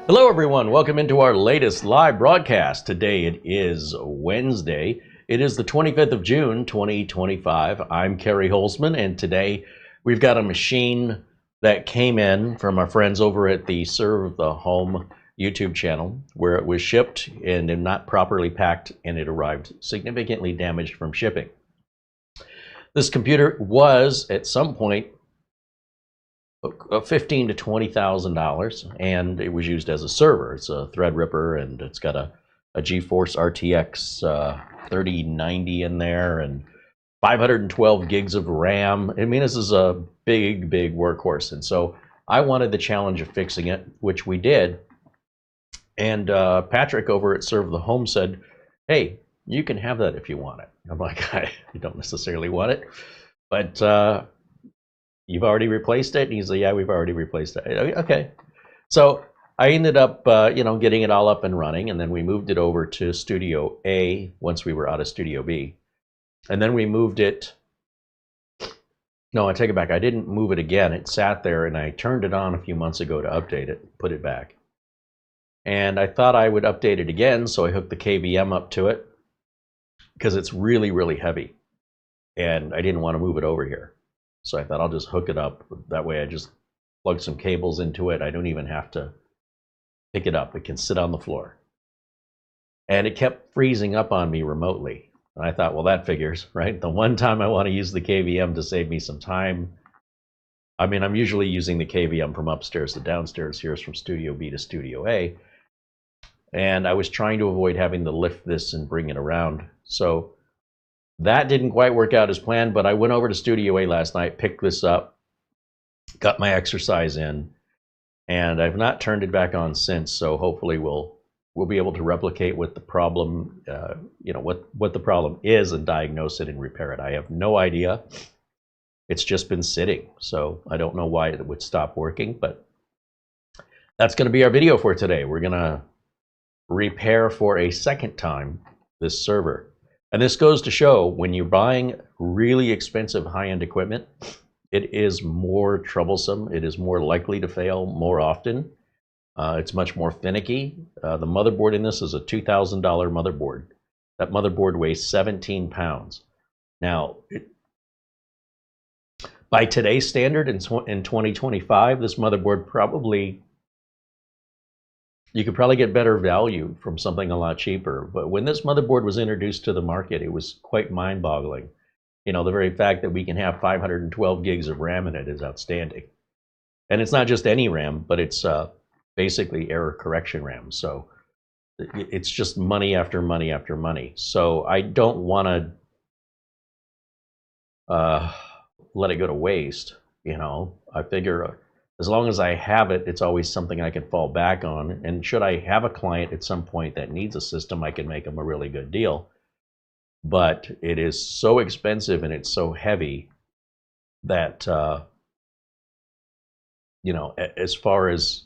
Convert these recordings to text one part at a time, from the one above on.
Hello everyone, welcome into our latest live broadcast. Today it is Wednesday. It is the 25th of June, 2025. I'm CareyHolzman, and today we've got a machine that came in from our friends over at the Serve the Home YouTube channel, where it was shipped and not properly packed, and it arrived significantly damaged from shipping. This computer was, at some point, $15,000 to $20,000, and it was used as a server. It's a Threadripper, and it's got a GeForce RTX 3090 in there, and 512 gigs of RAM. I mean, this is a big workhorse, and so I wanted the challenge of fixing it, which we did. And Patrick over at Serve the Home said, "Hey, you can have that if you want it." I'm like, I don't necessarily want it, but you've already replaced it? And he's like, yeah, we've already replaced it. Okay. So I ended up, getting it all up and running, and then we moved it over to Studio A once we were out of Studio B. And then we moved it, no, I take it back. I didn't move it again. It sat there, and I turned it on a few months ago to update it, put it back. And I thought I would update it again, so I hooked the KVM up to it, because it's really heavy, and I didn't want to move it over here. So I thought I'll just hook it up. That way I just plug some cables into it. I don't even have to pick it up. It can sit on the floor. And it kept freezing up on me remotely. And I thought, well, that figures, right? The one time I want to use the KVM to save me some time. I mean, I'm usually using the KVM from upstairs to downstairs. Here's from Studio B to Studio A. And I was trying to avoid having to lift this and bring it around. So that didn't quite work out as planned, but I went over to Studio A last night, picked this up, got my exercise in, and I've not turned it back on since. So hopefully we'll be able to replicate what the problem, what the problem is, and diagnose it and repair it. I have no idea. It's just been sitting, so I don't know why it would stop working. But that's going to be our video for today. We're going to repair for a second time this server. And this goes to show, when you're buying really expensive high-end equipment, it is more troublesome. It is more likely to fail more often. It's much more finicky. The motherboard in this is a $2,000 motherboard. That motherboard weighs 17 pounds. Now, by today's standard in 2025, this motherboard probably, you could probably get better value from something a lot cheaper. But when this motherboard was introduced to the market, it was quite mind-boggling. You know, the very fact that we can have 512 gigs of RAM in it is outstanding. And it's not just any RAM, but it's basically error correction RAM. So it's just money after money after money. So I don't want to let it go to waste. You know, I figure as long as I have it, it's always something I can fall back on. And should I have a client at some point that needs a system, I can make them a really good deal. But it is so expensive and it's so heavy that, as far as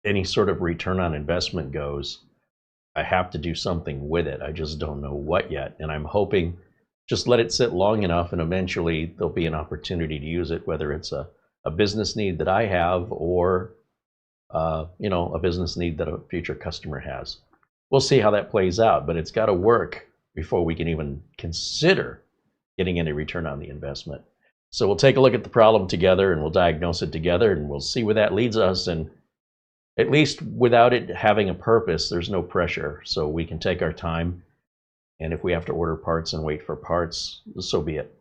any sort of return on investment goes, I have to do something with it. I just don't know what yet. And I'm hoping just let it sit long enough, and eventually there'll be an opportunity to use it, whether it's a business need that I have, or a business need that a future customer has. We'll see how that plays out, but it's got to work before we can even consider getting any return on the investment. So we'll take a look at the problem together, and we'll diagnose it together, and we'll see where that leads us. And at least without it having a purpose, there's no pressure, so we can take our time. And if we have to order parts and wait for parts, so be it.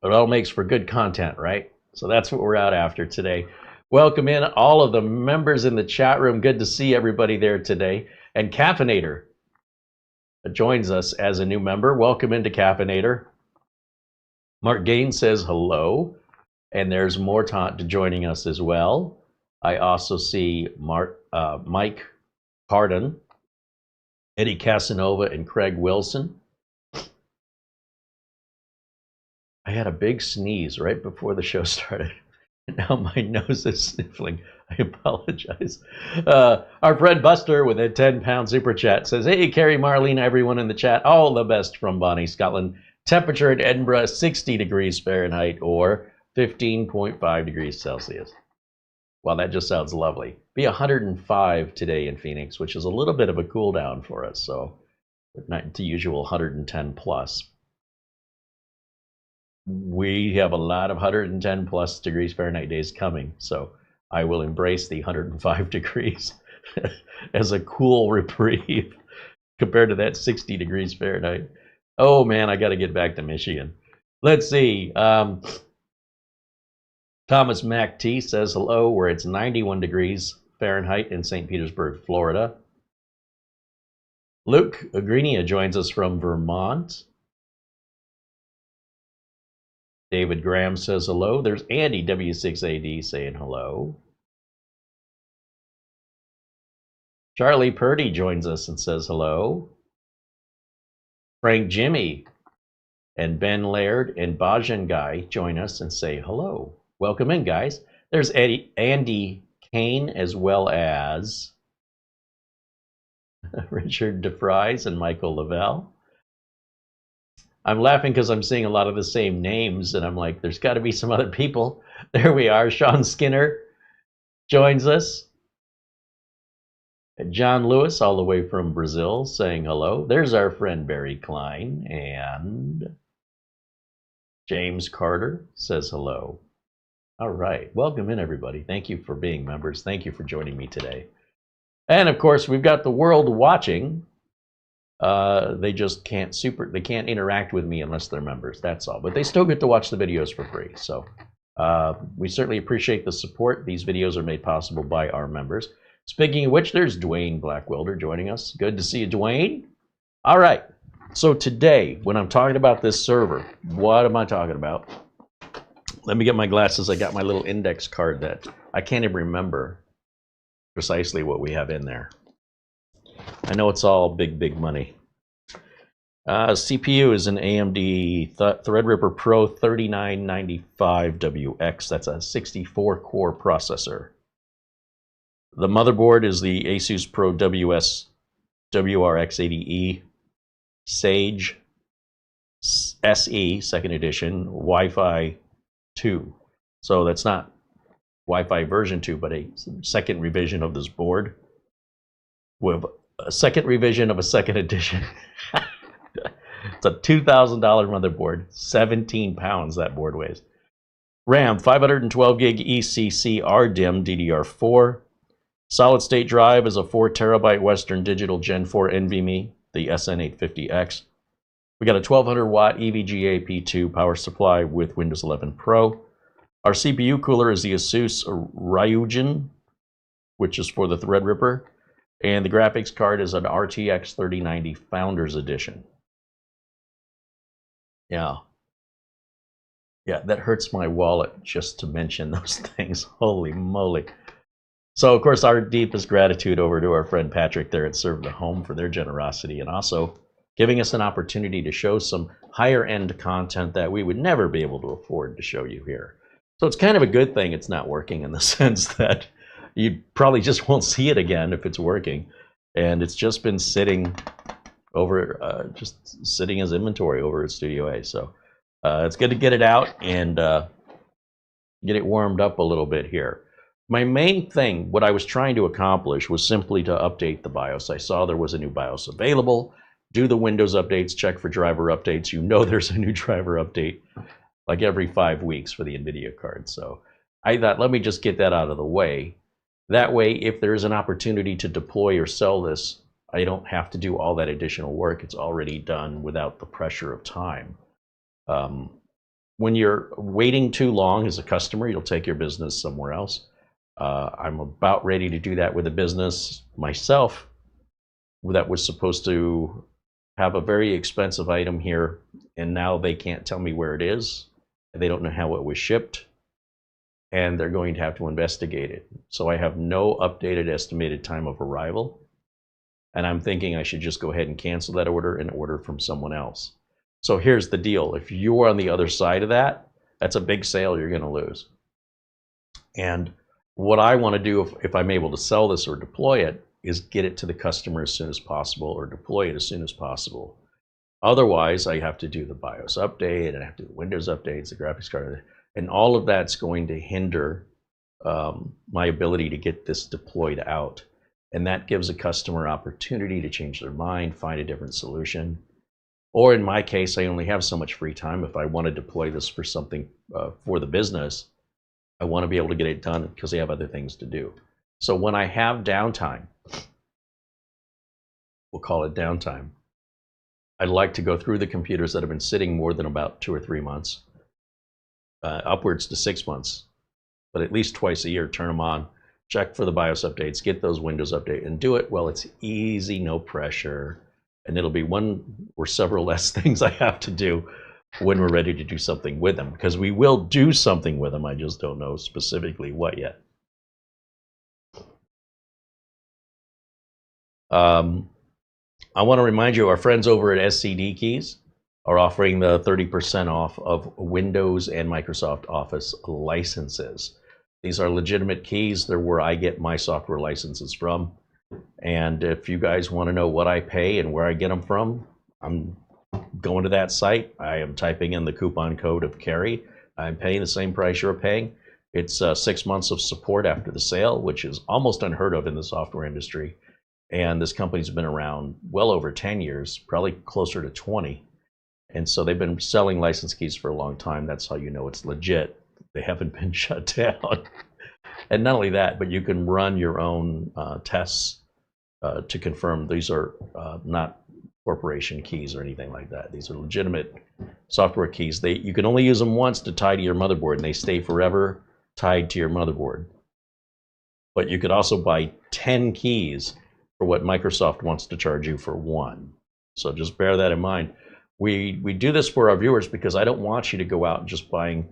It all makes for good content, right? So that's what we're out after today. Welcome in all of the members in the chat room. Good to see everybody there today. And Caffeinator joins us as a new member. Welcome into Caffeinator. Mark Gaines says hello. And there's Mortant joining us as well. I also see Mike Pardon, Eddie Casanova, and Craig Wilson. I had a big sneeze right before the show started. Now my nose is sniffling. I apologize. Our friend Buster with a 10-pound super chat says, "Hey, Carey, Marlene, everyone in the chat, all the best from Bonnie, Scotland. Temperature in Edinburgh, 60 degrees Fahrenheit or 15.5 degrees Celsius." Well, that just sounds lovely. Be 105 today in Phoenix, which is a little bit of a cool down for us. So not the usual 110 plus. We have a lot of 110 plus degrees Fahrenheit days coming, so I will embrace the 105 degrees as a cool reprieve compared to that 60 degrees Fahrenheit. Oh man, I got to get back to Michigan. Let's see. Thomas Mac T says hello, where it's 91 degrees Fahrenheit in St. Petersburg, Florida. Luke Agrinia joins us from Vermont. David Graham says hello. There's Andy W6AD saying hello. Charlie Purdy joins us and says hello. Frank Jimmy and Ben Laird and Bajan Guy join us and say hello. Welcome in, guys. There's Andy Kane, as well as Richard DeFries and Michael Lavelle. I'm laughing because I'm seeing a lot of the same names, and I'm like, there's got to be some other people. There we are. Sean Skinner joins us. John Lewis, all the way from Brazil, saying hello. There's our friend Barry Klein. And James Carter says hello. All right. Welcome in, everybody. Thank you for being members. Thank you for joining me today. And, of course, we've got the world watching. They just can't interact with me unless they're members. That's all. But they still get to watch the videos for free. So we certainly appreciate the support. These videos are made possible by our members. Speaking of which, there's Dwayne Blackwelder joining us. Good to see you, Dwayne. All right. So today, when I'm talking about this server, what am I talking about? Let me get my glasses. I got my little index card that I can't even remember precisely what we have in there. I know it's all big, big money. CPU is an AMD Threadripper PRO 3995WX. That's a 64-core processor. The motherboard is the ASUS Pro WRX80E Sage SE, second edition, Wi-Fi 2. So that's not Wi-Fi version 2, but a second revision of this board with a second revision of a second edition. It's a $2,000 motherboard, 17 pounds that board weighs. RAM, 512 gig ECC R-DIMM DDR4. Solid state drive is a 4 terabyte Western Digital Gen 4 NVMe, the SN850X. We got a 1200 watt EVGA P2 power supply with Windows 11 Pro. Our CPU cooler is the ASUS Ryujin, which is for the Threadripper. And the graphics card is an RTX 3090 Founders Edition. Yeah, that hurts my wallet just to mention those things. Holy moly. So, of course, our deepest gratitude over to our friend Patrick there at Serve the Home for their generosity and also giving us an opportunity to show some higher-end content that we would never be able to afford to show you here. So it's kind of a good thing it's not working in the sense that you probably just won't see it again if it's working. And it's just been sitting over, just sitting as inventory over at Studio A. So it's good to get it out and get it warmed up a little bit here. My main thing, what I was trying to accomplish, was simply to update the BIOS. I saw there was a new BIOS available. Do the Windows updates, check for driver updates. You know there's a new driver update like every 5 weeks for the NVIDIA card. So I thought, let me just get that out of the way. That way, if there is an opportunity to deploy or sell this, I don't have to do all that additional work. It's already done without the pressure of time. When you're waiting too long as a customer, you'll take your business somewhere else. I'm about ready to do that with a business myself that was supposed to have a very expensive item here, and now they can't tell me where it is. They don't know how it was shipped, and they're going to have to investigate it. So I have no updated estimated time of arrival, and I'm thinking I should just go ahead and cancel that order and order from someone else. So here's the deal. If you're on the other side of that, that's a big sale you're going to lose. And what I want to do, if I'm able to sell this or deploy it, is get it to the customer as soon as possible or deploy it as soon as possible. Otherwise, I have to do the BIOS update, and I have to do the Windows updates, the graphics card, and all of that's going to hinder my ability to get this deployed out. And that gives a customer opportunity to change their mind, find a different solution. Or in my case, I only have so much free time. If I want to deploy this for something for the business, I want to be able to get it done because I have other things to do. So when I have downtime, we'll call it downtime, I'd like to go through the computers that have been sitting more than about 2 or 3 months, upwards to 6 months, but at least twice a year, turn them on, check for the BIOS updates, get those Windows updates, and do it well. It's easy, no pressure, and it'll be one or several less things I have to do when we're ready to do something with them, because we will do something with them. I just don't know specifically what yet. I want to remind you, our friends over at SCD Keys are offering the 30% off of Windows and Microsoft Office licenses. These are legitimate keys. They're where I get my software licenses from. And if you guys want to know what I pay and where I get them from, I'm going to that site. I am typing in the coupon code of Carey. I'm paying the same price you're paying. It's 6 months of support after the sale, which is almost unheard of in the software industry. And this company's been around well over 10 years, probably closer to 20. And so they've been selling license keys for a long time. That's how you know it's legit. They haven't been shut down. And not only that, but you can run your own tests to confirm these are not corporation keys or anything like that. These are legitimate software keys. You can only use them once to tie to your motherboard, and they stay forever tied to your motherboard. But you could also buy 10 keys for what Microsoft wants to charge you for one. So just bear that in mind. We do this for our viewers because I don't want you to go out and just buying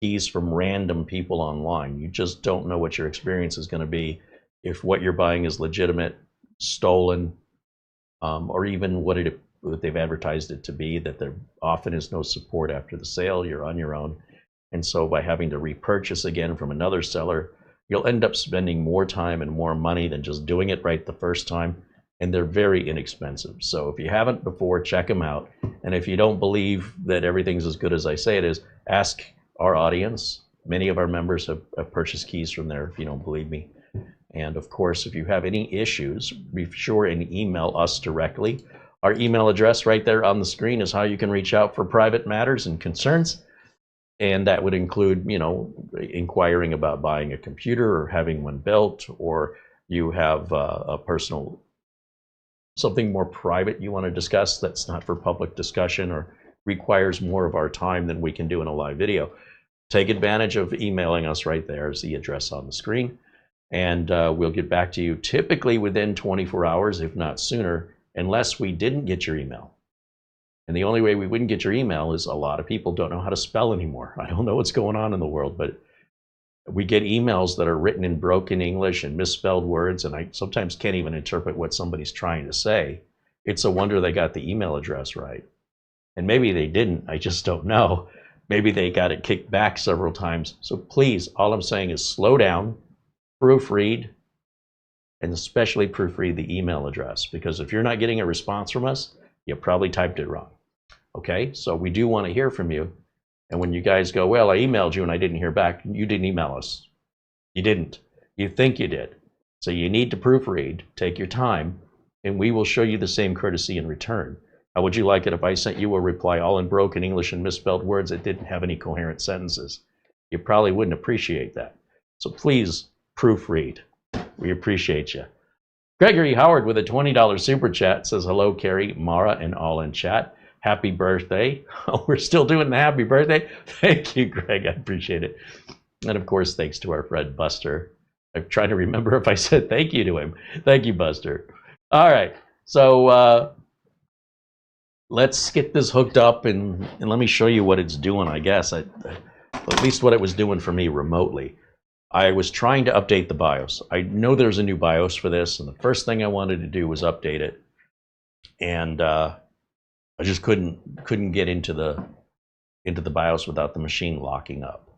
keys from random people online. You just don't know what your experience is going to be if what you're buying is legitimate, stolen, or even what they've advertised it to be, that there often is no support after the sale. You're on your own. And so by having to repurchase again from another seller, you'll end up spending more time and more money than just doing it right the first time. And they're very inexpensive. So if you haven't before, check them out. And if you don't believe that everything's as good as I say it is, ask our audience. Many of our members have purchased keys from there, if you don't believe me. And of course, if you have any issues, be sure and email us directly. Our email address right there on the screen is how you can reach out for private matters and concerns. And that would include, you know, inquiring about buying a computer or having one built, or you have a personal, something more private you want to discuss that's not for public discussion or requires more of our time than we can do in a live video. Take advantage of emailing us. Right there is the address on the screen. And we'll get back to you typically within 24 hours, if not sooner, unless we didn't get your email. And the only way we wouldn't get your email is a lot of people don't know how to spell anymore. I don't know what's going on in the world, but we get emails that are written in broken English and misspelled words, and I sometimes can't even interpret what somebody's trying to say. It's a wonder they got the email address right. And maybe they didn't, I just don't know. Maybe they got it kicked back several times. So please, all I'm saying is slow down, proofread, and especially proofread the email address, because if you're not getting a response from us, you probably typed it wrong. Okay, so we do want to hear from you. And when you guys go, well, I emailed you and I didn't hear back, you didn't email us. You didn't. You think you did. So you need to proofread, take your time, and we will show you the same courtesy in return. How would you like it if I sent you a reply all in broken English and misspelled words that didn't have any coherent sentences? You probably wouldn't appreciate that. So please proofread. We appreciate you. Gregory Howard with a $20 super chat says, hello, Carey, Mara, and all in chat. Happy birthday. Oh, we're still doing the happy birthday. Thank you, Greg. I appreciate it. And of course, thanks to our friend Buster. I'm trying to remember if I said thank you to him. Thank you, Buster. All right. So let's get this hooked up and let me show you what it's doing, I guess. At least what it was doing for me remotely. I was trying to update the BIOS. I know there's a new BIOS for this, and the first thing I wanted to do was update it. And I just couldn't get into the BIOS without the machine locking up.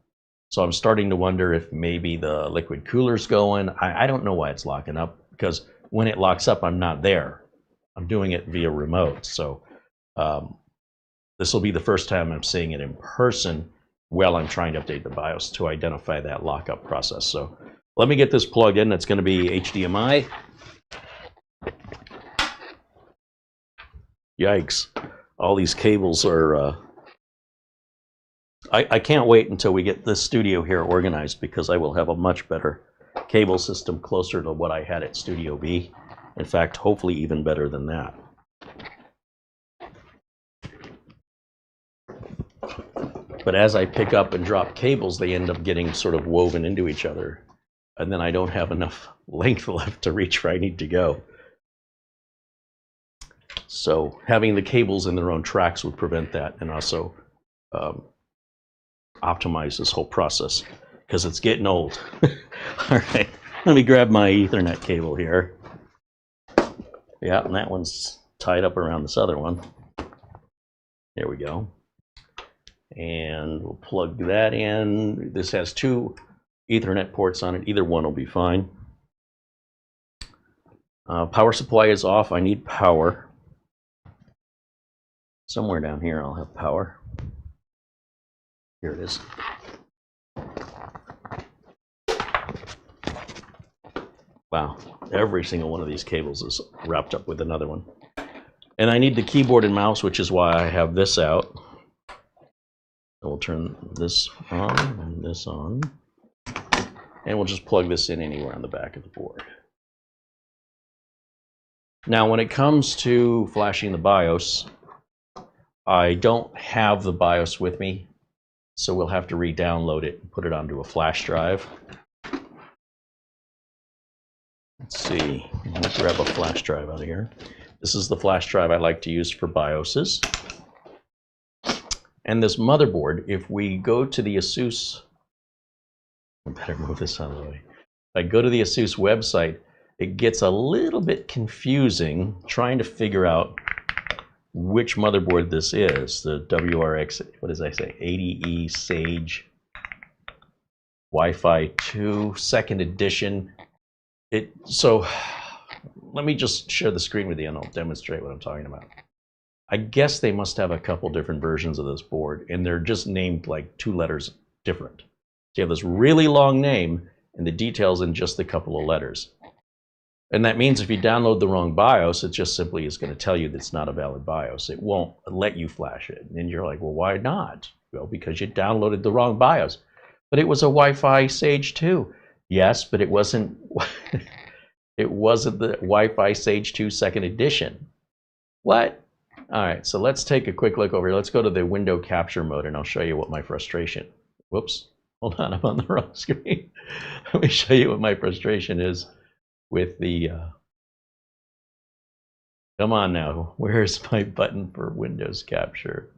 So I'm starting to wonder if maybe the liquid cooler's going. I don't know why it's locking up, because when it locks up, I'm not there. I'm doing it via remote. So this will be the first time I'm seeing it in person while I'm trying to update the BIOS to identify that lockup process. So let me get this plugged in. It's going to be HDMI. Yikes. All these cables are... I can't wait until we get this studio here organized, because I will have a much better cable system closer to what I had at Studio B. In fact, hopefully even better than that. But as I pick up and drop cables, they end up getting sort of woven into each other. And then I don't have enough length left to reach where I need to go. So having the cables in their own tracks would prevent that, and also optimize this whole process, because it's getting old. All right, let me grab my Ethernet cable here. Yeah, and that one's tied up around this other one. There we go. And we'll plug that in. This has 2 Ethernet ports on it. Either one will be fine. Power supply is off. I need power. Somewhere down here I'll have power. Here it is. Wow, every single one of these cables is wrapped up with another one. And I need the keyboard and mouse, which is why I have this out. So we'll turn this on and this on. And we'll just plug this in anywhere on the back of the board. Now, when it comes to flashing the BIOS, I don't have the BIOS with me, so we'll have to re-download it and put it onto a flash drive. Let's see, let's grab a flash drive out of here. This is the flash drive I like to use for BIOSes. And this motherboard, if we go to the ASUS, I better move this out of the way. If I go to the ASUS website, it gets a little bit confusing trying to figure out which motherboard this is. The WRX, what does I say, 80E Sage Wi-Fi 2 2nd edition. So let me just share the screen with you and I'll demonstrate what I'm talking about. I guess they must have a couple different versions of this board, and they're just named like 2 letters different. So you have this really long name and the details in just a couple of letters. And that means if you download the wrong BIOS, it just simply is going to tell you that it's not a valid BIOS. It won't let you flash it. And you're like, well, why not? Well, because you downloaded the wrong BIOS. But it was a Wi-Fi Sage 2. Yes, but it wasn't it wasn't the Wi-Fi Sage 2 2nd edition. What? All right, so let's take a quick look over here. Let's go to the window capture mode, and I'll show you what my frustration. Whoops, hold on, I'm on the wrong screen. Let me show you what my frustration is with the, come on now, where's my button for Windows capture?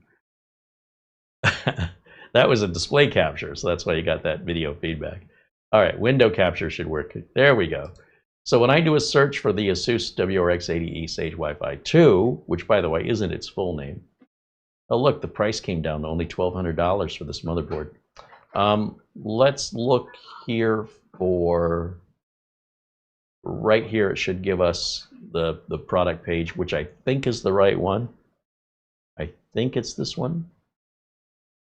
That was a display capture, so that's why you got that video feedback. All right, window capture should work. There we go. So when I do a search for the ASUS WRX 80E Sage Wi-Fi 2, which by the way isn't its full name, oh look, the price came down to only $1,200 for this motherboard. Let's look here for, right here it should give us the product page, which I think is the right one. I think it's this one.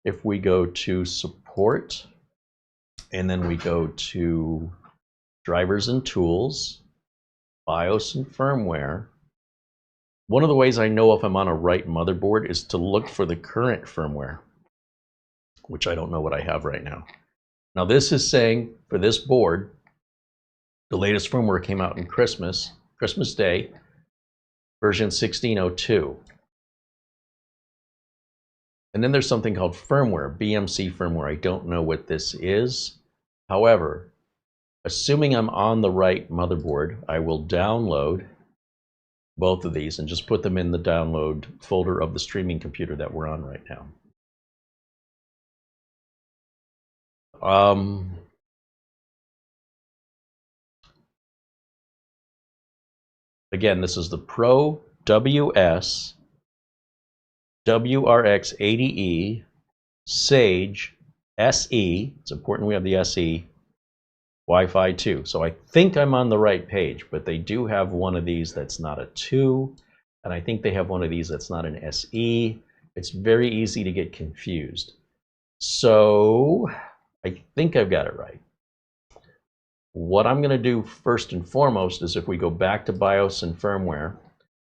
If we go to support, and then we go to drivers and tools, BIOS and firmware. One of the ways I know if I'm on a right motherboard is to look for the current firmware, which I don't know what I have right now. Now this is saying for this board, the latest firmware came out in Christmas Day, version 1602. And then there's something called firmware, BMC firmware. I don't know what this is. However, assuming I'm on the right motherboard, I will download both of these and just put them in the download folder of the streaming computer that we're on right now. Again, this is the Pro WS WRX 80E Sage SE. It's important we have the SE Wi-Fi 2. So I think I'm on the right page, but they do have one of these that's not a 2, and I think they have one of these that's not an SE. It's very easy to get confused. So I think I've got it right. What I'm going to do first and foremost is if we go back to BIOS and firmware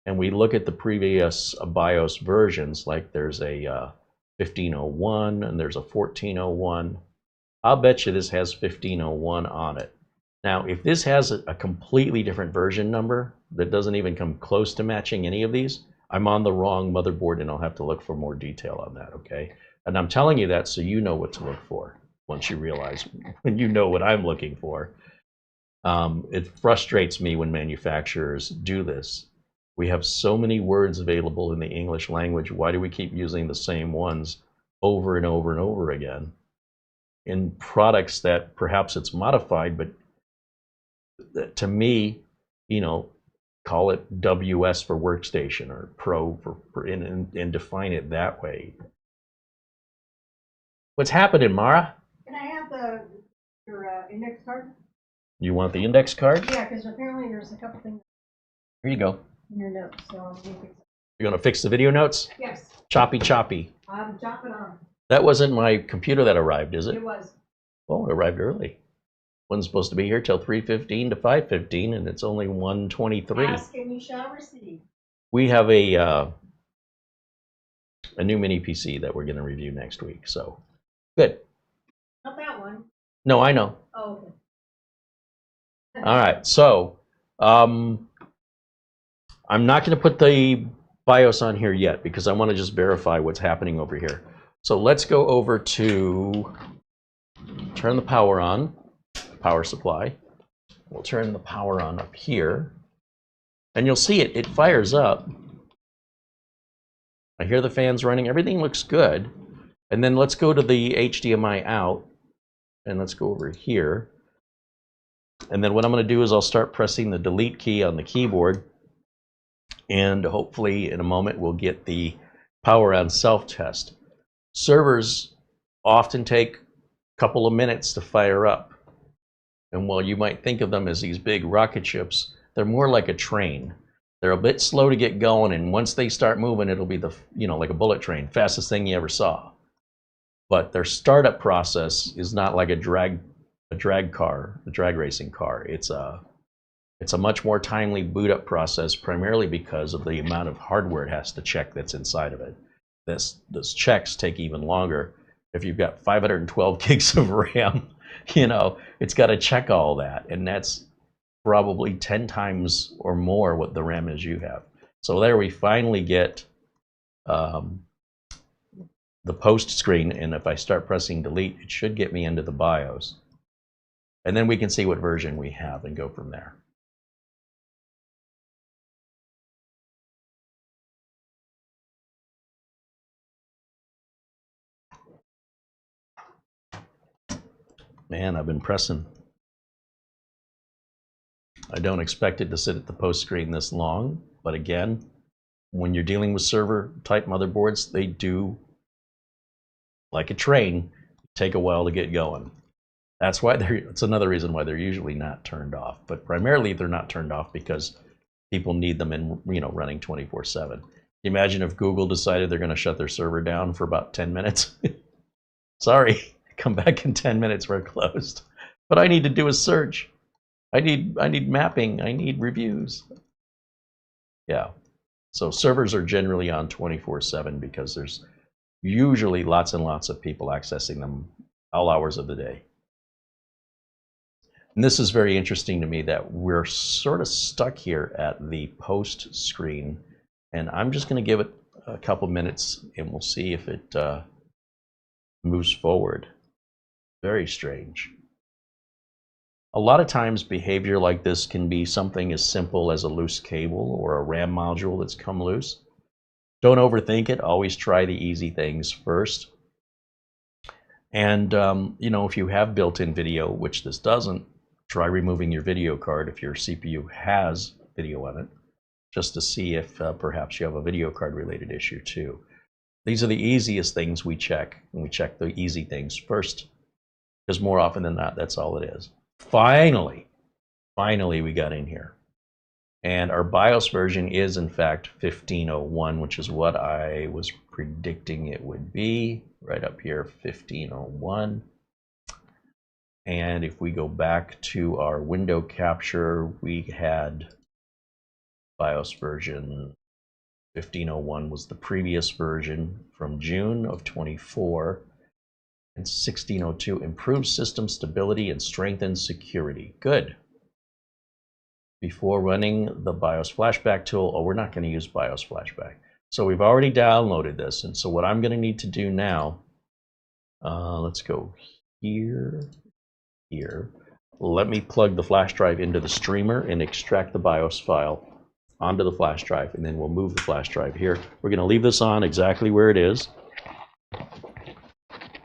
and we look at the previous BIOS versions, like there's a 1501 and there's a 1401, I'll bet you this has 1501 on it. Now, if this has a completely different version number that doesn't even come close to matching any of these, I'm on the wrong motherboard and I'll have to look for more detail on that, okay? And I'm telling you that so you know what to look for once you realize, when you know what I'm looking for. It frustrates me when manufacturers do this. We have so many words available in the English language. Why do we keep using the same ones over and over and over again in products that perhaps it's modified, but to me, you know, call it WS for workstation or Pro and define it that way. What's happening, Mara? Can I have your index card? You want the index card? Yeah, because apparently there's a couple things. Here you go. In your notes, so I'm going to fix it. You're going to fix the video notes? Yes. Choppy. I'm chopping on. That wasn't my computer that arrived, is it? It was. Oh, it arrived early. Wasn't supposed to be here till 3:15 to 5:15, and it's only 1:23. Ask and you shall receive. We have a new mini PC that we're going to review next week, so good. Not that one. No, I know. Oh, okay. All right, so I'm not going to put the BIOS on here yet because I want to just verify what's happening over here. So let's go over to turn the power on, power supply. We'll turn the power on up here, and you'll see it fires up. I hear the fans running. Everything looks good. And then let's go to the HDMI out, and let's go over here. And then what I'm going to do is I'll start pressing the delete key on the keyboard, and hopefully in a moment we'll get the power on self-test. Servers often take a couple of minutes to fire up, and while you might think of them as these big rocket ships, they're more like a train. They're a bit slow to get going, and once they start moving, it'll be like a bullet train, fastest thing you ever saw. But their startup process is not like a drag racing car. It's a much more timely boot up process, primarily because of the amount of hardware it has to check that's inside of it. Those checks take even longer. If you've got 512 gigs of RAM, it's got to check all that, and that's probably 10 times or more what the RAM is you have. So there we finally get the post screen, and if I start pressing delete, it should get me into the BIOS. And then we can see what version we have and go from there. Man, I've been pressing. I don't expect it to sit at the post screen this long, but again, when you're dealing with server type motherboards, they do, like a train, take a while to get going. That's why it's another reason why they're usually not turned off, but primarily they're not turned off because people need them in, running 24/7. Imagine if Google decided they're going to shut their server down for about 10 minutes. Sorry, come back in 10 minutes, we're closed. But I need to do a search. I need mapping, I need reviews. Yeah, so servers are generally on 24/7 because there's usually lots and lots of people accessing them all hours of the day. And this is very interesting to me that we're sort of stuck here at the post screen, and I'm just going to give it a couple minutes and we'll see if it moves forward. Very strange. A lot of times behavior like this can be something as simple as a loose cable or a RAM module that's come loose. Don't overthink it. Always try the easy things first. And if you have built-in video, which this doesn't, try removing your video card if your CPU has video on it, just to see if perhaps you have a video card related issue too. These are the easiest things we check, and we check the easy things first, because more often than not, that's all it is. Finally we got in here. And our BIOS version is in fact 1501, which is what I was predicting it would be. Right up here, 1501. And if we go back to our window capture, we had BIOS version 1501 was the previous version from June of 24. And 1602, improves system stability and strengthens security. Good. Before running the BIOS flashback tool, oh, we're not going to use BIOS flashback. So we've already downloaded this, and so what I'm going to need to do now, let's go here. Let me plug the flash drive into the streamer and extract the BIOS file onto the flash drive, and then we'll move the flash drive here. We're going to leave this on exactly where it is.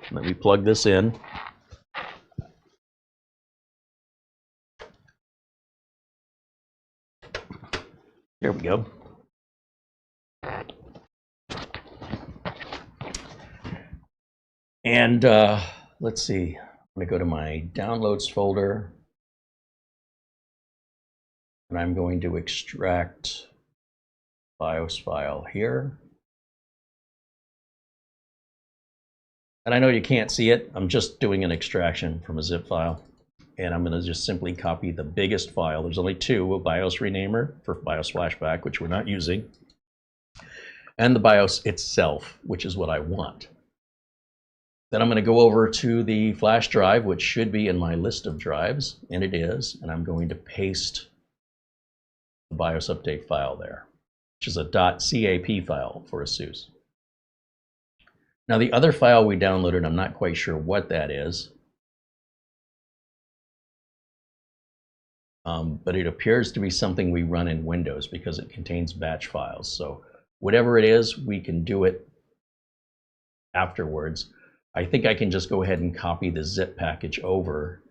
Let me plug this in. There we go. And let's see. I'm going to go to my downloads folder. And I'm going to extract BIOS file here. And I know you can't see it. I'm just doing an extraction from a zip file. And I'm going to just simply copy the biggest file. There's only two, a BIOS renamer for BIOS flashback, which we're not using, and the BIOS itself, which is what I want. Then I'm going to go over to the flash drive, which should be in my list of drives, and it is, and I'm going to paste the BIOS update file there, which is a .cap file for ASUS. Now the other file we downloaded, I'm not quite sure what that is, but it appears to be something we run in Windows because it contains batch files. So whatever it is, we can do it afterwards. I think I can just go ahead and copy the zip package over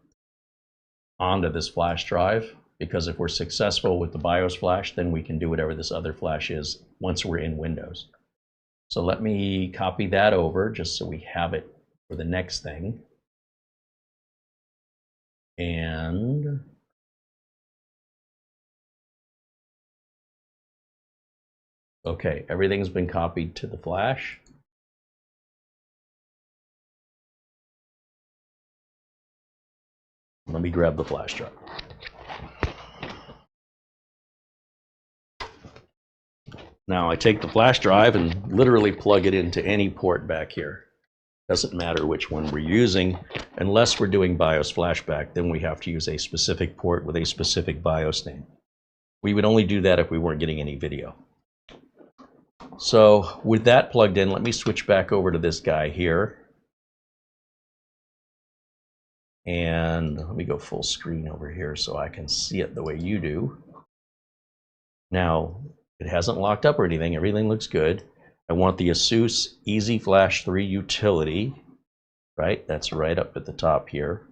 onto this flash drive, because if we're successful with the BIOS flash, then we can do whatever this other flash is once we're in Windows. So let me copy that over just so we have it for the next thing. And okay, everything's been copied to the flash. Let me grab the flash drive. Now I take the flash drive and literally plug it into any port back here. Doesn't matter which one we're using, unless we're doing BIOS flashback, then we have to use a specific port with a specific BIOS name. We would only do that if we weren't getting any video. So with that plugged in, let me switch back over to this guy here. And let me go full screen over here so I can see it the way you do. Now, it hasn't locked up or anything. Everything looks good. I want the ASUS Easy Flash 3 utility, right? That's right up at the top here.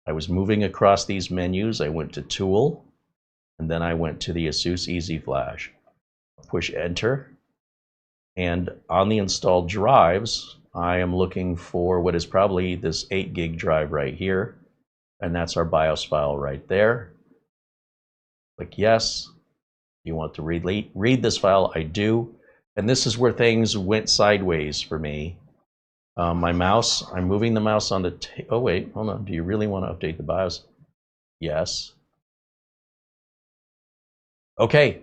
I was moving across these menus. I went to Tool, and then I went to the ASUS Easy Flash. Push Enter. And on the installed drives, I am looking for what is probably this 8 gig drive right here. And that's our BIOS file right there. Click yes. You want to read this file? I do. And this is where things went sideways for me. My mouse, I'm moving the mouse on the oh wait, hold on. Do you really want to update the BIOS? Yes. Okay.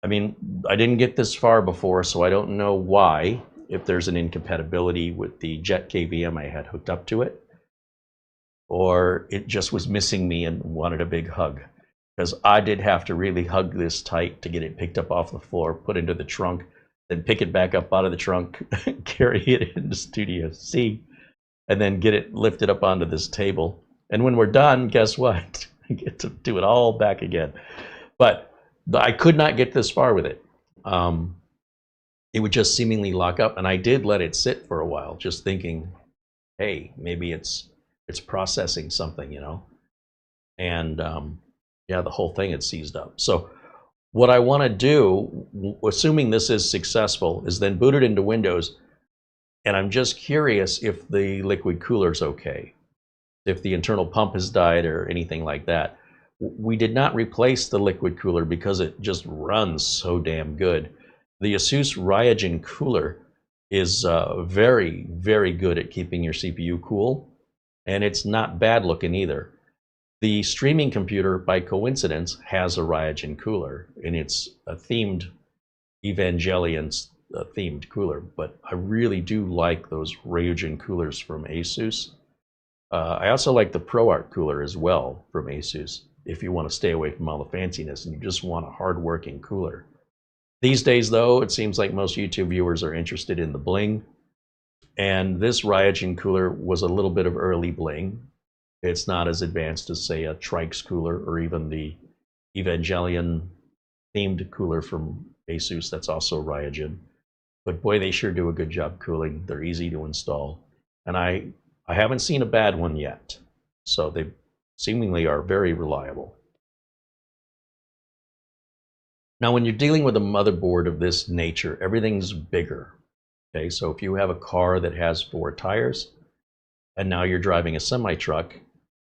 I mean, I didn't get this far before, so I don't know why, if there's an incompatibility with the Jet KVM I had hooked up to it, or it just was missing me and wanted a big hug. Because I did have to really hug this tight to get it picked up off the floor, put into the trunk, then pick it back up out of the trunk, carry it into Studio C, and then get it lifted up onto this table. And when we're done, guess what? I get to do it all back again. But I could not get this far with it. It would just seemingly lock up, and I did let it sit for a while, just thinking, hey, maybe it's processing something, you know. And yeah, the whole thing had seized up. So what I want to do, assuming this is successful, is then boot it into Windows. And I'm just curious if the liquid cooler is okay, if the internal pump has died or anything like that. We did not replace the liquid cooler because it just runs so damn good. The ASUS Ryujin cooler is very, very good at keeping your CPU cool, and it's not bad looking either. The streaming computer, by coincidence, has a Ryujin cooler, and it's a themed Evangelion themed cooler, but I really do like those Ryujin coolers from ASUS. I also like the ProArt cooler as well from ASUS, if you want to stay away from all the fanciness and you just want a hard-working cooler. These days, though, it seems like most YouTube viewers are interested in the bling, and this Ryujin cooler was a little bit of early bling. It's not as advanced as, say, a Trix cooler or even the Evangelion themed cooler from ASUS that's also Ryujin. But boy, they sure do a good job cooling. They're easy to install. And I haven't seen a bad one yet. So they seemingly are very reliable. Now, when you're dealing with a motherboard of this nature, everything's bigger. Okay, so if you have a car that has 4 tires, and now you're driving a semi-truck,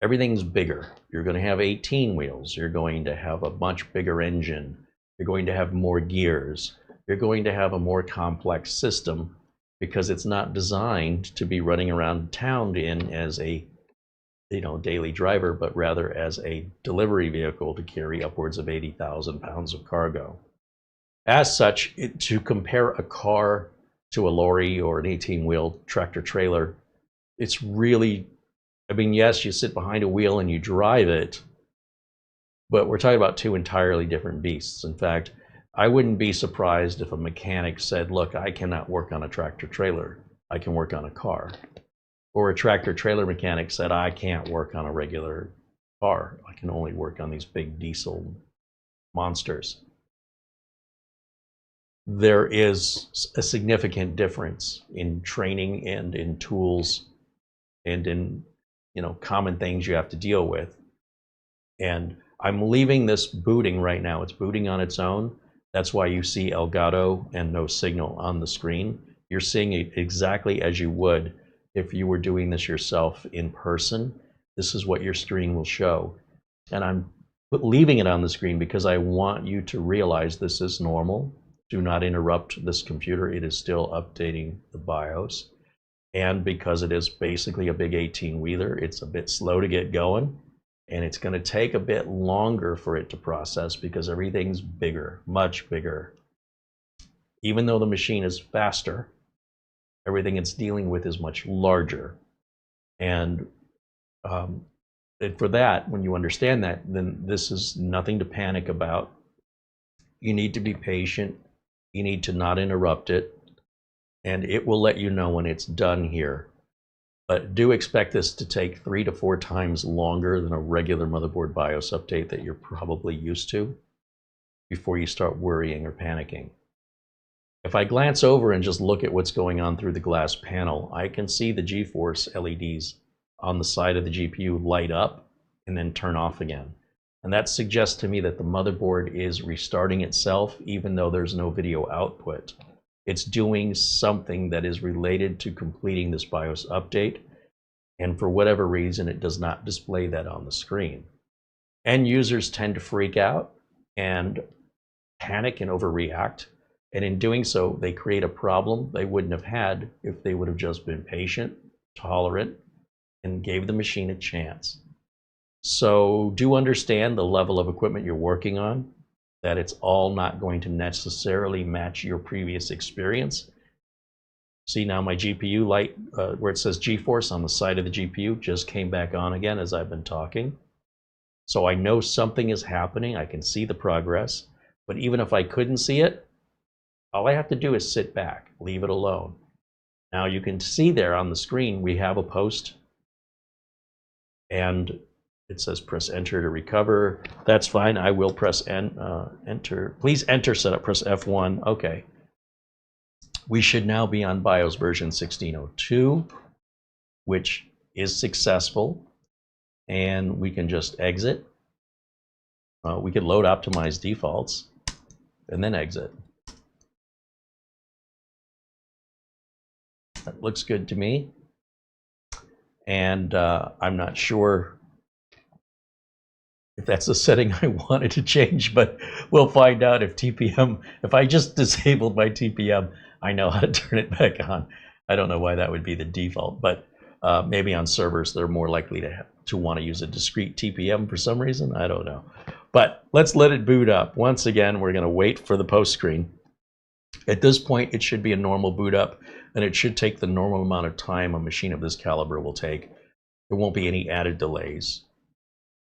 everything's bigger. You're going to have 18 wheels. You're going to have a much bigger engine. You're going to have more gears. You're going to have a more complex system because it's not designed to be running around town in as a daily driver, but rather as a delivery vehicle to carry upwards of 80,000 pounds of cargo. As such, to compare a car to a lorry or an 18-wheel tractor trailer, it's really, I mean, yes, you sit behind a wheel and you drive it, but we're talking about 2 entirely different beasts. In fact, I wouldn't be surprised if a mechanic said, look, I cannot work on a tractor trailer. I can work on a car. Or a tractor trailer mechanic said, I can't work on a regular car. I can only work on these big diesel monsters. There is a significant difference in training and in tools and in common things you have to deal with. And I'm leaving this booting right now. It's booting on its own. That's why you see Elgato and no signal on the screen. You're seeing it exactly as you would if you were doing this yourself in person. This is what your screen will show. And I'm leaving it on the screen because I want you to realize this is normal. Do not interrupt this computer. It is still updating the BIOS. And because it is basically a big 18-wheeler, it's a bit slow to get going. And it's going to take a bit longer for it to process because everything's bigger, much bigger. Even though the machine is faster, everything it's dealing with is much larger. And for that, when you understand that, then this is nothing to panic about. You need to be patient. You need to not interrupt it. And it will let you know when it's done here. But do expect this to take 3 to 4 times longer than a regular motherboard BIOS update that you're probably used to before you start worrying or panicking. If I glance over and just look at what's going on through the glass panel, I can see the GeForce LEDs on the side of the GPU light up and then turn off again. And that suggests to me that the motherboard is restarting itself even though there's no video output. It's doing something that is related to completing this BIOS update, and for whatever reason, it does not display that on the screen. End users tend to freak out and panic and overreact, and in doing so, they create a problem they wouldn't have had if they would have just been patient, tolerant, and gave the machine a chance. So do understand the level of equipment you're working on, that it's all not going to necessarily match your previous experience. See now my GPU light, where it says GeForce on the side of the GPU, just came back on again as I've been talking. So I know something is happening. I can see the progress. But even if I couldn't see it, all I have to do is sit back, leave it alone. Now you can see there on the screen, we have a post. And it says press enter to recover. That's fine. I will press enter. Please enter setup. Press F1. Okay. We should now be on BIOS version 1602, which is successful. And we can just exit. We could load optimize defaults and then exit. That looks good to me. And I'm not sure if that's the setting I wanted to change, but we'll find out if TPM, if I just disabled my TPM, I know how to turn it back on. I don't know why that would be the default, but maybe on servers they're more likely to want to use a discrete TPM for some reason. I don't know. But let's let it boot up. Once again, we're going to wait for the post screen. At this point, it should be a normal boot up, and it should take the normal amount of time a machine of this caliber will take. There won't be any added delays,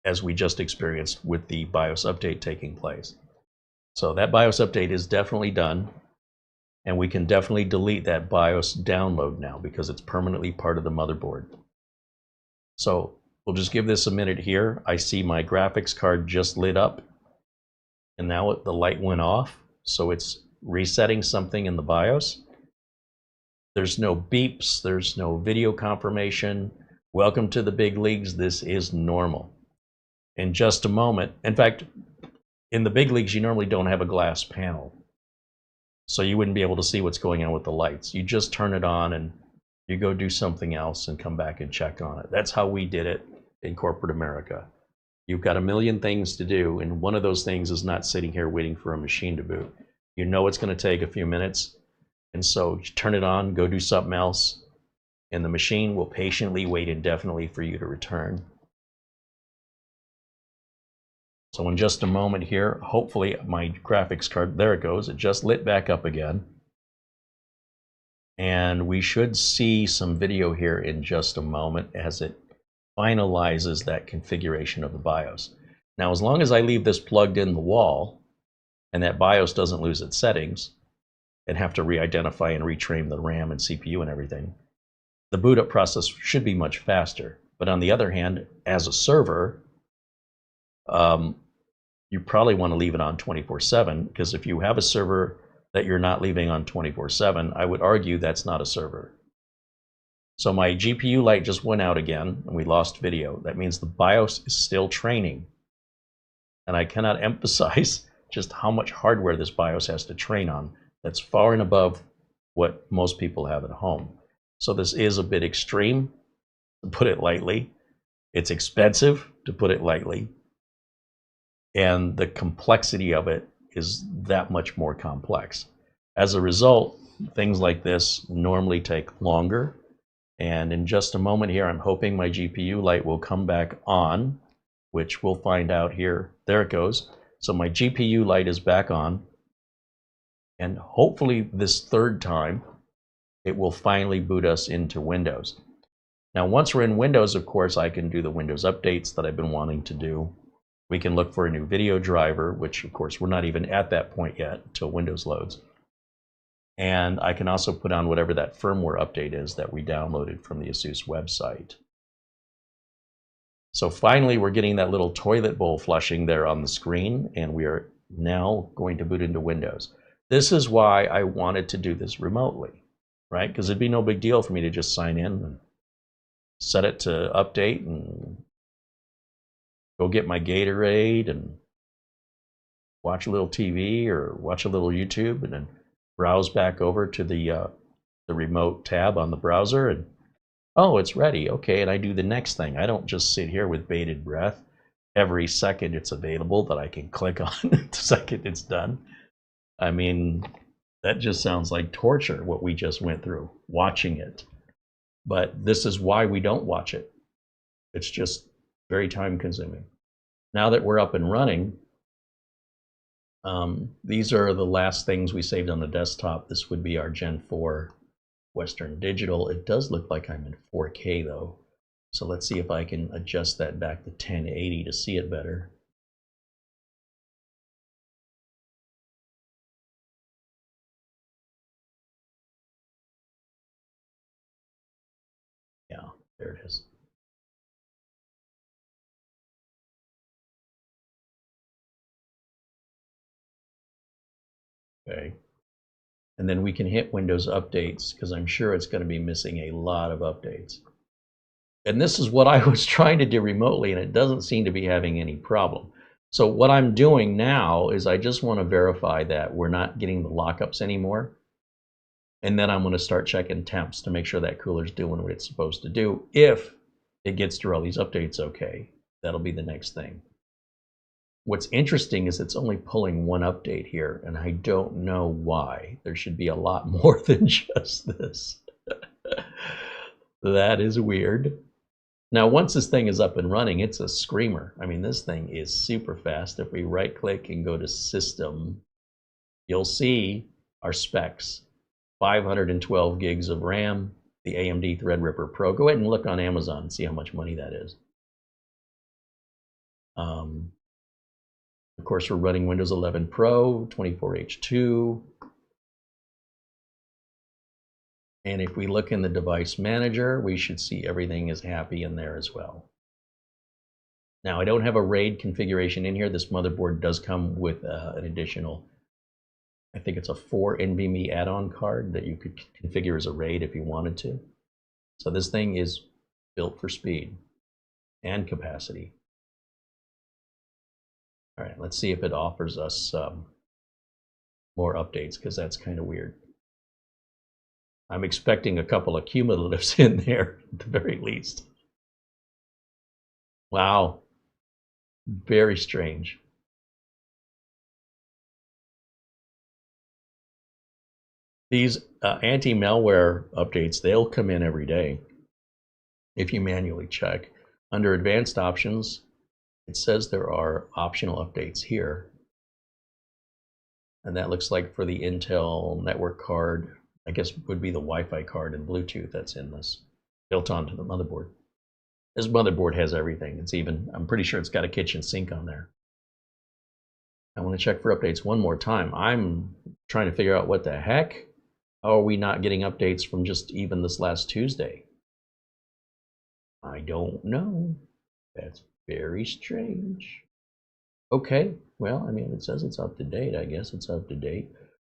as we just experienced with the BIOS update taking place. So that BIOS update is definitely done, and we can definitely delete that BIOS download now because it's permanently part of the motherboard. So we'll just give this a minute here. I see my graphics card just lit up, and now the light went off, so it's resetting something in the BIOS. There's no beeps, there's no video confirmation. Welcome to the big leagues, this is normal. In just a moment, in fact, in the big leagues, you normally don't have a glass panel. So you wouldn't be able to see what's going on with the lights. You just turn it on and you go do something else and come back and check on it. That's how we did it in corporate America. You've got a million things to do, and one of those things is not sitting here waiting for a machine to boot. You know it's going to take a few minutes, and so you turn it on, go do something else, and the machine will patiently wait indefinitely for you to return. So in just a moment here, hopefully my graphics card, there it goes, it just lit back up again. And we should see some video here in just a moment as it finalizes that configuration of the BIOS. Now, as long as I leave this plugged in the wall and that BIOS doesn't lose its settings and have to re-identify and retrain the RAM and CPU and everything, the boot up process should be much faster. But on the other hand, as a server, you probably want to leave it on 24/7, because if you have a server that you're not leaving on 24/7, I would argue that's not a server. So my GPU light just went out again, and we lost video. That means the BIOS is still training. And I cannot emphasize just how much hardware this BIOS has to train on. That's far and above what most people have at home. So this is a bit extreme, to put it lightly. It's expensive, to put it lightly. And the complexity of it is that much more complex. As a result, things like this normally take longer. And in just a moment here, I'm hoping my GPU light will come back on, which we'll find out here. There it goes. So my GPU light is back on. And hopefully this third time, it will finally boot us into Windows. Now, once we're in Windows, of course, I can do the Windows updates that I've been wanting to do. We can look for a new video driver, which, of course, we're not even at that point yet until Windows loads. And I can also put on whatever that firmware update is that we downloaded from the ASUS website. So finally, we're getting that little toilet bowl flushing there on the screen, and we are now going to boot into Windows. This is why I wanted to do this remotely, right? Because it'd be no big deal for me to just sign in and set it to update and go get my Gatorade and watch a little TV or watch a little YouTube and then browse back over to the remote tab on the browser and, oh, it's ready. Okay, and I do the next thing. I don't just sit here with bated breath. Every second it's available that I can click on the second it's done. I mean, that just sounds like torture, what we just went through, watching it. But this is why we don't watch it. It's just very time consuming. Now that we're up and running, these are the last things we saved on the desktop. This would be our Gen 4 Western Digital. It does look like I'm in 4K though. So let's see if I can adjust that back to 1080 to see it better. Yeah, there it is. Okay. And then we can hit Windows Updates, because I'm sure it's going to be missing a lot of updates. And this is what I was trying to do remotely, and it doesn't seem to be having any problem. So what I'm doing now is I just want to verify that we're not getting the lockups anymore. And then I'm going to start checking temps to make sure that cooler's doing what it's supposed to do. If it gets through all these updates okay, that'll be the next thing. What's interesting is it's only pulling one update here, and I don't know why. There should be a lot more than just this. That is weird. Now, once this thing is up and running, it's a screamer. I mean, this thing is super fast. If we right-click and go to System, you'll see our specs. 512 gigs of RAM, the AMD Threadripper PRO. Go ahead and look on Amazon and see how much money that is. Of course, we're running Windows 11 Pro, 24H2. And if we look in the device manager, we should see everything is happy in there as well. Now, I don't have a RAID configuration in here. This motherboard does come with an additional, I think it's a 4 NVMe add-on card that you could configure as a RAID if you wanted to. So this thing is built for speed and capacity. All right, let's see if it offers us more updates, because that's kind of weird. I'm expecting a couple of cumulatives in there at the very least. Wow, very strange. These anti-malware updates, they'll come in every day if you manually check. Under advanced options, it says there are optional updates here. And that looks like for the Intel network card, I guess would be the Wi-Fi card and Bluetooth that's in this, built onto the motherboard. This motherboard has everything. It's even, I'm pretty sure it's got a kitchen sink on there. I want to check for updates one more time. I'm trying to figure out what the heck. How are we not getting updates from just even this last Tuesday? I don't know. That's very strange. Okay, well, I mean, it says it's up to date. I guess it's up to date.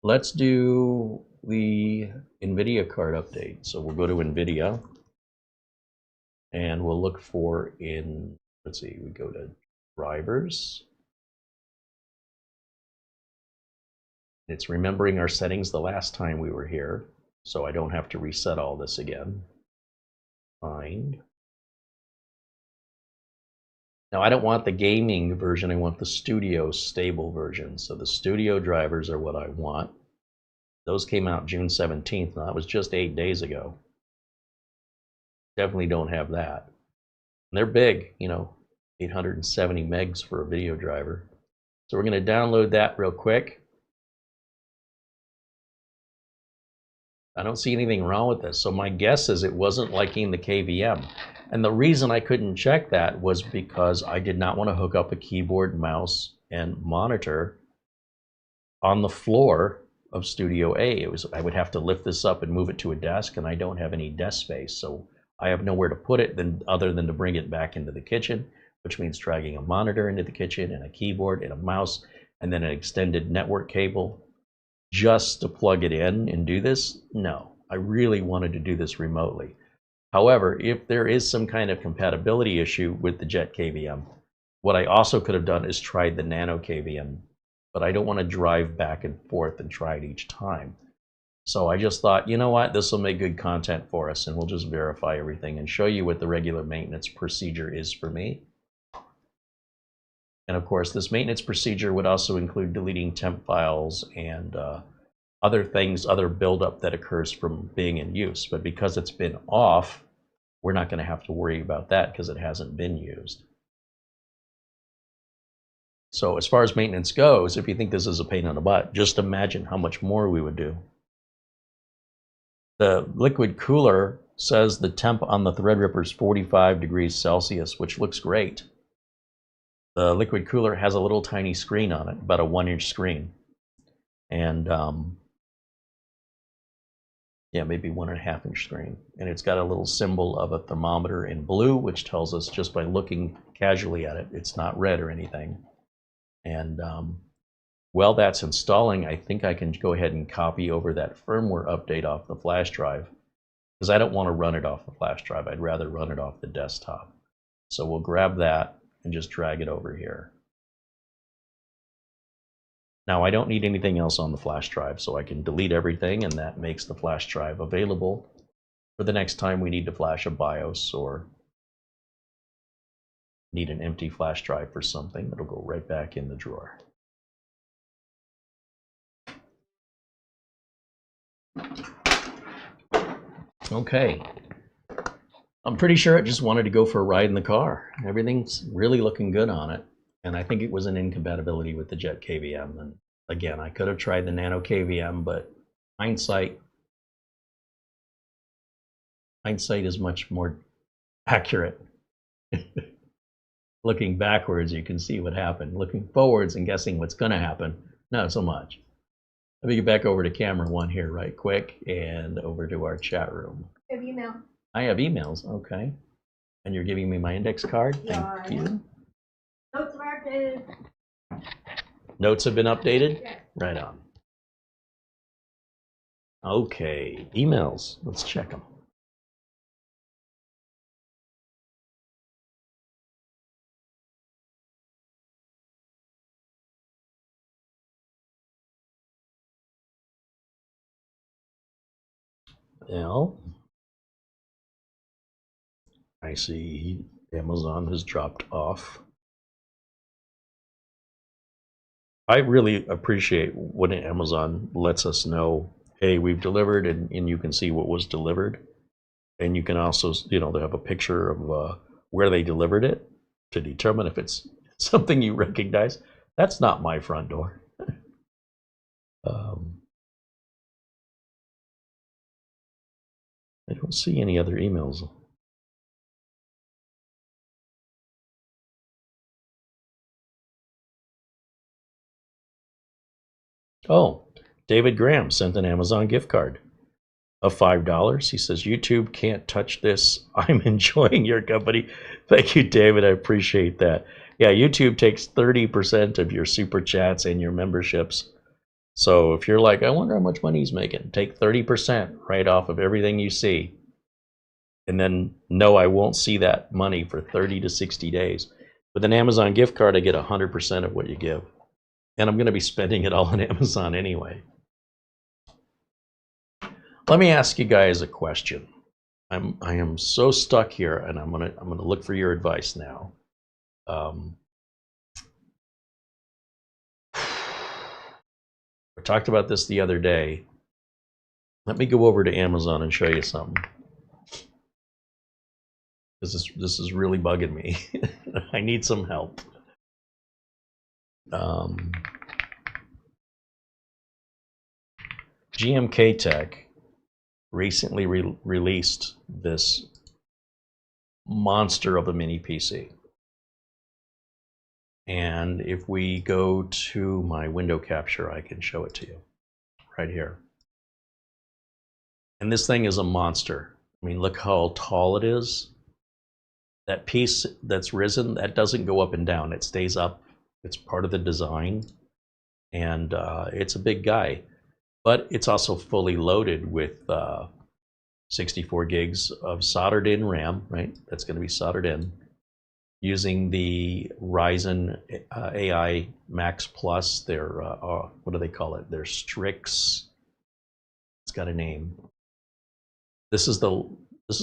Let's do the NVIDIA card update. So we'll go to NVIDIA and we'll look for let's see, we go to drivers. It's remembering our settings the last time we were here, so I don't have to reset all this again. Find. Now, I don't want the gaming version, I want the studio stable version. So the studio drivers are what I want. Those came out June 17th. Now, that was just 8 days ago. Definitely don't have that. And they're big, you know, 870 megs for a video driver. So we're going to download that real quick. I don't see anything wrong with this. So my guess is it wasn't liking the KVM. And the reason I couldn't check that was because I did not want to hook up a keyboard, mouse, and monitor on the floor of Studio A. I would have to lift this up and move it to a desk, and I don't have any desk space. So I have nowhere to put it other than to bring it back into the kitchen, which means dragging a monitor into the kitchen and a keyboard and a mouse and then an extended network cable just to plug it in and do this. No, I really wanted to do this remotely. However, if there is some kind of compatibility issue with the Jet KVM, what I also could have done is tried the Nano KVM, but I don't want to drive back and forth and try it each time. So I just thought, you know what, this will make good content for us, and we'll just verify everything and show you what the regular maintenance procedure is for me. And of course, this maintenance procedure would also include deleting temp files and other things, other buildup that occurs from being in use. But because it's been off, we're not going to have to worry about that because it hasn't been used. So as far as maintenance goes, if you think this is a pain in the butt, just imagine how much more we would do. The liquid cooler says the temp on the Threadripper is 45 degrees Celsius, which looks great. The liquid cooler has a little tiny screen on it, about a 1-inch screen. And yeah, maybe 1.5-inch screen. And it's got a little symbol of a thermometer in blue, which tells us just by looking casually at it, it's not red or anything. And while that's installing, I think I can go ahead and copy over that firmware update off the flash drive, because I don't want to run it off the flash drive. I'd rather run it off the desktop. So we'll grab that and just drag it over here. Now I don't need anything else on the flash drive, so I can delete everything, and that makes the flash drive available for the next time we need to flash a BIOS or Need an empty flash drive for something, it'll go right back in the drawer. Okay. I'm pretty sure it just wanted to go for a ride in the car. Everything's really looking good on it. And I think it was an incompatibility with the Jet KVM. And again, I could have tried the Nano KVM, but hindsight is much more accurate. Looking backwards, you can see what happened. Looking forwards and guessing what's going to happen, not so much. Let me get back over to camera one here right quick and over to our chat room. Have email. I have emails, okay. And you're giving me my index card? Yeah, Thank you. Notes are updated. Notes have been updated? Yes. Right on. Okay, emails. Let's check them. Well, I see Amazon has dropped off. I really appreciate when Amazon lets us know, hey, we've delivered, and you can see what was delivered. And you can also, you know, they have a picture of where they delivered it to determine if it's something you recognize. That's not my front door. I don't see any other emails. Oh, David Graham sent an Amazon gift card of $5. He says, YouTube can't touch this. I'm enjoying your company. Thank you, David. I appreciate that. Yeah, YouTube takes 30% of your super chats and your memberships. So if you're like, I wonder how much money he's making, take 30% right off of everything you see. And then, no, I won't see that money for 30 to 60 days. With an Amazon gift card, I get 100% of what you give. And I'm going to be spending it all on Amazon anyway. Let me ask you guys a question. I am so stuck here, and I'm gonna look for your advice now. We talked about this the other day. Let me go over to Amazon and show you something. This is really bugging me. I need some help. GMK Tech recently released this monster of a mini PC. And if we go to my window capture, I can show it to you right here. And this thing is a monster. I mean, look how tall it is. That piece that's risen, that doesn't go up and down. It stays up. It's part of the design. And it's a big guy. But it's also fully loaded with 64 gigs of soldered in RAM, right? That's going to be soldered in using the Ryzen AI Max Plus, their, what do they call it? Their Strix. It's got a name. This is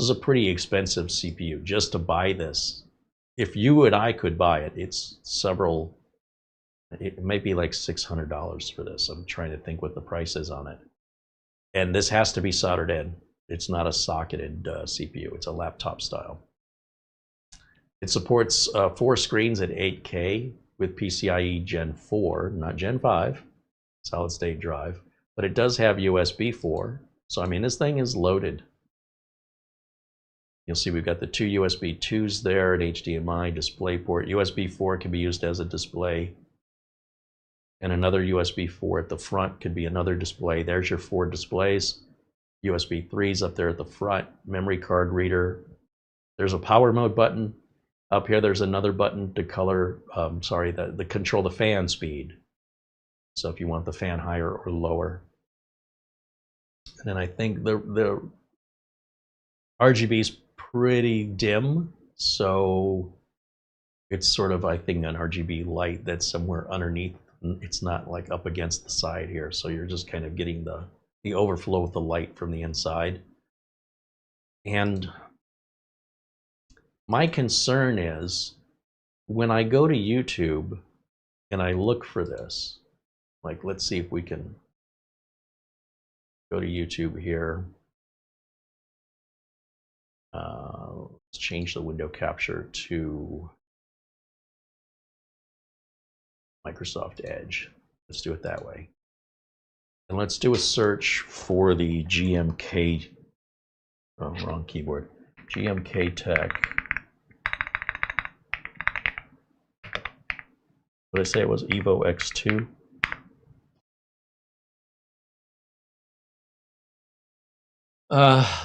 a pretty expensive CPU just to buy this. If you and I could buy it, it's several. It might be like $600 for this. I'm trying to think what the price is on it. And this has to be soldered in. It's not a socketed CPU. It's a laptop style. It supports 4 screens at 8K with PCIe Gen 4, not Gen 5, solid state drive. But it does have USB 4. So, I mean, this thing is loaded. You'll see we've got the 2 USB 2s there, an HDMI display port. USB 4 can be used as a display. And another USB 4 at the front could be another display. There's your 4 displays. USB 3s up there at the front. Memory card reader. There's a power mode button. Up here there's another button to color, the control the fan speed. So if you want the fan higher or lower. And then I think the RGB is pretty dim. So it's sort of, I think, an RGB light that's somewhere underneath. It's not like up against the side here, so you're just kind of getting the overflow of the light from the inside. And my concern is when I go to YouTube and I look for this, like let's see if we can go to YouTube here. Let's change the window capture to Microsoft Edge. Let's do it that way. And let's do a search for the GMK, oh, wrong keyboard, GMK Tech. What did I say it was? Evo X2?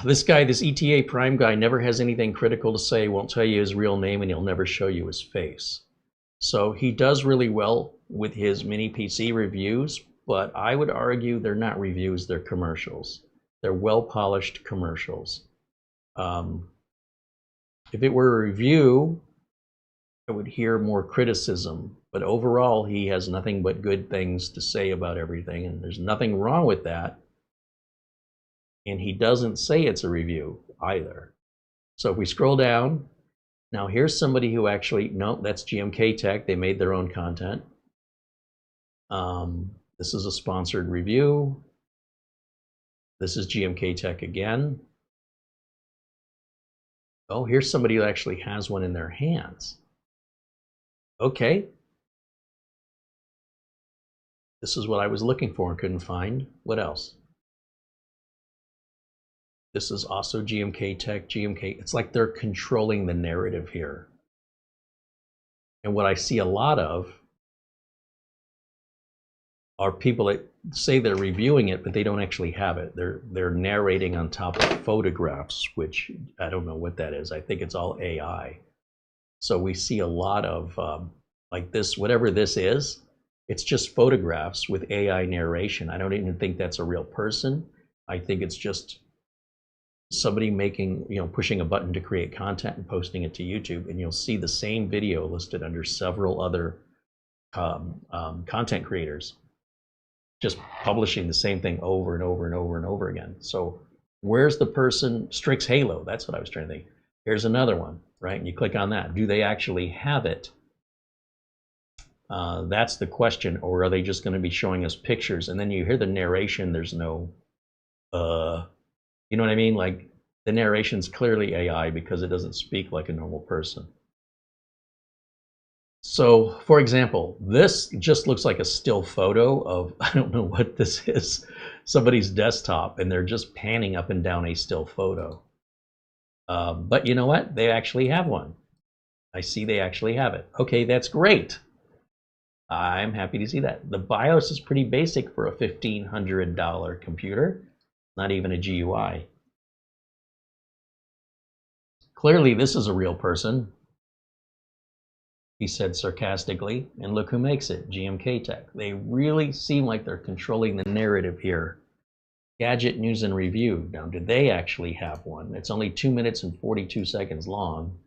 This guy, this ETA Prime guy, never has anything critical to say, won't tell you his real name, and he'll never show you his face. So he does really well with his mini PC reviews, but I would argue they're not reviews, they're commercials. They're well-polished commercials. If it were a review, I would hear more criticism, but overall he has nothing but good things to say about everything, and there's nothing wrong with that. And he doesn't say it's a review either. So if we scroll down, now here's somebody who actually, no, that's GMK Tech. They made their own content. This is a sponsored review. This is GMK Tech again. Oh, here's somebody who actually has one in their hands. Okay. This is what I was looking for and couldn't find. What else? This is also GMK Tech, GMK. It's like they're controlling the narrative here. And what I see a lot of are people that say they're reviewing it, but they don't actually have it. They're narrating on top of photographs, which I don't know what that is. I think it's all AI. So we see a lot of like this, whatever this is, it's just photographs with AI narration. I don't even think that's a real person. I think it's just somebody making, pushing a button to create content and posting it to YouTube, and you'll see the same video listed under several other content creators, just publishing the same thing over and over and over and over again. So where's the person? Strix Halo, that's what I was trying to think. Here's another one, right? And you click on that. Do they actually have it? That's the question. Or are they just going to be showing us pictures? And then you hear the narration, there's no, you know what I mean? Like the narration's clearly AI because it doesn't speak like a normal person. So, for example, this just looks like a still photo of, I don't know what this is, somebody's desktop, and they're just panning up and down a still photo. But you know what? They actually have one. I see they actually have it. Okay, that's great. I'm happy to see that. The BIOS is pretty basic for a $1,500 computer, not even a GUI. Clearly, this is a real person, he said sarcastically, and look who makes it, GMK Tech. They really seem like they're controlling the narrative here. Gadget News and Review. Now, did they actually have one? It's only 2 minutes and 42 seconds long.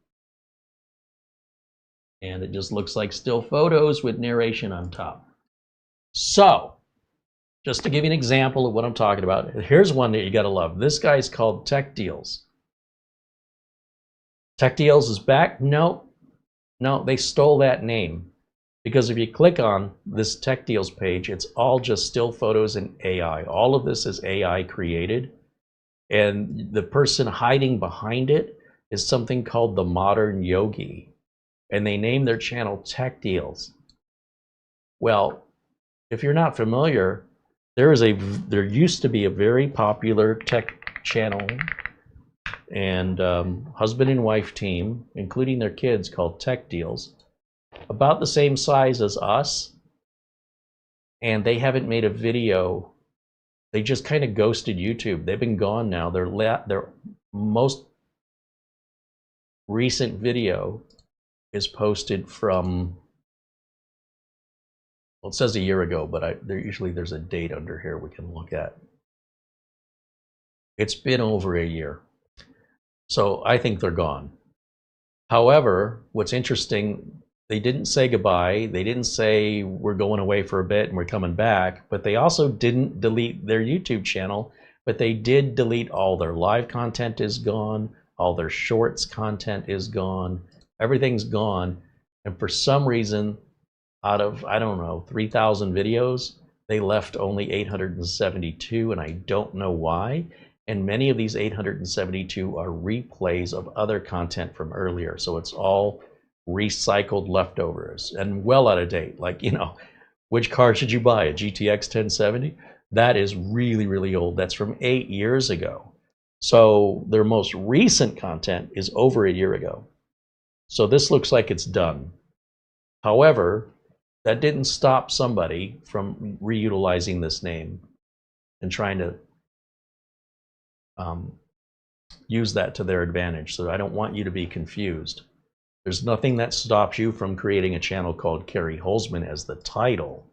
And it just looks like still photos with narration on top. So, just to give you an example of what I'm talking about, here's one that you gotta love. This guy's called Tech Deals. Tech Deals is back? No, they stole that name. Because if you click on this Tech Deals page, it's all just still photos and AI. All of this is AI created. And the person hiding behind it is something called the Modern Yogi. And they name their channel Tech Deals. Well, if you're not familiar, there used to be a very popular tech channel and husband and wife team, including their kids, called Tech Deals, about the same size as us, and they haven't made a video. They just kind of ghosted YouTube. They've been gone now. Their most recent video is posted from, well, it says a year ago, but usually there's a date under here we can look at. It's been over a year. So I think they're gone. However, what's interesting, they didn't say goodbye. They didn't say we're going away for a bit and we're coming back, but they also didn't delete their YouTube channel, but they did delete all their live content is gone, all their shorts content is gone, everything's gone. And for some reason, out of, I don't know, 3,000 videos, they left only 872, and I don't know why. And many of these 872 are replays of other content from earlier. So it's all recycled leftovers and well out of date. Like, you know, which card should you buy? A GTX 1070? That is really, really old. That's from 8 years ago. So their most recent content is over a year ago. So this looks like it's done. However, that didn't stop somebody from reutilizing this name and trying to use that to their advantage. So I don't want you to be confused. There's nothing that stops you from creating a channel called CareyHolzman as the title.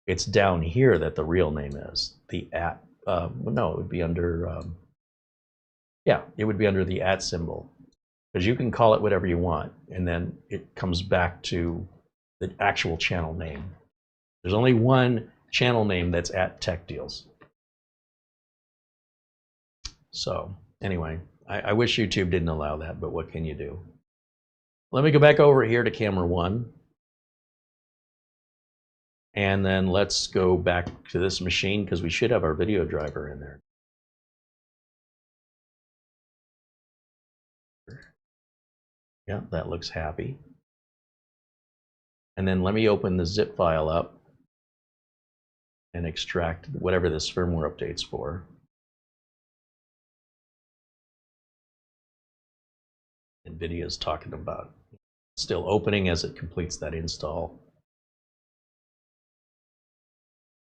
It's down here that the real name is. The at, no, it would be under, yeah, it would be under the at symbol. Because you can call it whatever you want, and then it comes back to the actual channel name. There's only one channel name that's at Tech Deals. So anyway, I wish YouTube didn't allow that, but what can you do? Let me go back over here to camera 1. And then let's go back to this machine because we should have our video driver in there. Yeah, that looks happy. And then let me open the zip file up and extract whatever this firmware update's for. NVIDIA is talking about still opening as it completes that install.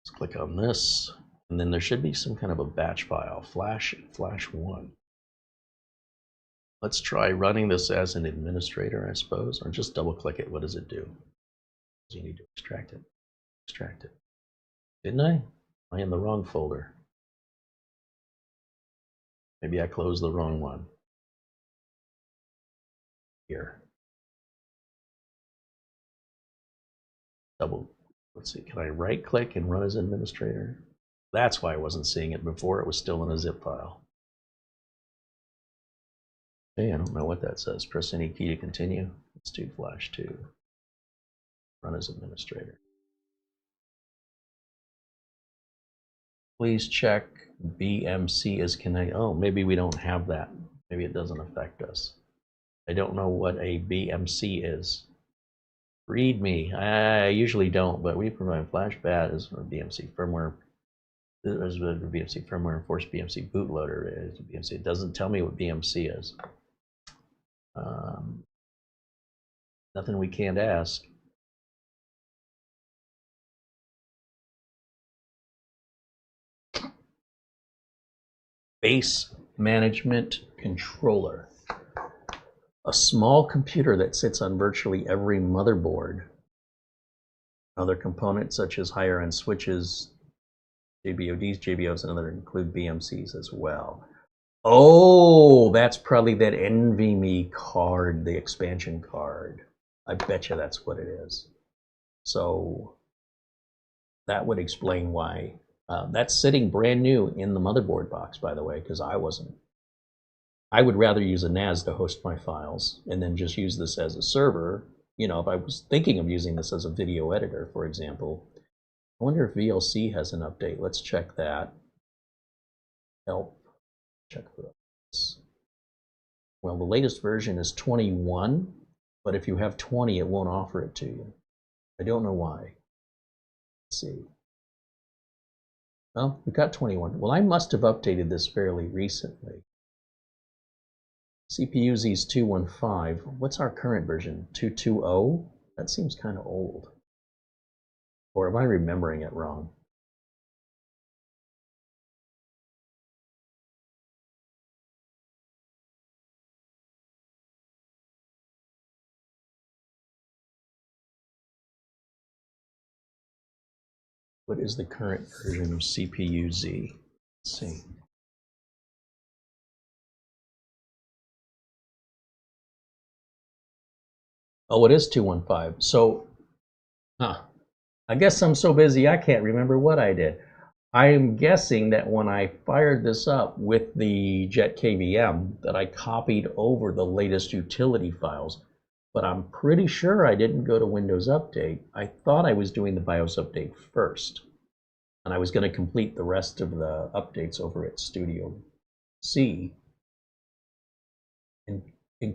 Let's click on this, and then there should be some kind of a batch file, flash 1. Let's try running this as an administrator, I suppose, or just double click it. What does it do? You need to extract it. Extract it. Didn't I? Am I in the wrong folder? Maybe I closed the wrong one. Here. Let's see, can I right click and run as administrator? That's why I wasn't seeing it before. It was still in a zip file. Hey, I don't know what that says. Press any key to continue. Let's do flash 2. Run as administrator. Please check BMC is connected. Oh, maybe we don't have that. Maybe it doesn't affect us. I don't know what a BMC is. Read me. I usually don't, but we provide flash BAT as a BMC firmware. There's a BMC firmware enforced BMC bootloader. BMC. It doesn't tell me what BMC is. Nothing we can't ask. Base management controller. A small computer that sits on virtually every motherboard. Other components such as higher end switches, JBODs, JBOs, and other include BMCs as well. Oh, that's probably that NVMe card, the expansion card. I bet you that's what it is. So that would explain why. That's sitting brand new in the motherboard box, by the way, because I wasn't. I would rather use a NAS to host my files and then just use this as a server. You know, if I was thinking of using this as a video editor, for example, I wonder if VLC has an update. Let's check that. Help. Check for this. Well, the latest version is 21, but if you have 20, it won't offer it to you. I don't know why. Let's see. Well, we've got 21. Well, I must have updated this fairly recently. CPU Z's 215. What's our current version? 220? That seems kind of old. Or am I remembering it wrong? What is the current version of CPU Z? Let's see. Oh, it is 215. So, I guess I'm so busy I can't remember what I did. I am guessing that when I fired this up with the Jet KVM, that I copied over the latest utility files. but I'm pretty sure I didn't go to Windows Update. I thought I was doing the BIOS update first, and I was going to complete the rest of the updates over at Studio C, and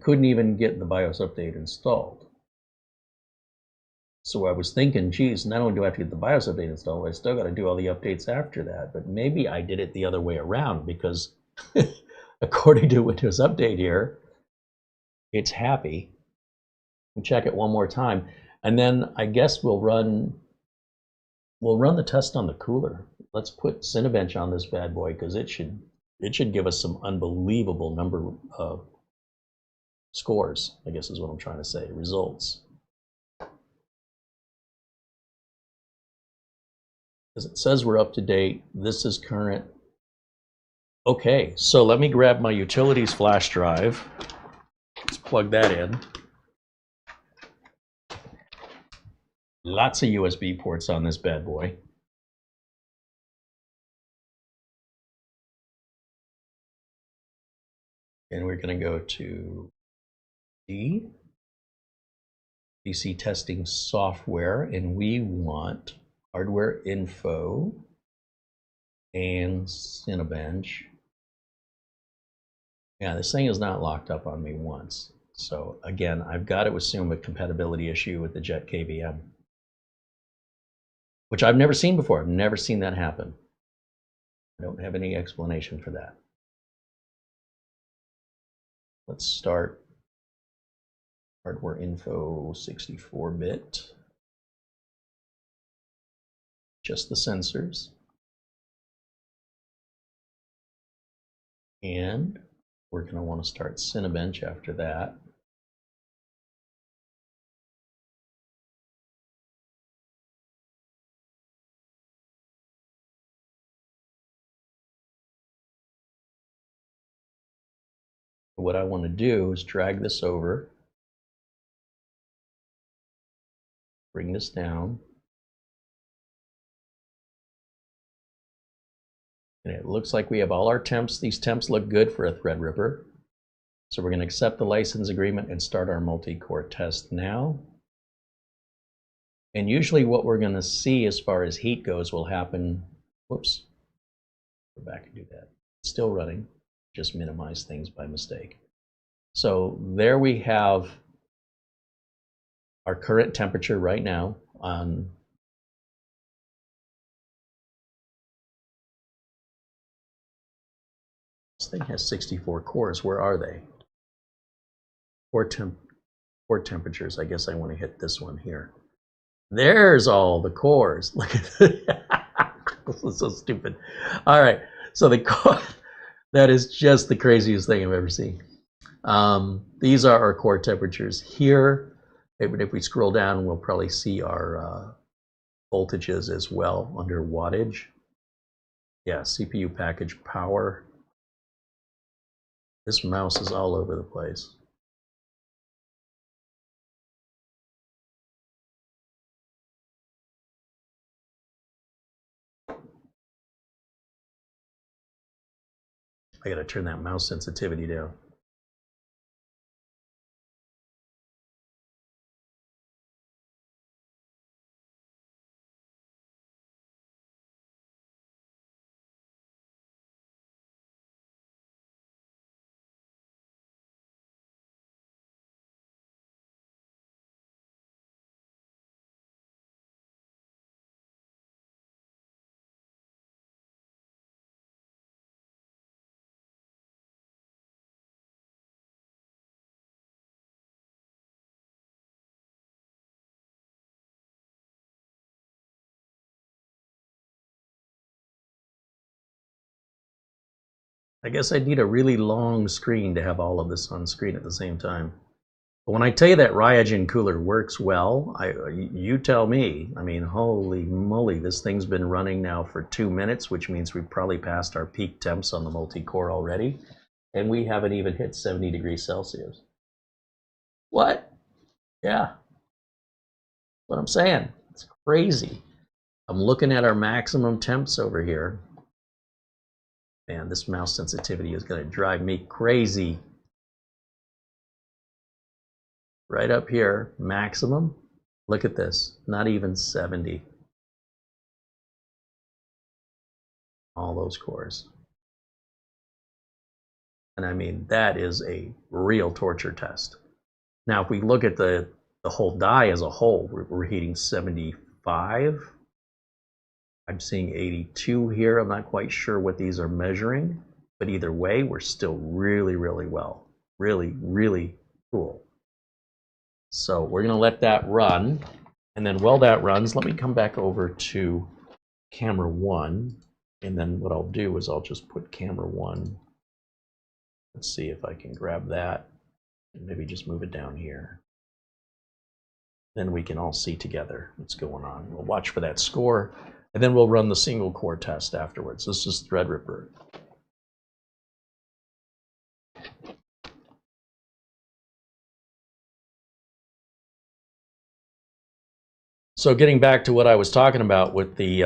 couldn't even get the BIOS update installed. So I was thinking, geez, not only do I have to get the BIOS update installed, I still got to do all the updates after that. But maybe I did it the other way around, because according to Windows Update here, it's happy. We'll check it one more time, and then I guess we'll run the test on the cooler. Let's put Cinebench on this bad boy, because it should give us some unbelievable number of scores, I guess is what I'm trying to say, results. Because it says we're up to date. This is current. Okay, so let me grab my utilities flash drive. Let's plug that in. Lots of USB ports on this bad boy. And we're going to go to PC testing software, and we want hardware info and Cinebench. Yeah, this thing is not locked up on me once. So again, I've got to assume a compatibility issue with the Jet KVM, which I've never seen before. I've never seen that happen. I don't have any explanation for that. Let's start hardware info 64-bit. Just the sensors. And we're going to want to start Cinebench after that. What I want to do is drag this over, bring this down, and it looks like we have all our temps. These temps look good for a Threadripper. So we're going to accept the license agreement and start our multi-core test now. And usually what we're going to see as far as heat goes will happen, whoops, go back and do that. It's still running, just minimize things by mistake. So there we have our current temperature right now on this thing has 64 cores. Where are they? Core temperatures. I guess I want to hit this one here. There's all the cores. Look at that. This is so stupid. All right, so the core, that is just the craziest thing I've ever seen. These are our core temperatures here. Even if we scroll down, we'll probably see our voltages as well under wattage. Yeah, CPU package power. This mouse is all over the place. I gotta turn that mouse sensitivity down. I guess I'd need a really long screen to have all of this on screen at the same time. But when I tell you that Ryujin cooler works well, you tell me. I mean, holy moly, this thing's been running now for 2 minutes, which means we've probably passed our peak temps on the multi-core already, and we haven't even hit 70 degrees Celsius. What? Yeah. What I'm saying. It's crazy. I'm looking at our maximum temps over here. Man, this mouse sensitivity is going to drive me crazy. right up here, maximum. Look at this, not even 70. All those cores. And I mean, that is a real torture test. Now, if we look at the whole die as a whole, we're hitting 75. I'm seeing 82 here. I'm not quite sure what these are measuring, but either way, we're still really, really well. Really, really cool. So we're gonna let that run. And then while that runs, let me come back over to camera 1. And then what I'll do is I'll just put camera 1. Let's see if I can grab that and maybe just move it down here. Then we can all see together what's going on. We'll watch for that score, and then we'll run the single core test afterwards. This is Threadripper. So getting back to what I was talking about with the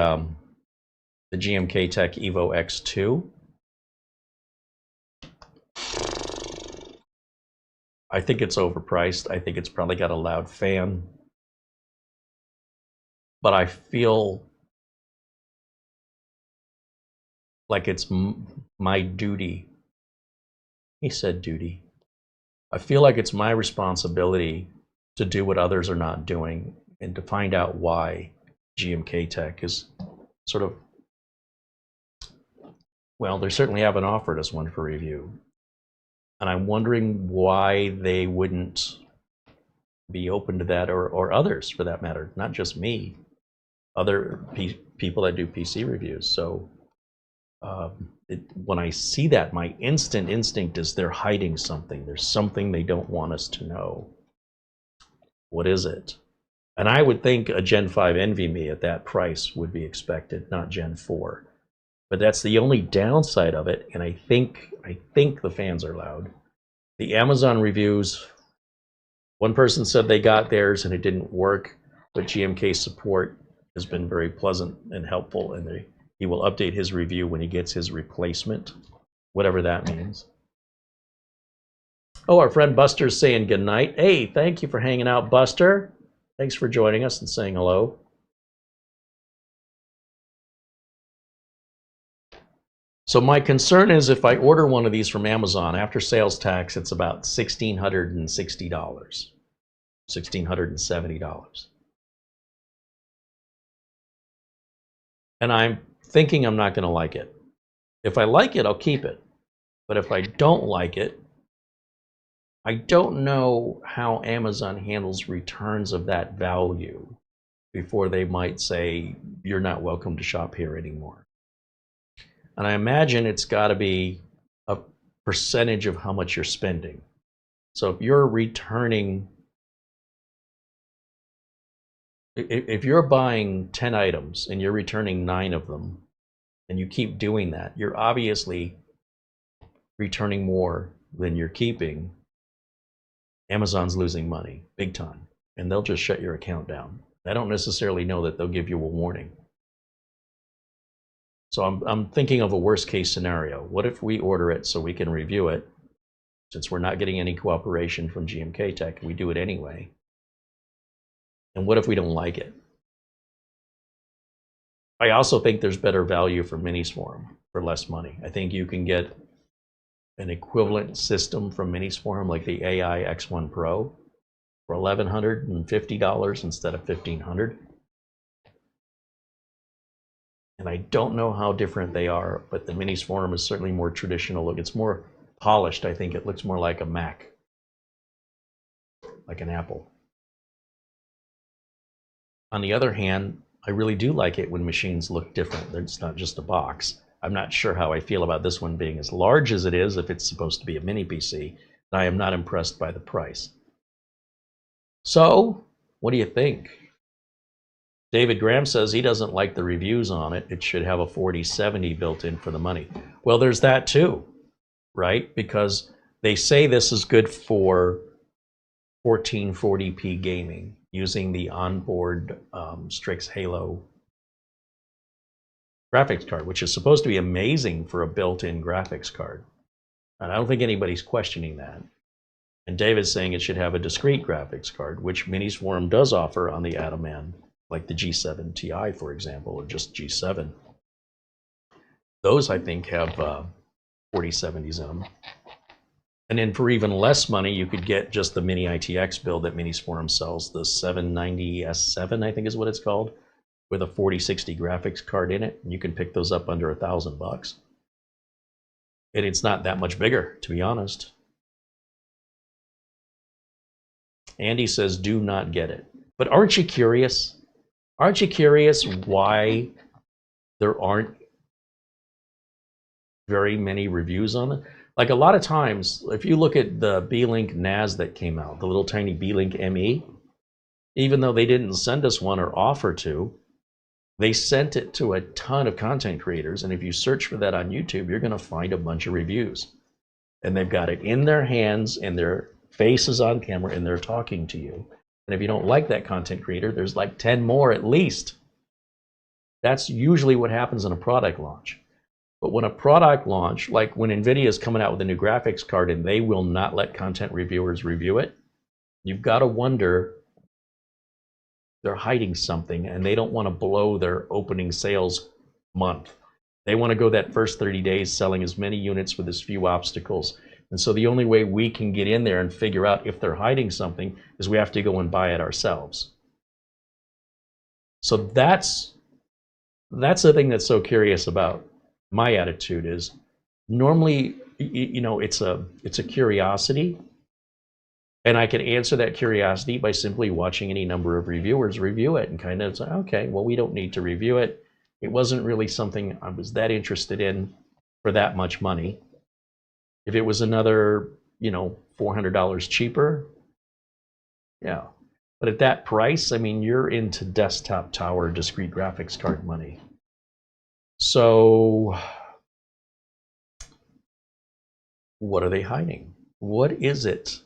GMK Tech Evo X2, I think it's overpriced. I think it's probably got a loud fan. But I feel like it's my duty. He said duty. I feel like it's my responsibility to do what others are not doing and to find out why GMK Tech is sort of, well, they certainly haven't offered us one for review. And I'm wondering why they wouldn't be open to that, or others for that matter, not just me, other people that do PC reviews. So when I see that, my instant instinct is they're hiding something. There's something they don't want us to know. What is it? And I would think a Gen 5 NVMe at that price would be expected, not Gen 4. But that's the only downside of it, and I think the fans are loud. The Amazon reviews, one person said they got theirs and it didn't work, but GMK support has been very pleasant and helpful, and he will update his review when he gets his replacement, whatever that means. Oh, our friend Buster's saying good night. Hey, thank you for hanging out, Buster. Thanks for joining us and saying hello. So my concern is if I order one of these from Amazon, after sales tax, it's about $1,660, $1,670. And I'm thinking I'm not going to like it. If I like it, I'll keep it. But if I don't like it, I don't know how Amazon handles returns of that value before they might say, you're not welcome to shop here anymore. And I imagine it's got to be a percentage of how much you're spending. So if you're returning, if you're buying 10 items and you're returning 9 of them, and you keep doing that, you're obviously returning more than you're keeping. Amazon's losing money, big time, and they'll just shut your account down. I don't necessarily know that they'll give you a warning. So I'm thinking of a worst case scenario. What if we order it so we can review it, since we're not getting any cooperation from GMK Tech, we do it anyway? And what if we don't like it? I also think there's better value for Minisforum for less money. I think you can get an equivalent system from Minisforum, like the AI X1 Pro, for $1,150 instead of $1,500. And I don't know how different they are, but the Minisforum is certainly more traditional look. It's more polished, I think. It looks more like a Mac, like an Apple. On the other hand, I really do like it when machines look different. It's not just a box. I'm not sure how I feel about this one being as large as it is if it's supposed to be a mini PC. And I am not impressed by the price. So, what do you think? David Graham says he doesn't like the reviews on it. It should have a 4070 built in for the money. Well, there's that too, right? Because they say this is good for 1440p gaming using the onboard Strix Halo graphics card, which is supposed to be amazing for a built-in graphics card. And I don't think anybody's questioning that. And David's saying it should have a discrete graphics card, which Minis Forum does offer on the Atom end, like the G7 Ti, for example, or just G7. Those, I think, have 4070s in them. And then for even less money, you could get just the Mini ITX build that Minis Forum sells, the 790S7, I think is what it's called, with a 4060 graphics card in it. And you can pick those up under $1,000. And it's not that much bigger, to be honest. Andy says, do not get it. But aren't you curious? Aren't you curious why there aren't very many reviews on it? Like a lot of times, if you look at the B-Link NAS that came out, the little tiny B-Link ME, even though they didn't send us one or offer to, they sent it to a ton of content creators. And if you search for that on YouTube, you're going to find a bunch of reviews. And they've got it in their hands and their faces on camera and they're talking to you. And if you don't like that content creator, there's like 10 more at least. That's usually what happens in a product launch. But when a product launch, like when NVIDIA is coming out with a new graphics card and they will not let content reviewers review it, you've got to wonder, they're hiding something and they don't want to blow their opening sales month. They want to go that first 30 days selling as many units with as few obstacles. And so the only way we can get in there and figure out if they're hiding something is we have to go and buy it ourselves. So that's the thing that's so curious about my attitude is normally, you know, it's a curiosity. And I can answer that curiosity by simply watching any number of reviewers review it and kind of say, okay, well, we don't need to review it. It wasn't really something I was that interested in for that much money. If it was another, you know, $400 cheaper, yeah. But at that price, I mean, you're into desktop tower discrete graphics card money. So what are they hiding? What is it?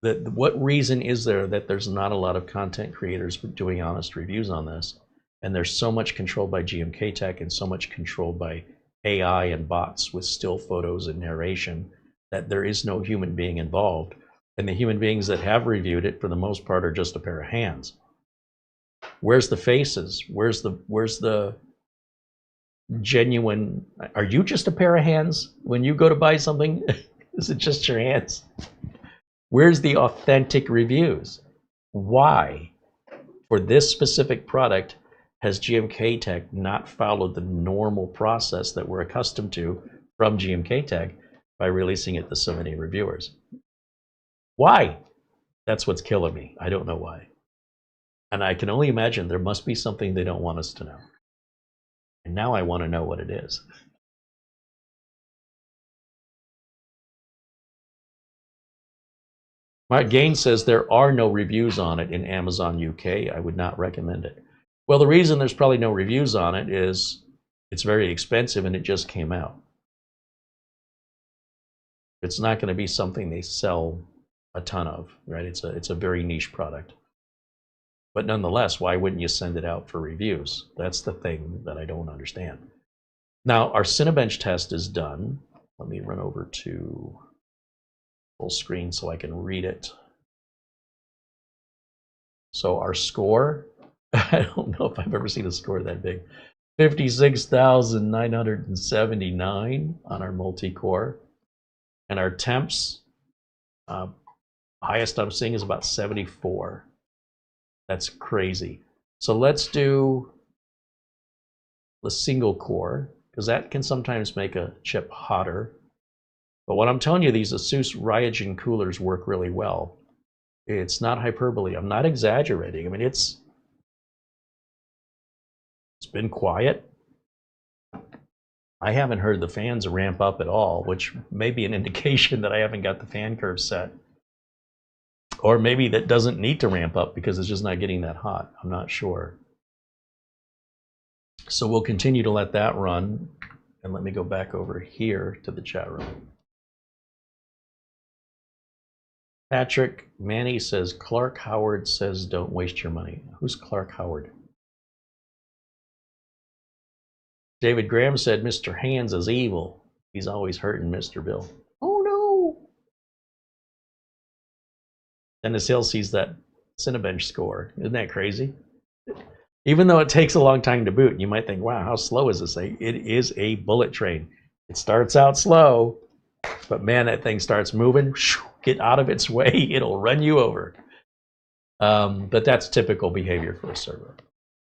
What reason is there that there's not a lot of content creators doing honest reviews on this? And there's so much controlled by GMK Tech and so much controlled by AI and bots with still photos and narration that there is no human being involved. And the human beings that have reviewed it, for the most part, are just a pair of hands. Where's the faces? Where's the genuine? Are you just a pair of hands when you go to buy something? Is it just your hands? Where's the authentic reviews? Why, for this specific product, has GMK Tech not followed the normal process that we're accustomed to from GMK Tech by releasing it to so many reviewers? Why? That's what's killing me. I don't know why. And I can only imagine there must be something they don't want us to know. And now I want to know what it is. Mark Gaines says there are no reviews on it in Amazon UK. I would not recommend it. Well, the reason there's probably no reviews on it is it's very expensive and it just came out. It's not going to be something they sell a ton of, right? It's a very niche product. But nonetheless, why wouldn't you send it out for reviews? That's the thing that I don't understand. Now, our Cinebench test is done. Let me run over to full screen so I can read it. So our score, I don't know if I've ever seen a score that big. 56,979 on our multi-core. And our temps, highest I'm seeing is about 74. That's crazy. So let's do the single core, because that can sometimes make a chip hotter. But what I'm telling you, these ASUS Ryujin coolers work really well. It's not hyperbole. I'm not exaggerating. I mean, it's been quiet. I haven't heard the fans ramp up at all, which may be an indication that I haven't got the fan curve set. Or maybe that doesn't need to ramp up because it's just not getting that hot. I'm not sure. So we'll continue to let that run. And let me go back over here to the chat room. Patrick Manny says, Clark Howard says, don't waste your money. Who's Clark Howard? David Graham said, Mr. Hands is evil. He's always hurting Mr. Bill. Oh no. and it still sees that Cinebench score. Isn't that crazy? Even though it takes a long time to boot, you might think, wow, how slow is this? It is a bullet train. It starts out slow, but man, that thing starts moving. Get out of its way, it'll run you over. But that's typical behavior for a server.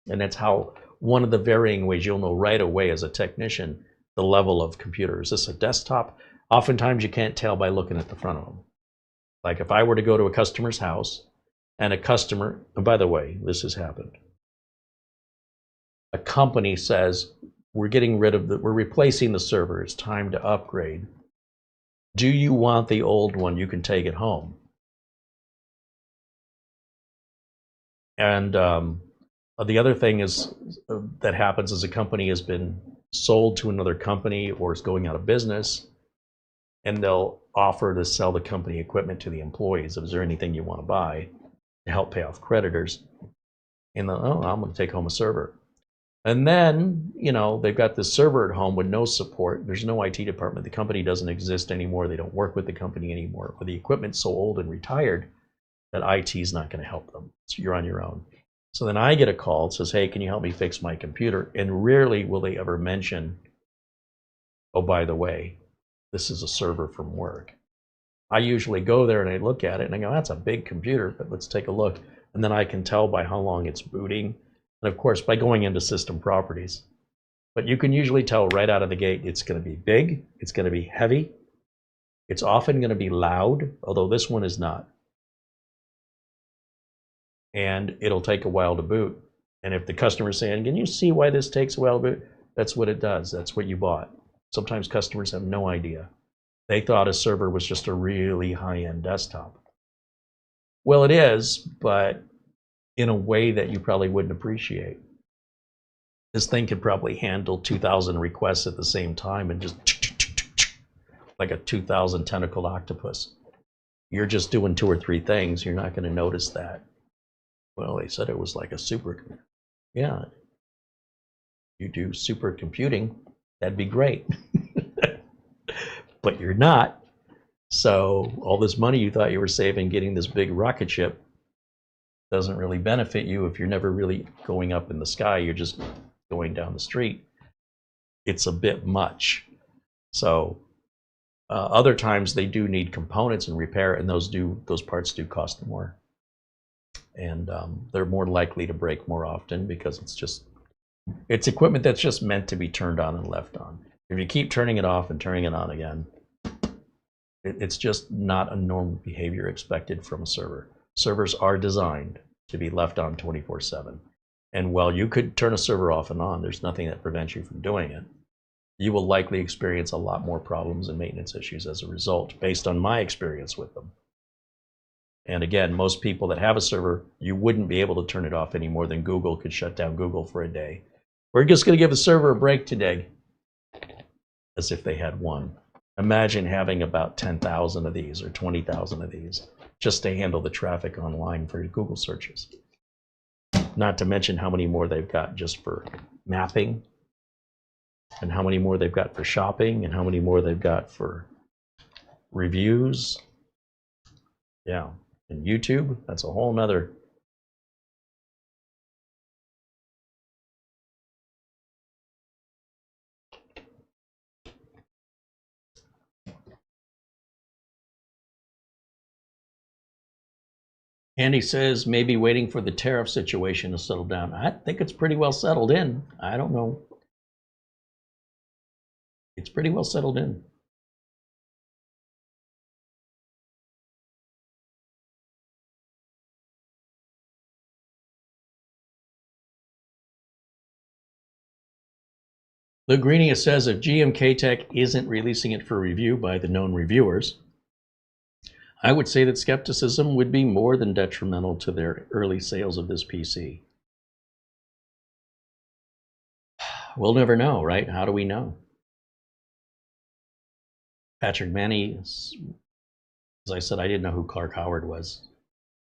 And that's how one of the varying ways you'll know right away as a technician the level of computer. Is this a desktop? Oftentimes you can't tell by looking at the front of them. Like if I were to go to a customer's house and a customer, and by the way, this has happened. A company says, we're replacing the server, it's time to upgrade. Do you want the old one? You can take it home. And the other thing is that happens is a company has been sold to another company or is going out of business, and they'll offer to sell the company equipment to the employees. Is there anything you want to buy to help pay off creditors? And oh, I'm going to take home a server. And then, you know, they've got this server at home with no support. There's no IT department. The company doesn't exist anymore. They don't work with the company anymore. Or the equipment's so old and retired that IT is not going to help them. So you're on your own. So then I get a call that says, hey, can you help me fix my computer? And rarely will they ever mention, oh, by the way, this is a server from work. I usually go there and I look at it and I go, that's a big computer, but let's take a look. And then I can tell by how long it's booting. And of course, by going into system properties. But you can usually tell right out of the gate, it's going to be big, it's going to be heavy, it's often going to be loud, although this one is not. And it'll take a while to boot. And if the customer's saying, can you see why this takes a while to boot? That's what it does. That's what you bought. Sometimes customers have no idea. They thought a server was just a really high-end desktop. Well, it is, but in a way that you probably wouldn't appreciate. This thing could probably handle 2,000 requests at the same time and just like a 2,000 tentacled octopus. You're just doing 2 or 3 things. You're not going to notice that. Well, they said it was like a super. Yeah. You do supercomputing, that'd be great. But you're not. So all this money you thought you were saving getting this big rocket ship doesn't really benefit you if you're never really going up in the sky. You're just going down the street. It's a bit much. So other times they do need components and repair, and those parts do cost more. And they're more likely to break more often because it's equipment that's just meant to be turned on and left on. If you keep turning it off and turning it on again, it's just not a normal behavior expected from a server. Servers are designed to be left on 24/7. And while you could turn a server off and on, there's nothing that prevents you from doing it. You will likely experience a lot more problems and maintenance issues as a result, based on my experience with them. And again, most people that have a server, you wouldn't be able to turn it off any more than Google could shut down Google for a day. We're just going to give the server a break today, as if they had one. Imagine having about 10,000 of these or 20,000 of these just to handle the traffic online for Google searches. Not to mention how many more they've got just for mapping, and how many more they've got for shopping, and how many more they've got for reviews. Yeah, and YouTube, that's a whole nother. Andy says maybe waiting for the tariff situation to settle down. I think it's pretty well settled in. I don't know. It's pretty well settled in. The Greenia says if GMK Tech isn't releasing it for review by the known reviewers, I would say that skepticism would be more than detrimental to their early sales of this PC. We'll never know, right? How do we know? Patrick Manny, as I said, I didn't know who Clark Howard was.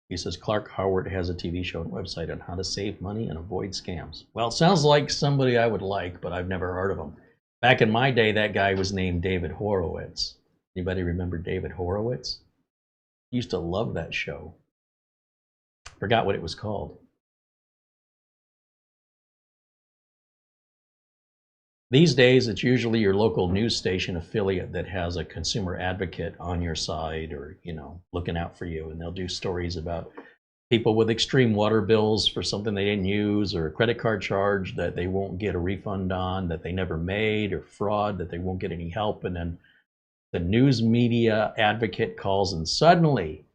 He says Clark Howard has a TV show and website on how to save money and avoid scams. Well, it sounds like somebody I would like, but I've never heard of him. Back in my day, that guy was named David Horowitz. Anybody remember David Horowitz? I used to love that show. Forgot what it was called. These days, it's usually your local news station affiliate that has a consumer advocate on your side, or, you know, looking out for you, and they'll do stories about people with extreme water bills for something they didn't use, or a credit card charge that they won't get a refund on, that they never made, or fraud that they won't get any help. And then the news media advocate calls, and suddenly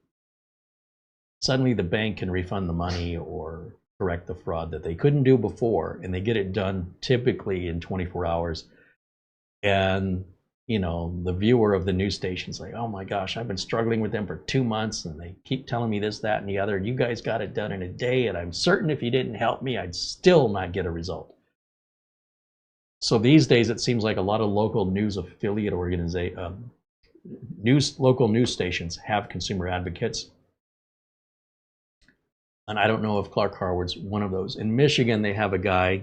the bank can refund the money or correct the fraud that they couldn't do before, and they get it done typically in 24 hours. And, you know, the viewer of the news station's like, oh my gosh, I've been struggling with them for 2 months, and they keep telling me this, that, and the other. You guys got it done in a day, and I'm certain if you didn't help me, I'd still not get a result. So these days, it seems like a lot of local news affiliate local news stations have consumer advocates. And I don't know if Clark Harwood's one of those. In Michigan, they have a guy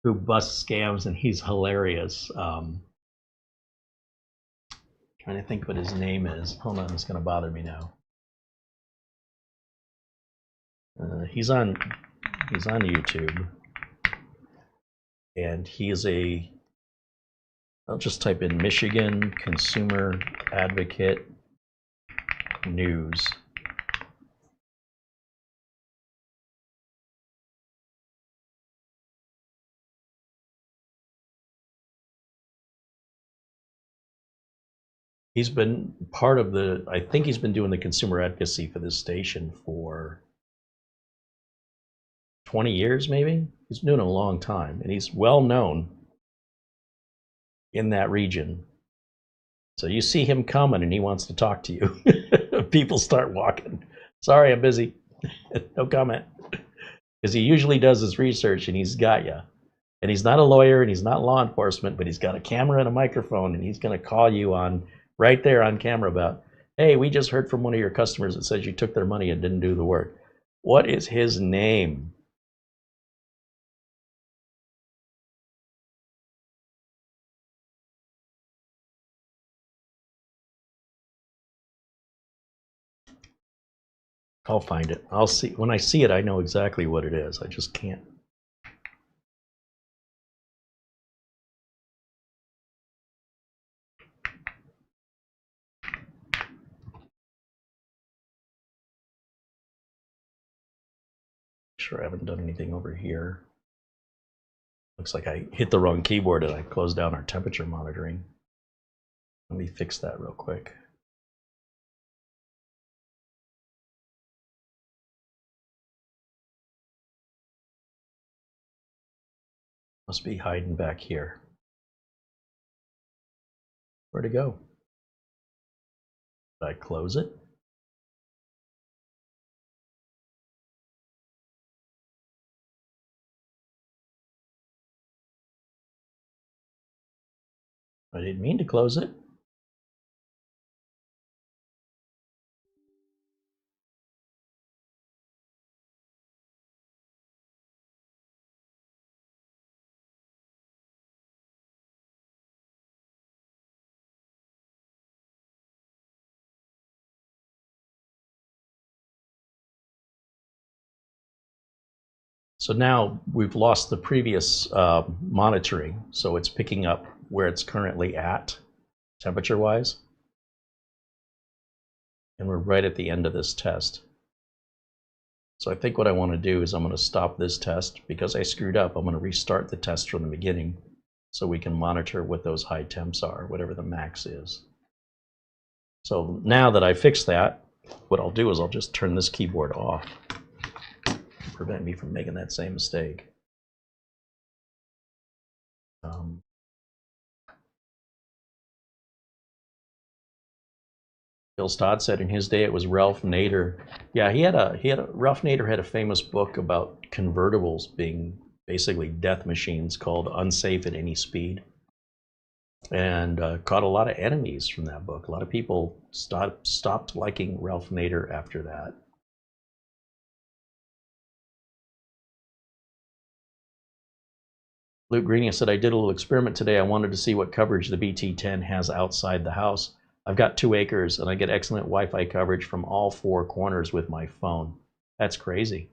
who busts scams, and he's hilarious. Trying to think what his name is. Hold on, it's going to bother me now. He's on YouTube, and he is I'll just type in Michigan Consumer Advocate News. He's been part of I think he's been doing the consumer advocacy for this station for 20 years, maybe. He's been doing it a long time, and he's well known in that region. So you see him coming, and he wants to talk to you. People start walking. Sorry, I'm busy. No comment. Because he usually does his research, and he's got you. And he's not a lawyer, and he's not law enforcement, but he's got a camera and a microphone, and he's going to call you on right there on camera about, hey, we just heard from one of your customers that says you took their money and didn't do the work. What is his name? I'll find it. I'll see. When I see it, I know exactly what it is. I just can't. Sure, I haven't done anything over here. Looks like I hit the wrong keyboard and I closed down our temperature monitoring. Let me fix that real quick. Must be hiding back here. Where'd it go? Did I close it? I didn't mean to close it. So now we've lost the previous monitoring, so it's picking up where it's currently at, temperature-wise. And we're right at the end of this test. So I think what I want to do is I'm going to stop this test because I screwed up. I'm going to restart the test from the beginning so we can monitor what those high temps are, whatever the max is. So now that I fixed that, what I'll do is I'll just turn this keyboard off. Prevent me from making that same mistake. Bill Stott said in his day it was Ralph Nader. Yeah, Ralph Nader had a famous book about convertibles being basically death machines called Unsafe at Any Speed, and caught a lot of enemies from that book. A lot of people stopped liking Ralph Nader after that. Luke Greenia said, I did a little experiment today. I wanted to see what coverage the BT10 has outside the house. I've got 2 acres and I get excellent Wi-Fi coverage from all 4 corners with my phone. That's crazy.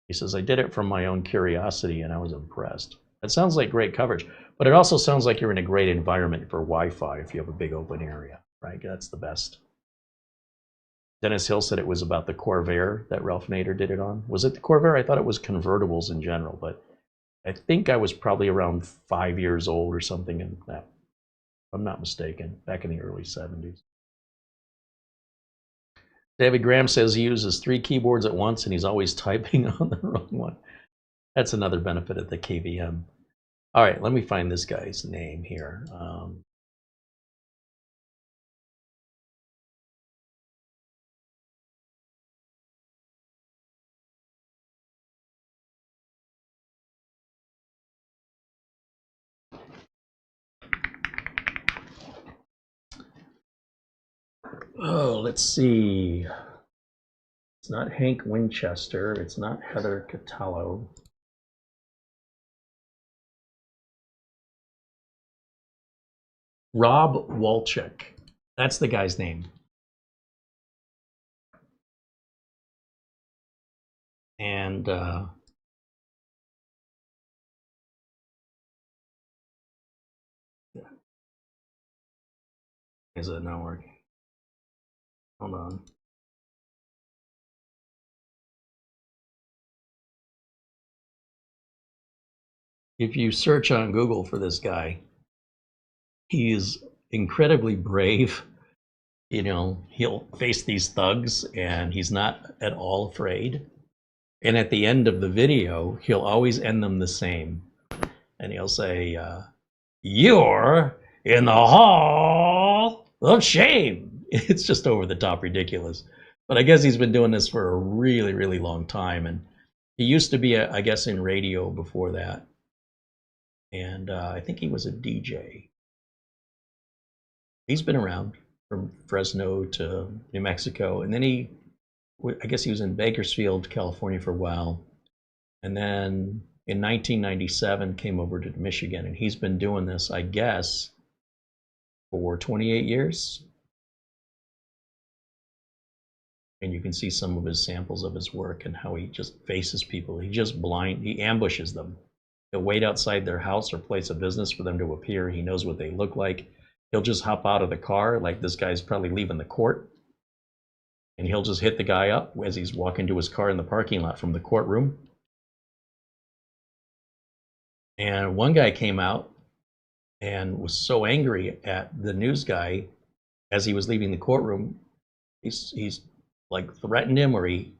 He says, I did it from my own curiosity and I was impressed. That sounds like great coverage, but it also sounds like you're in a great environment for Wi-Fi if you have a big open area, right? That's the best. Dennis Hill said it was about the Corvair that Ralph Nader did it on. Was it the Corvair? I thought it was convertibles in general, but I think I was probably around 5 years old or something in that, if I'm not mistaken, back in the early 70s. David Graham says he uses 3 keyboards at once and he's always typing on the wrong one. That's another benefit of the KVM. All right, let me find this guy's name here. Oh, let's see. It's not Hank Winchester. It's not Heather Catallo. Rob Walchuk. That's the guy's name. And is it not working? Hold on. If you search on Google for this guy, he is incredibly brave. You know, he'll face these thugs and he's not at all afraid. And at the end of the video, he'll always end them the same. And he'll say, you're in the hall of shame. It's just over the top ridiculous. But I guess he's been doing this for a really, really long time. And he used to be, I guess, in radio before that. And I think he was a DJ. He's been around from Fresno to New Mexico. And then I guess he was in Bakersfield, California for a while. And then in 1997 came over to Michigan. And he's been doing this, I guess, for 28 years. And you can see some of his samples of his work and how he just faces people. He ambushes them. He'll wait outside their house or place of business for them to appear. He knows what they look like. He'll just hop out of the car, like this guy's probably leaving the court. And he'll just hit the guy up as he's walking to his car in the parking lot from the courtroom. And one guy came out and was so angry at the news guy as he was leaving the courtroom. He's like threatened him, or he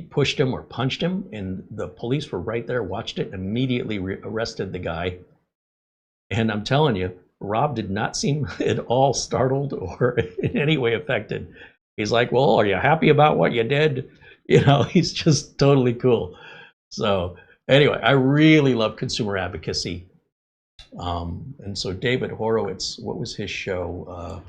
pushed him or punched him, and the police were right there, watched it, immediately arrested the guy. And I'm telling you, Rob did not seem at all startled or in any way affected. He's like, well, are you happy about what you did? You know, he's just totally cool. So anyway, I really love consumer advocacy. And so David Horowitz, what was his show?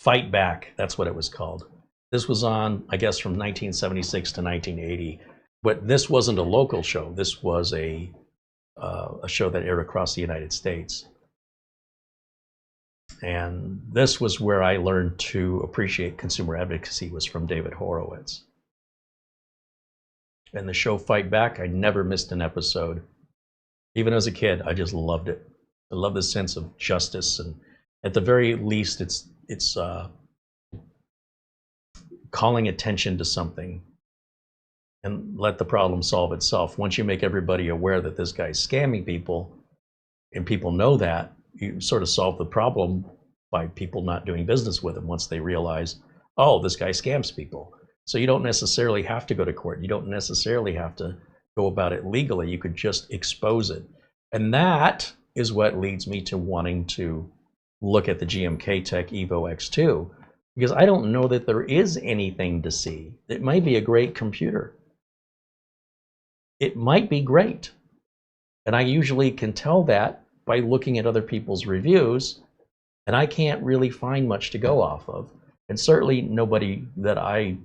Fight Back, that's what it was called. This was on, I guess, from 1976 to 1980. But this wasn't a local show. This was a show that aired across the United States. And this was where I learned to appreciate consumer advocacy, was from David Horowitz. And the show Fight Back, I never missed an episode. Even as a kid, I just loved it. I love the sense of justice, and at the very least, it's calling attention to something and let the problem solve itself. Once you make everybody aware that this guy's scamming people, and people know that, you sort of solve the problem by people not doing business with him once they realize, oh, this guy scams people. So you don't necessarily have to go to court. You don't necessarily have to go about it legally. You could just expose it. And that is what leads me to wanting to look at the GMK Tech Evo X2, because I don't know that there is anything to see. It might be a great computer. It might be great. And I usually can tell that by looking at other people's reviews, and I can't really find much to go off of. And certainly nobody that I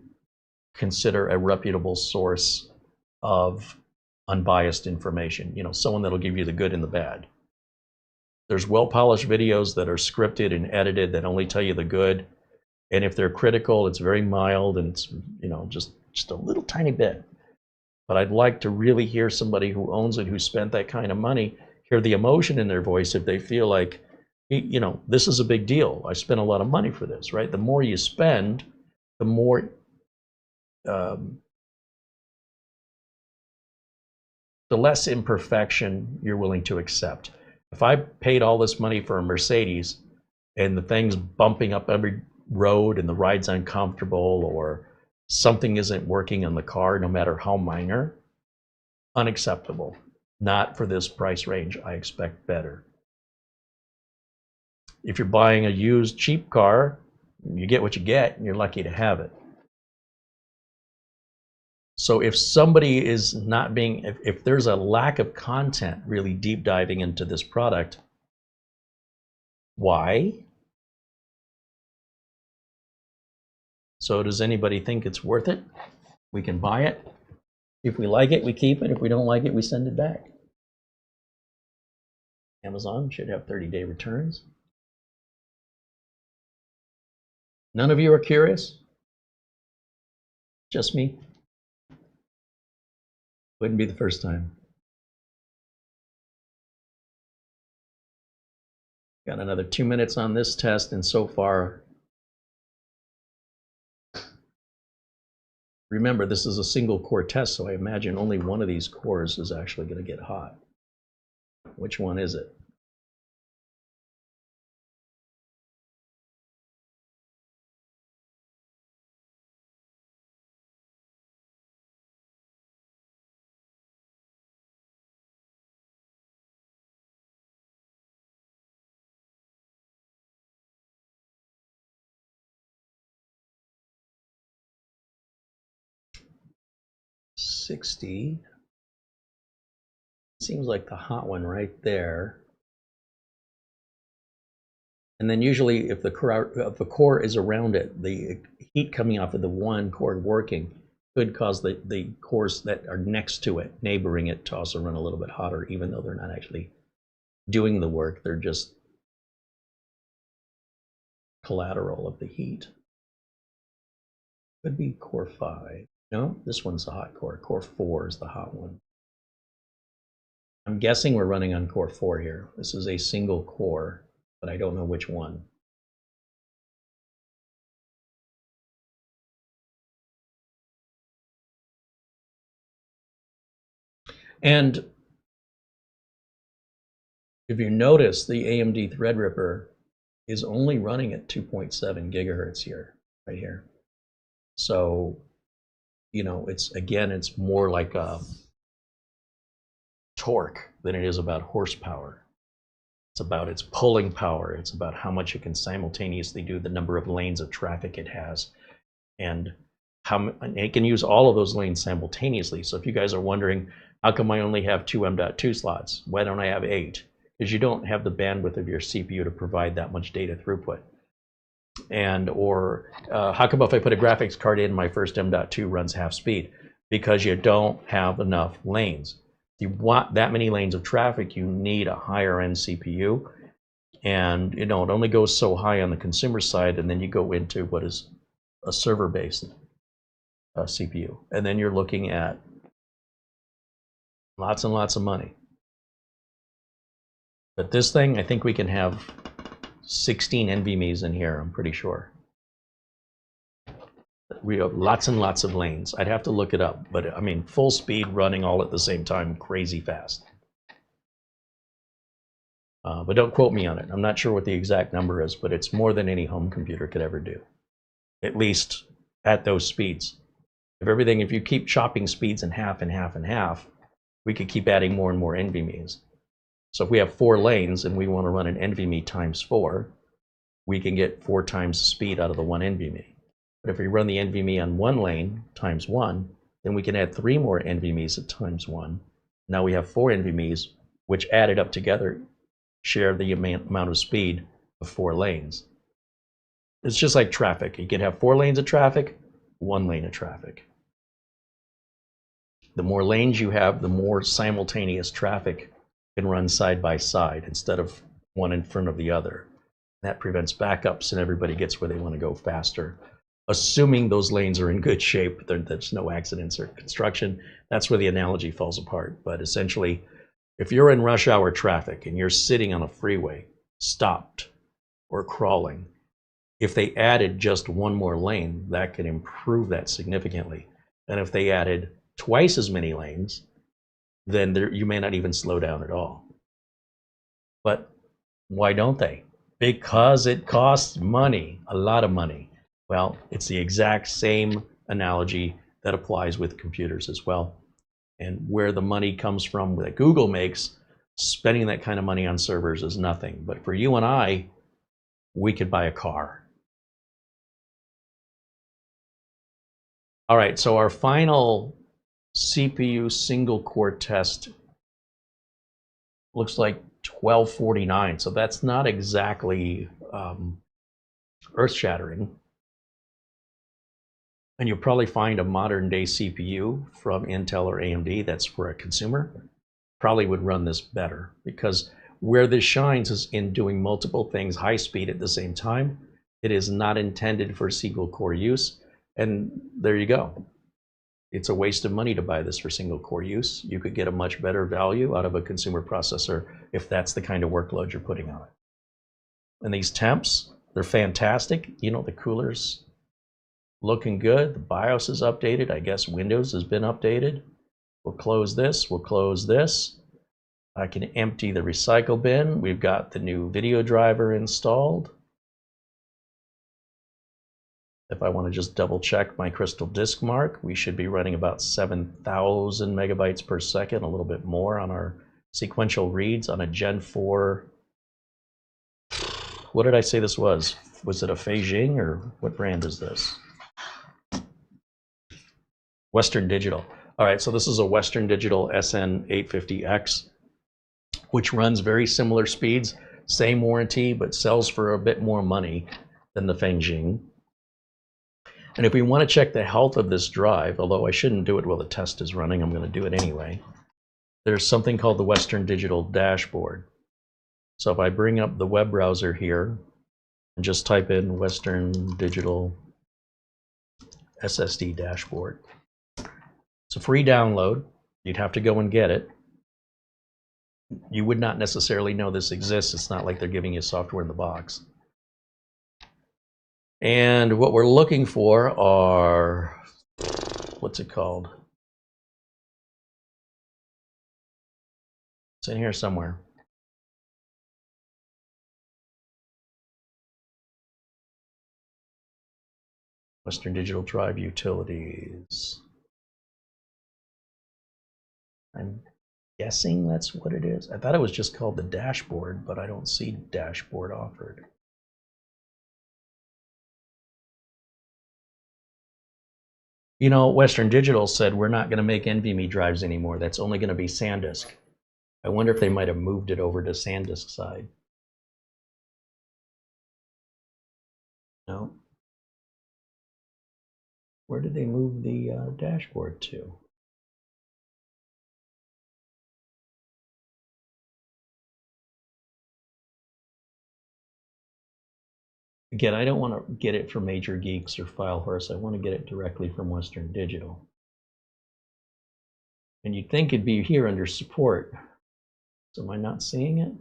consider a reputable source of unbiased information, you know, someone that'll give you the good and the bad. There's well-polished videos that are scripted and edited that only tell you the good. And if they're critical, it's very mild and it's, you know, just a little tiny bit. But I'd like to really hear somebody who owns it, who spent that kind of money, hear the emotion in their voice if they feel like, you know, this is a big deal. I spent a lot of money for this, right? The more you spend, the more the less imperfection you're willing to accept. If I paid all this money for a Mercedes and the thing's bumping up every road and the ride's uncomfortable or something isn't working on the car, no matter how minor, unacceptable. Not for this price range. I expect better. If you're buying a used cheap car, you get what you get and you're lucky to have it. So if somebody is not being, if there's a lack of content really deep diving into this product, why? So does anybody think it's worth it? We can buy it. If we like it, we keep it. If we don't like it, we send it back. Amazon should have 30-day returns. None of you are curious? Just me? Wouldn't be the first time. Got another 2 minutes on this test, and so far, remember, this is a single core test, so I imagine only one of these cores is actually going to get hot. Which one is it? $60. Seems like the hot one right there. And then usually if the core is around it, the heat coming off of the one core working could cause the cores that are next to it, neighboring it, to also run a little bit hotter, even though they're not actually doing the work. They're just collateral of the heat. Could be core 5. No, this one's the hot core. Core 4 is the hot one. I'm guessing we're running on core 4 here. This is a single core, but I don't know which one. And if you notice, the AMD Threadripper is only running at 2.7 gigahertz here, right here. So, you know, it's, again, it's more like a torque than it is about horsepower. It's about its pulling power. It's about how much it can simultaneously do, the number of lanes of traffic it has, and how it can use all of those lanes simultaneously. So if you guys are wondering, how come I only have 2 M.2 slots? Why don't I have 8? Because you don't have the bandwidth of your CPU to provide that much data throughput. And or how come if I put a graphics card in, my first M.2 runs half speed? Because you don't have enough lanes. If you want that many lanes of traffic, you need a higher end CPU. And you know, it only goes so high on the consumer side, and then you go into what is a server-based CPU. And then you're looking at lots and lots of money. But this thing, I think we can have 16 NVMEs in here, I'm pretty sure. We have lots and lots of lanes. I'd have to look it up, but I mean, full speed running all at the same time, crazy fast. But don't quote me on it. I'm not sure what the exact number is, but it's more than any home computer could ever do, at least at those speeds. If you keep chopping speeds in half and half and half, we could keep adding more and more NVMEs. So if we have 4 lanes and we want to run an NVMe times 4, we can get 4 times the speed out of the one NVMe. But if we run the NVMe on 1 lane times 1, then we can add 3 more NVMEs at times 1. Now we have 4 NVMEs, which added up together share the amount of speed of 4 lanes. It's just like traffic. You can have 4 lanes of traffic, 1 lane of traffic. The more lanes you have, the more simultaneous traffic can run side by side instead of one in front of the other. That prevents backups and everybody gets where they want to go faster. Assuming those lanes are in good shape, there's no accidents or construction. That's where the analogy falls apart. But essentially, if you're in rush hour traffic and you're sitting on a freeway, stopped or crawling, if they added just one more lane, that could improve that significantly. And if they added twice as many lanes, then you may not even slow down at all. But why don't they? Because it costs money, a lot of money. Well, it's the exact same analogy that applies with computers as well. And where the money comes from that Google makes, spending that kind of money on servers is nothing. But for you and I, we could buy a car. All right, so our final CPU single core test looks like 1249. So that's not exactly earth-shattering. And you'll probably find a modern day CPU from Intel or AMD that's for a consumer probably would run this better, because where this shines is in doing multiple things high speed at the same time. It is not intended for single core use. And there you go. It's a waste of money to buy this for single core use. You could get a much better value out of a consumer processor if that's the kind of workload you're putting on it. And these temps, they're fantastic. You know, the cooler's looking good. The BIOS is updated. I guess Windows has been updated. We'll close this. We'll close this. I can empty the recycle bin. We've got the new video driver installed. If I want to just double check my crystal disk mark, we should be running about 7,000 megabytes per second, a little bit more on our sequential reads on a Gen 4. What did I say this was? Was it a Feijing, or what brand is this? Western Digital. All right, so this is a Western Digital SN850X, which runs very similar speeds, same warranty, but sells for a bit more money than the Feijing. And if we want to check the health of this drive, although I shouldn't do it while the test is running, I'm going to do it anyway. There's something called the Western Digital dashboard. So if I bring up the web browser here and just type in Western Digital SSD dashboard. It's a free download. You'd have to go and get it. You would not necessarily know this exists. It's not like they're giving you software in the box. And what we're looking for are, what's it called? It's in here somewhere. Western Digital Drive Utilities. I'm guessing that's what it is. I thought it was just called the dashboard, but I don't see dashboard offered. You know, Western Digital said we're not going to make NVMe drives anymore. That's only going to be SanDisk. I wonder if they might have moved it over to SanDisk side. No. Where did they move the dashboard to? Again, I don't want to get it from Major Geeks or FileHorse. I want to get it directly from Western Digital. And you'd think it'd be here under support. So am I not seeing it?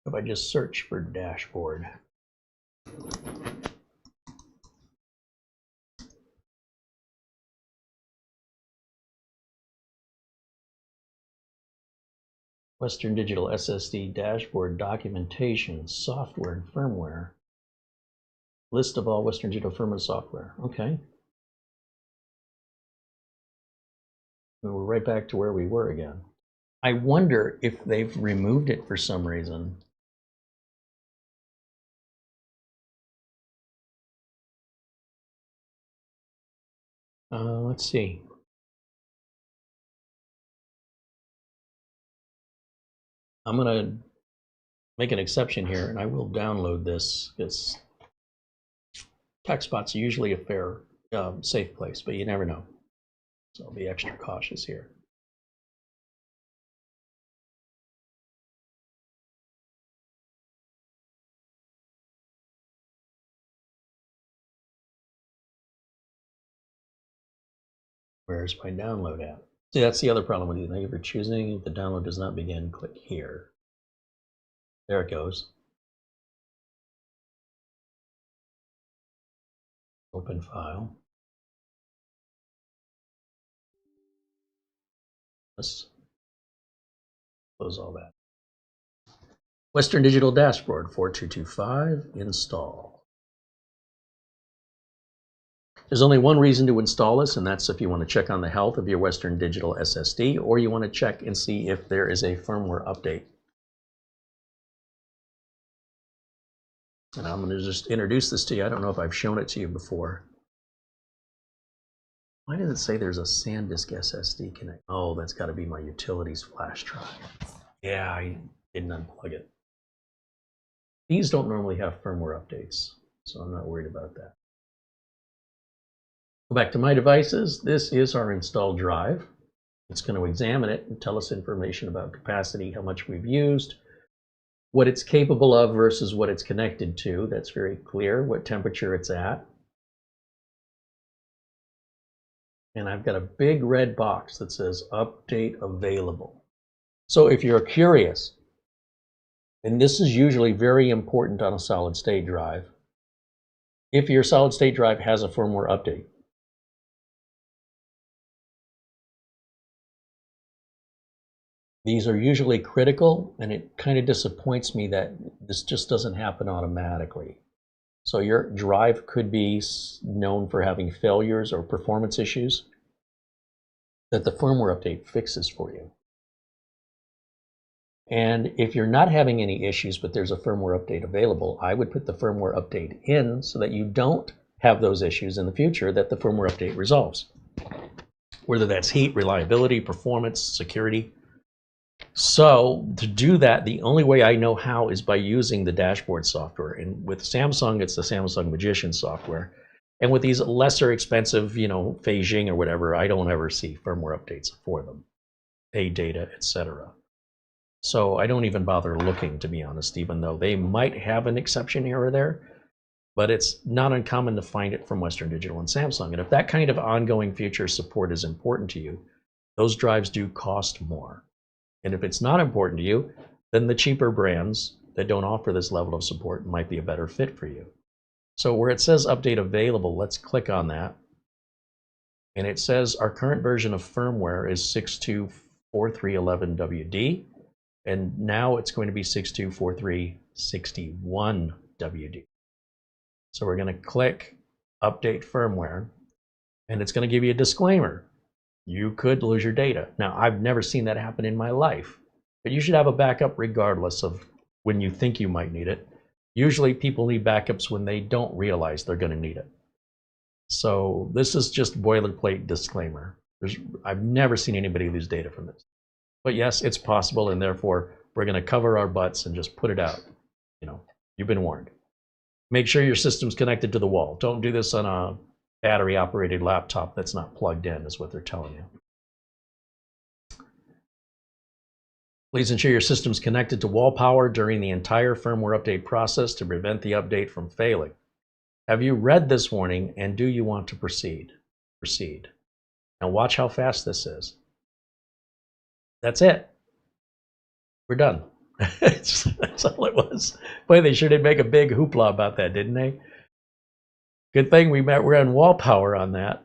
If I just search for dashboard. Western Digital SSD dashboard documentation, software and firmware. List of all Western Digital firmware software. Okay. We're right back to where we were again. I wonder if they've removed it for some reason. Let's see. I'm going to make an exception here, and I will download this because TechSpot's usually a fair, safe place, but you never know. So I'll be extra cautious here. Where's my download app? See, that's the other problem with you. Thank you for choosing. If the download does not begin, click here. There it goes. Open file. Let's close all that. Western Digital Dashboard 4225, install. There's only one reason to install this, and that's if you want to check on the health of your Western Digital SSD, or you want to check and see if there is a firmware update. And I'm going to just introduce this to you. I don't know if I've shown it to you before. Why does it say there's a SanDisk SSD connect? Oh, that's got to be my utilities flash drive. Yeah, I didn't unplug it. These don't normally have firmware updates, so I'm not worried about that. Go back to my devices. This is our installed drive. It's going to examine it and tell us information about capacity, how much we've used, what it's capable of versus what it's connected to. That's very clear, what temperature it's at. And I've got a big red box that says update available. So if you're curious, and this is usually very important on a solid state drive, if your solid state drive has a firmware update, these are usually critical, and it kind of disappoints me that this just doesn't happen automatically. So your drive could be known for having failures or performance issues that the firmware update fixes for you. And if you're not having any issues, but there's a firmware update available, I would put the firmware update in so that you don't have those issues in the future that the firmware update resolves. Whether that's heat, reliability, performance, security. So to do that, the only way I know how is by using the dashboard software. And with Samsung, it's the Samsung Magician software. And with these lesser expensive, you know, Beijing or whatever, I don't ever see firmware updates for them, data, etc. So I don't even bother looking, to be honest, even though they might have an exception here or there. But it's not uncommon to find it from Western Digital and Samsung. And if that kind of ongoing future support is important to you, those drives do cost more. And if it's not important to you, then the cheaper brands that don't offer this level of support might be a better fit for you. So where it says update available, let's click on that. And it says our current version of firmware is 624311WD. And now it's going to be 624361WD. So we're going to click update firmware, and it's going to give you a disclaimer. You could lose your data. Now, I've never seen that happen in my life, but you should have a backup regardless of when you think you might need it. Usually people need backups when they don't realize they're going to need it. So this is just boilerplate disclaimer. I've never seen anybody lose data from this. But yes, it's possible, and therefore we're going to cover our butts and just put it out. You know, you've been warned. Make sure your system's connected to the wall. Don't do this on a battery-operated laptop that's not plugged in, is what they're telling you. Please ensure your system's connected to wall power during the entire firmware update process to prevent the update from failing. Have you read this warning, and do you want to proceed? Proceed. Now watch how fast this is. That's it. We're done. That's all it was. Boy, they sure did make a big hoopla about that, didn't they? Good thing we're on wall power on that.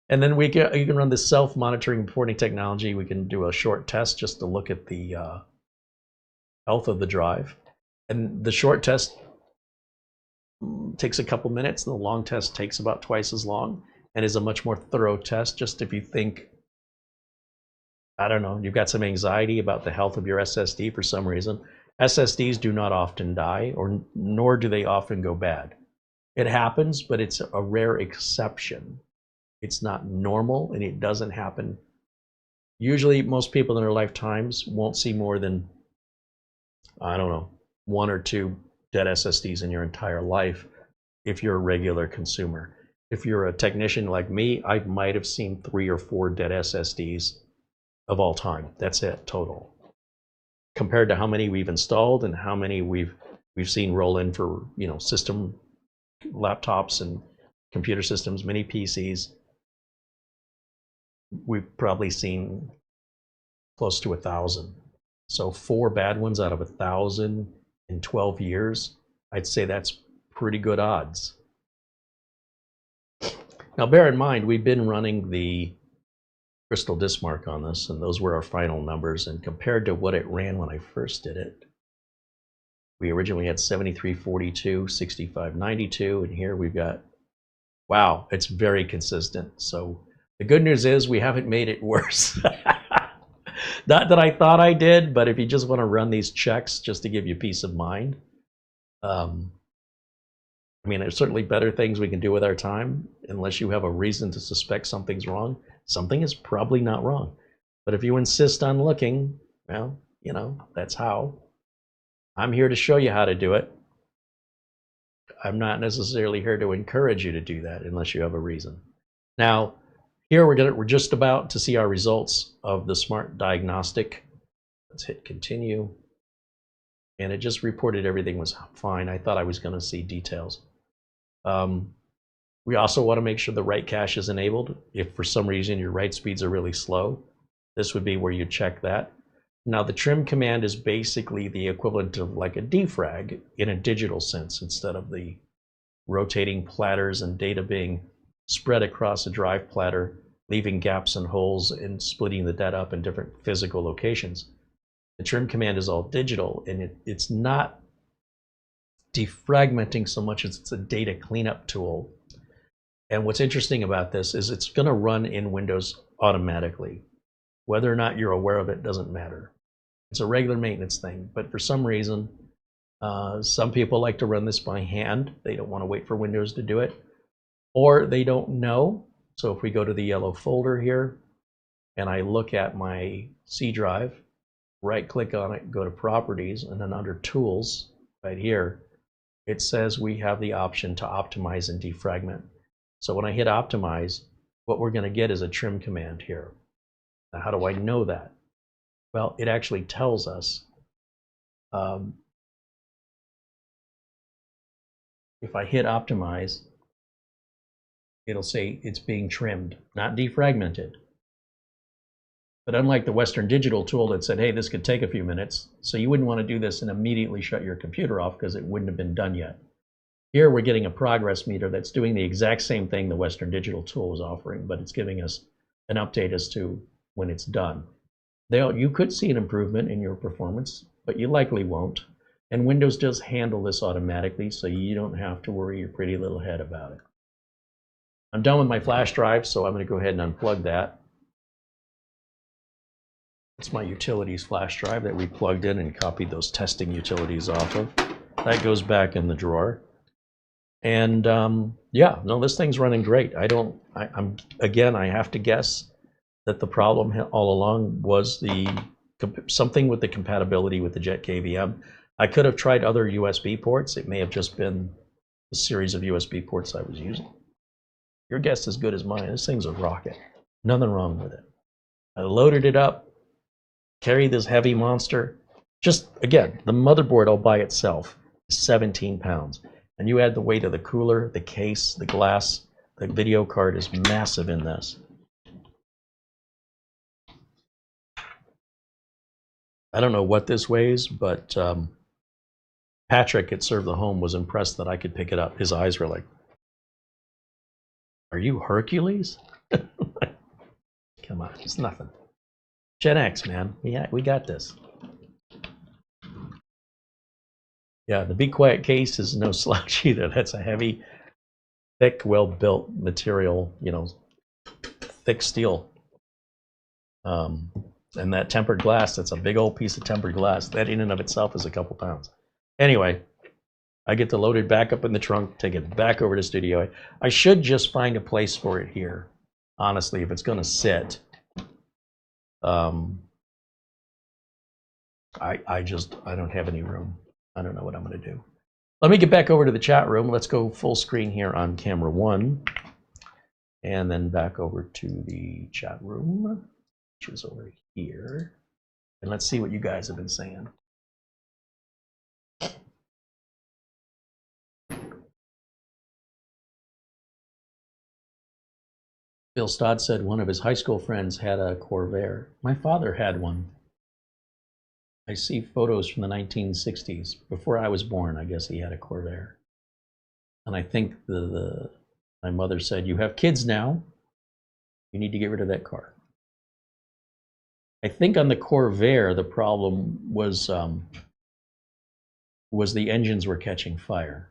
And then you can run the self-monitoring reporting technology. We can do a short test just to look at the health of the drive. And the short test takes a couple minutes. The long test takes about twice as long and is a much more thorough test. Just if you think, I don't know, you've got some anxiety about the health of your SSD for some reason. SSDs do not often die, nor do they often go bad. It happens, but it's a rare exception. It's not normal, and it doesn't happen. Usually, most people in their lifetimes won't see more than I don't know, 1 or 2 dead SSDs in your entire life if you're a regular consumer. If you're a technician like me, I might have seen 3 or 4 dead SSDs of all time. That's it, total. Compared to how many we've installed and how many we've seen roll in for, you know, system laptops and computer systems, mini PCs, we've probably seen close to 1,000. So 4 bad ones out of 1,000 in 12 years, I'd say that's pretty good odds. Now bear in mind, we've been running the Crystal disk mark on this, and those were our final numbers, and compared to what it ran when I first did it, we originally had 7342, 6592, and here we've got, wow, it's very consistent. So the good news is we haven't made it worse. Not that I thought I did, but if you just want to run these checks just to give you peace of mind, I mean, there's certainly better things we can do with our time. Unless you have a reason to suspect something's wrong, something is probably not wrong. But if you insist on looking, well, you know, that's how. I'm here to show you how to do it. I'm not necessarily here to encourage you to do that unless you have a reason. Now, here we're just about to see our results of the smart diagnostic. Let's hit continue. And it just reported everything was fine. I thought I was going to see details. We also want to make sure the write cache is enabled. If for some reason your write speeds are really slow, this would be where you check that. Now the trim command is basically the equivalent of like a defrag in a digital sense, instead of the rotating platters and data being spread across a drive platter, leaving gaps and holes and splitting the data up in different physical locations. The trim command is all digital, and it's not defragmenting so much as it's a data cleanup tool. And what's interesting about this is it's going to run in Windows automatically. Whether or not you're aware of it doesn't matter. It's a regular maintenance thing, but for some reason, some people like to run this by hand. They don't want to wait for Windows to do it, or they don't know. So if we go to the yellow folder here, and I look at my C drive, right-click on it, go to Properties, and then under Tools, right here, it says we have the option to optimize and defragment. So when I hit Optimize, what we're going to get is a trim command here. Now, how do I know that? Well, it actually tells us. If I hit Optimize, it'll say it's being trimmed, not defragmented. But unlike the Western Digital tool that said, hey, this could take a few minutes, so you wouldn't want to do this and immediately shut your computer off because it wouldn't have been done yet. Here we're getting a progress meter that's doing the exact same thing the Western Digital tool was offering, but it's giving us an update as to when it's done. You could see an improvement in your performance, but you likely won't. And Windows does handle this automatically, so you don't have to worry your pretty little head about it. I'm done with my flash drive, so I'm going to go ahead and unplug that. It's my utilities flash drive that we plugged in and copied those testing utilities off of. That goes back in the drawer. And yeah, no, this thing's running great. Again, I have to guess that the problem all along was something with the compatibility with the Jet KVM. I could have tried other USB ports. It may have just been the series of USB ports I was using. Your guess is as good as mine. This thing's a rocket. Nothing wrong with it. I loaded it up, carried this heavy monster. Just, again, the motherboard all by itself is 17 pounds. And you add the weight of the cooler, the case, the glass, the video card is massive in this. I don't know what this weighs, but Patrick at Serve the Home was impressed that I could pick it up. His eyes were like, are you Hercules? Come on, it's nothing. Gen X, man, we got this. Yeah, the Be Quiet case is no slouch either. That's a heavy, thick, well-built material, you know, thick steel. And that tempered glass, that's a big old piece of tempered glass. That in and of itself is a couple pounds. Anyway, I get to load it back up in the trunk, take it back over to studio. I should just find a place for it here, honestly, if it's going to sit. I don't have any room. I don't know what I'm going to do. Let me get back over to the chat room. Let's go full screen here on camera 1. And then back over to the chat room, which is over here. And let's see what you guys have been saying. Bill Stodd said one of his high school friends had a Corvair. My father had one. I see photos from the 1960s. Before I was born, I guess he had a Corvair. And I think my mother said, "You have kids now. You need to get rid of that car." I think on the Corvair, the problem was the engines were catching fire.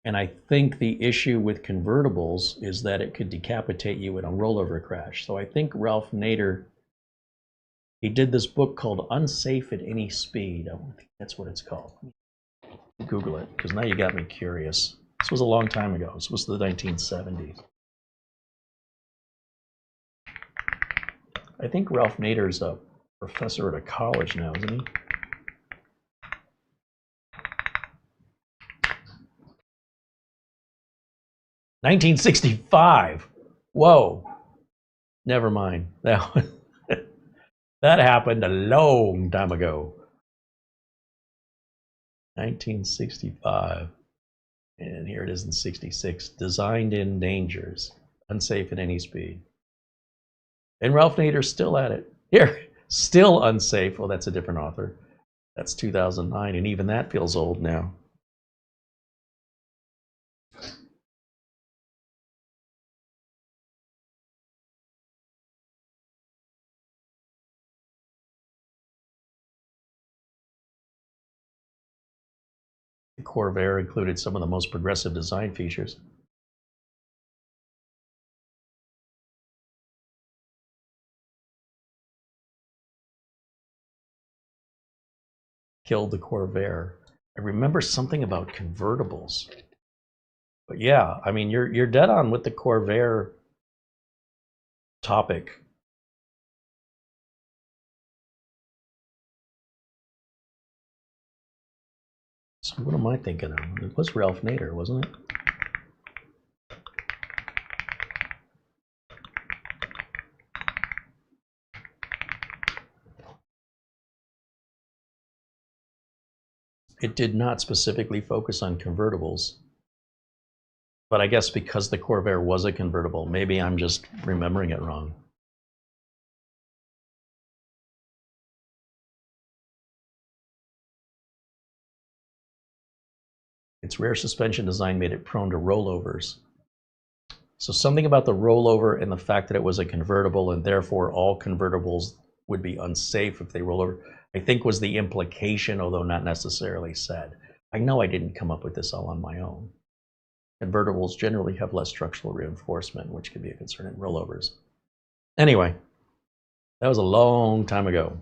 And I think the issue with convertibles is that it could decapitate you in a rollover crash. So I think Ralph Nader, he did this book called Unsafe at Any Speed. I think that's what it's called. Google it, because now you got me curious. This was a long time ago. This was the 1970s. I think Ralph Nader's a professor at a college now, isn't he? $1965. Whoa. Never mind. That happened a long time ago. 1965. And here it is in 66. Designed in dangers. Unsafe at any speed. And Ralph Nader's still at it. Here, still unsafe. Well, that's a different author. That's 2009, and even that feels old now. The Corvair included some of the most progressive design features. Killed the Corvair. I remember something about convertibles. But yeah, I mean, you're dead on with the Corvair topic. So what am I thinking of? It was Ralph Nader, wasn't it? It did not specifically focus on convertibles. But I guess because the Corvair was a convertible, maybe I'm just remembering it wrong. Its rear suspension design made it prone to rollovers. So something about the rollover and the fact that it was a convertible and therefore all convertibles would be unsafe if they roll over, I think was the implication, although not necessarily said. I know I didn't come up with this all on my own. Convertibles generally have less structural reinforcement, which can be a concern in rollovers. Anyway, that was a long time ago.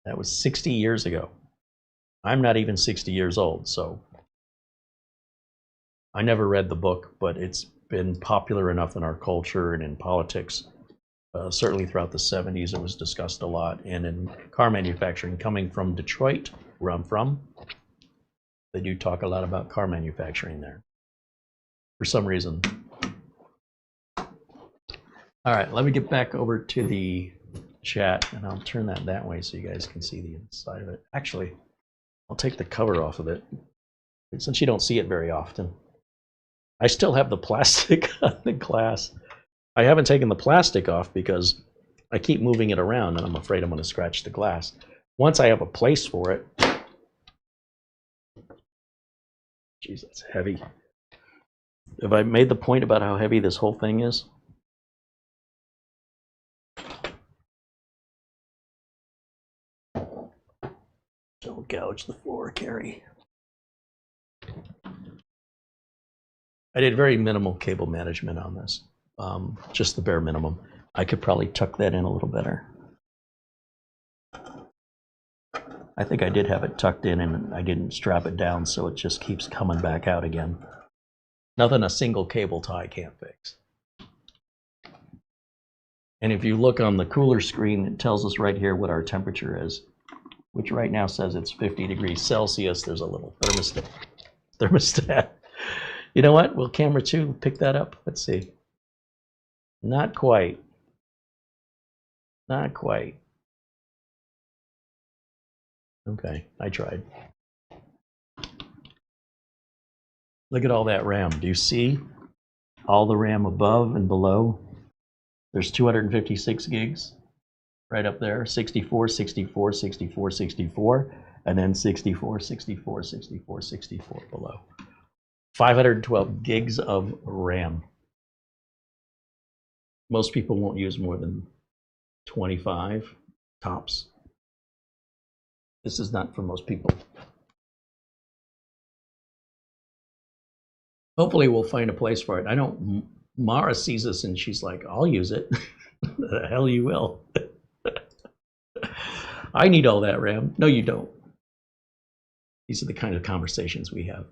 That was 60 years ago. I'm not even 60 years old, so I never read the book, but it's been popular enough in our culture and in politics. Certainly throughout the 70s, it was discussed a lot. And in car manufacturing, coming from Detroit, where I'm from, they do talk a lot about car manufacturing there, for some reason. All right, let me get back over to the chat, and I'll turn that way so you guys can see the inside of it. Actually, I'll take the cover off of it, since you don't see it very often. I still have the plastic on the glass. I haven't taken the plastic off because I keep moving it around and I'm afraid I'm going to scratch the glass. Once I have a place for it. Jeez, that's heavy. Have I made the point about how heavy this whole thing is? Don't gouge the floor, Carey. I did very minimal cable management on this. Just the bare minimum. I could probably tuck that in a little better. I think I did have it tucked in and I didn't strap it down, so it just keeps coming back out again. Nothing a single cable tie can't fix. And if you look on the cooler screen, it tells us right here what our temperature is. which right now says it's 50 degrees Celsius. There's a little thermostat. You know what? Will camera 2 pick that up? Let's see. Not quite. Not quite. Okay, I tried. Look at all that RAM. Do you see all the RAM above and below? There's 256 gigs right up there. 64, 64, 64, 64, and then 64, 64, 64, 64 below. 512 gigs of RAM. Most people won't use more than 25 tops. This is not for most people. Hopefully we'll find a place for it. I don't, Mara sees us and she's like, I'll use it. The hell you will. I need all that RAM. No, you don't. These are the kind of conversations we have.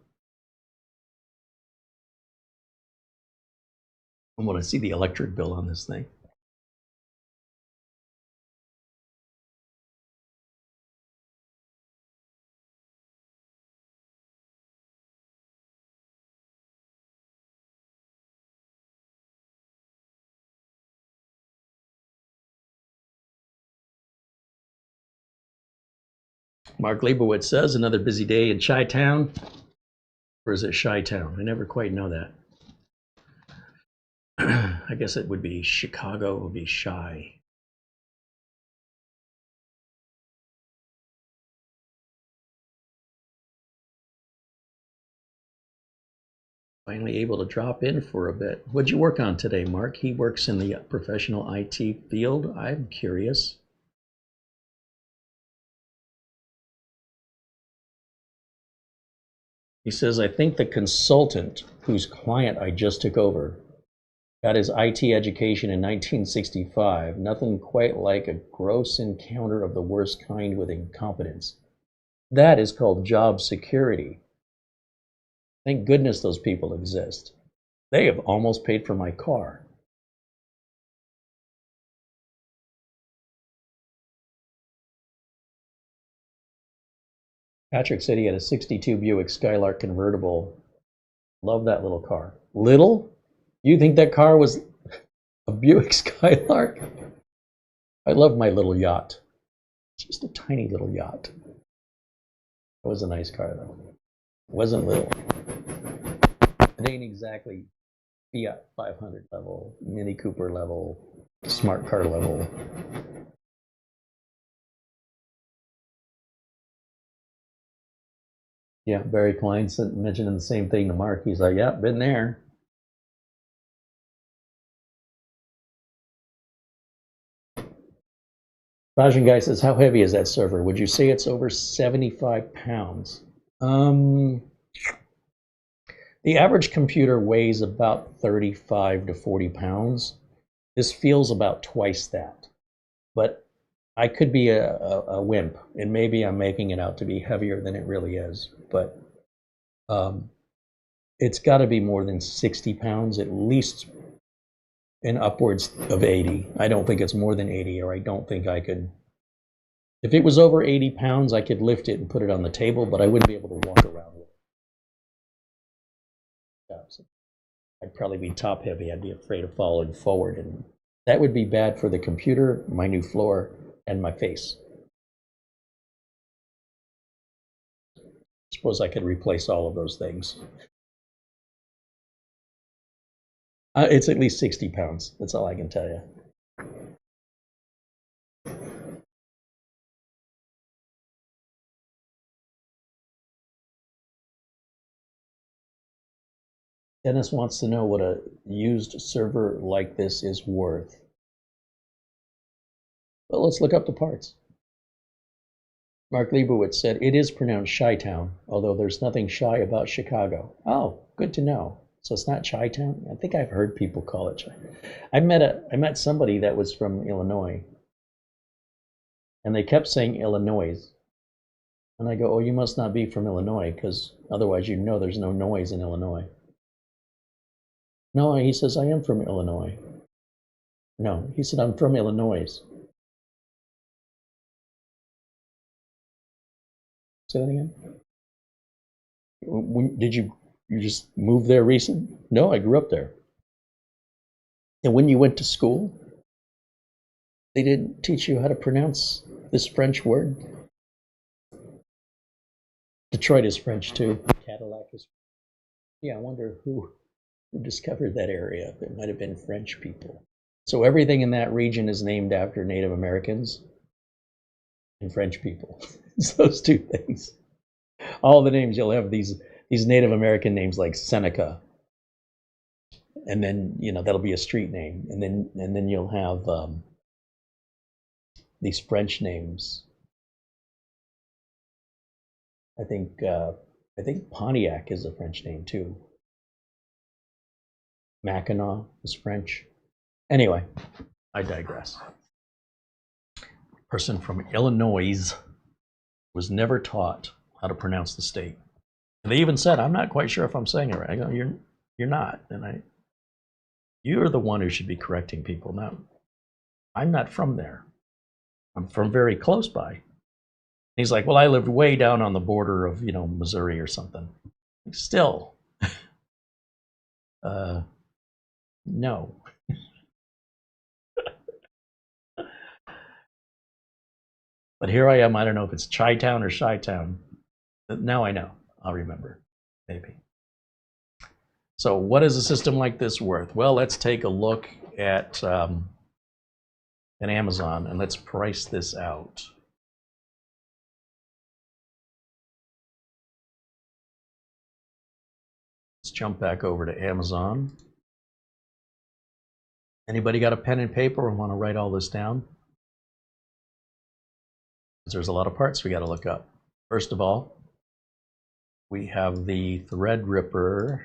I want to see the electric bill on this thing. Mark Leibowitz says, another busy day in Chi-Town. Or is it Chi-Town? I never quite know that. I guess it would be Chicago, it would be Chi. Finally able to drop in for a bit. What'd you work on today, Mark? He works in the professional IT field. I'm curious. He says, I think the consultant whose client I just took over got his IT education in 1965. Nothing quite like a gross encounter of the worst kind with incompetence. That is called job security. Thank goodness those people exist. They have almost paid for my car. Patrick said he had a 62 Buick Skylark convertible. Love that little car. Little? You think that car was a Buick Skylark? I love my little yacht. Just a tiny little yacht. It was a nice car though. It wasn't little. It ain't exactly Fiat 500 level, Mini Cooper level, smart car level. Yeah, Barry Klein mentioning the same thing to Mark. He's like, yeah, been there. Rajan Guy says, how heavy is that server? Would you say it's over 75 pounds? The average computer weighs about 35 to 40 pounds. This feels about twice that. But I could be a wimp, and maybe I'm making it out to be heavier than it really is. But it's got to be more than 60 pounds, at least, and upwards of 80. I don't think it's more than 80, or I don't think I could. If it was over 80 pounds, I could lift it and put it on the table, but I wouldn't be able to walk around with it. I'd probably be top heavy. I'd be afraid of falling forward, and that would be bad for the computer, my new floor, and my face. Suppose I could replace all of those things. It's at least 60 pounds. That's all I can tell you. Dennis wants to know what a used server like this is worth. Well, let's look up the parts. Mark Leibowitz said, it is pronounced Chi-Town, although there's nothing shy about Chicago. Oh, good to know. So it's not Chi-Town? I think I've heard people call it Chi. I met somebody that was from Illinois, and they kept saying Illinois. And I go, oh, you must not be from Illinois, because otherwise you know there's no noise in Illinois. No, he says, I am from Illinois. No, he said, I'm from Illinois. Say that again? Did you just move there recently? No, I grew up there. And when you went to school, they didn't teach you how to pronounce this French word? Detroit is French too. Cadillac is. Yeah, I wonder who discovered that area. It might have been French people. So everything in that region is named after Native Americans and French people. It's those two things. All the names, you'll have these Native American names like Seneca, and then that'll be a street name, and then you'll have these French names. I think Pontiac is a French name too. Mackinac is French. Anyway, I digress. Person from Illinois was never taught how to pronounce the state. And they even said, "I'm not quite sure if I'm saying it right." I go, "You're not," and you're the one who should be correcting people. Not, I'm not from there. I'm from very close by. And he's like, "Well, I lived way down on the border of Missouri or something." Still, no. But here I am. I don't know if it's Chi-Town or Chi-Town. Now I know. I'll remember. Maybe. So what is a system like this worth? Well, let's take a look at an Amazon and let's price this out. Let's jump back over to Amazon. Anybody got a pen and paper and want to write all this down? Because there's a lot of parts we got to look up. First of all, we have the Threadripper.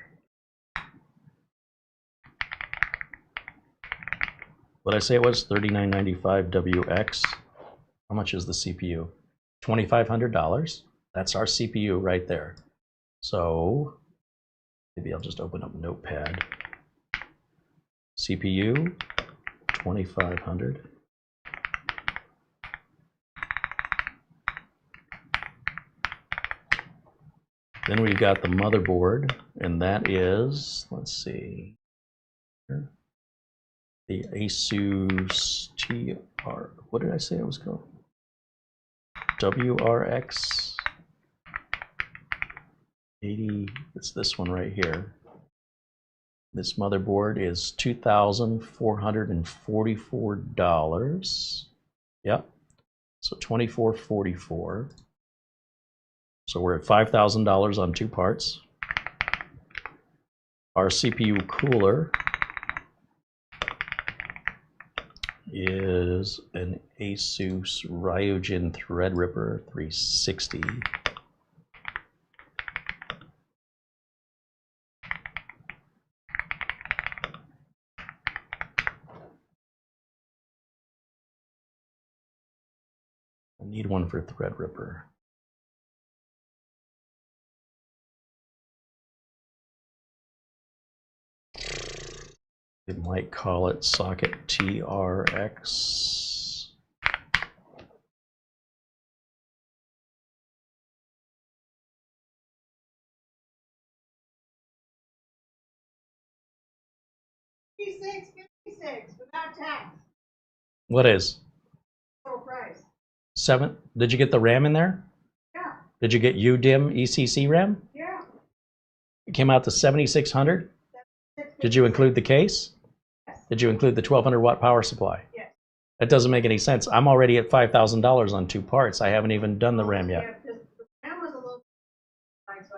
What did I say it was? $39.95 WX. How much is the CPU? $2,500. That's our CPU right there. So maybe I'll just open up Notepad. CPU, $2,500. Then we've got the motherboard, and that is, let's see, the ASUS what did I say it was called? WRX 80, it's this one right here. This motherboard is $2,444. Yep, so $2,444. So we're at $5,000 on two parts. Our CPU cooler is an ASUS Ryujin Threadripper 360. I need one for Threadripper. They might call it socket TRX. $56.56 without tax. What is? Total price. 7? Did you get the RAM in there? Yeah. Did you get UDIMM ECC RAM? Yeah. It came out to 7,600. Did you include the case? Yes. Did you include the 1,200 watt power supply? Yes. That doesn't make any sense. I'm already at $5,000 on two parts. I haven't even done the RAM yet. Yeah, because the RAM was a little high, so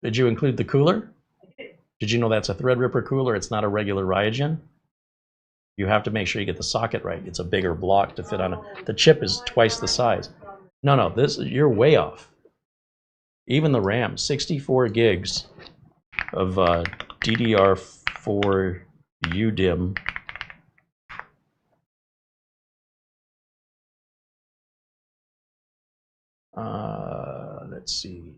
Did you include the cooler? I did. Did you know that's a Threadripper cooler? It's not a regular Ryujin. You have to make sure you get the socket right. It's a bigger block to fit on it. The chip is twice the size. No, you're way off. Even the RAM, 64 gigs of DDR4 UDIMM. Let's see.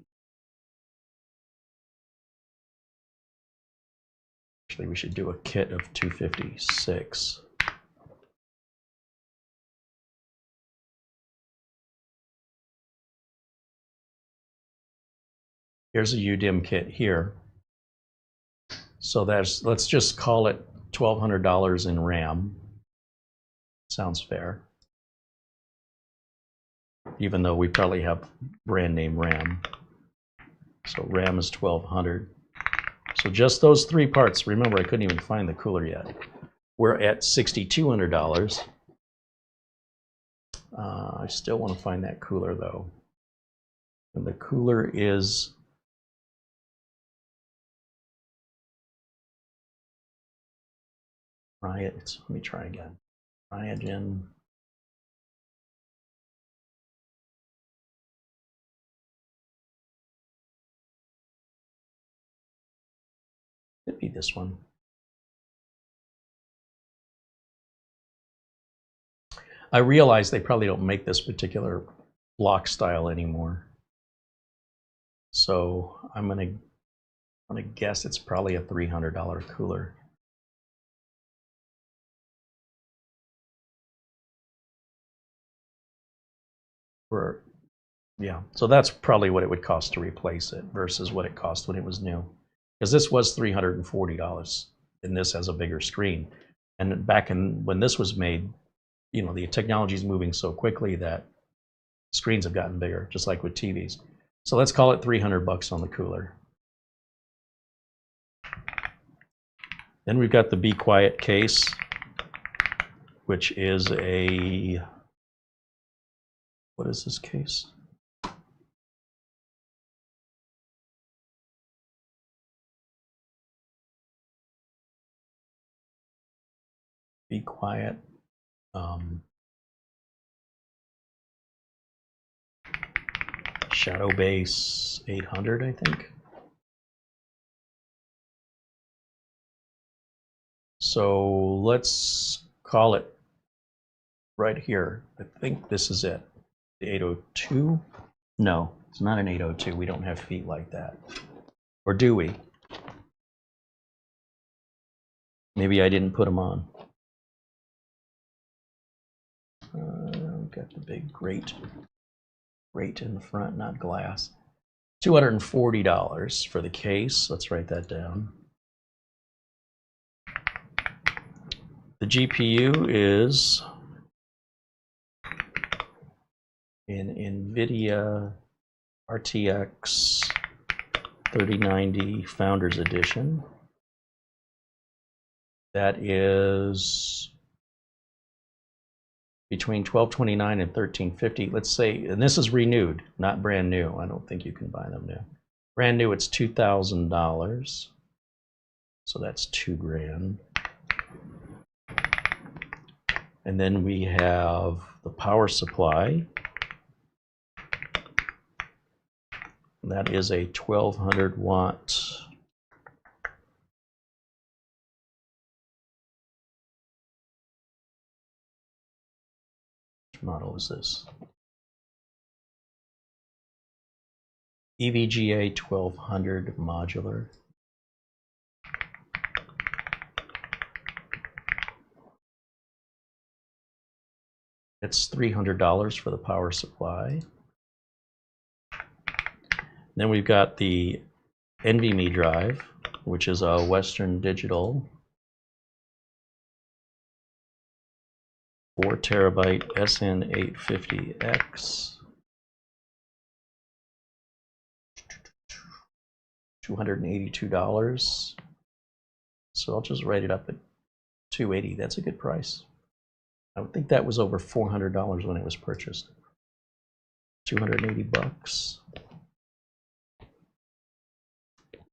Actually, we should do a kit of 256. Here's a UDIMM kit here. So that's, let's just call it $1,200 in RAM. Sounds fair. Even though we probably have brand name RAM. So RAM is 1,200. So just those three parts. Remember, I couldn't even find the cooler yet. We're at $6,200. I still want to find that cooler though. And the cooler is let me try again. Ryujin. Could be this one. I realize they probably don't make this particular block style anymore. So I'm gonna guess it's probably a $300 cooler. Yeah, so that's probably what it would cost to replace it versus what it cost when it was new. Because this was $340 and this has a bigger screen. And back in when this was made, you know, the technology is moving so quickly that screens have gotten bigger, just like with TVs. So let's call it $300 on the cooler. Then we've got the bequiet case, which is a, what is this case? Bequiet. Shadow Base 800, I think. So let's call it right here. I think this is it. The 802? No, it's not an 802. We don't have feet like that. Or do we? Maybe I didn't put them on. Got the big grate in the front, not glass. $240 for the case. Let's write that down. The GPU is an NVIDIA RTX 3090 Founders Edition. That is between $1,229 and $1,350. Let's say, and this is renewed, not brand new. I don't think you can buy them new. Brand new, it's $2,000. So that's $2,000. And then we have the power supply. That is a 1,200 watt. Which model is this? EVGA 1200 modular. It's $300 for the power supply. Then we've got the NVMe drive, which is a Western Digital 4 terabyte SN850X. $282. So I'll just write it up at $280. That's a good price. I would think that was over $400 when it was purchased. $280.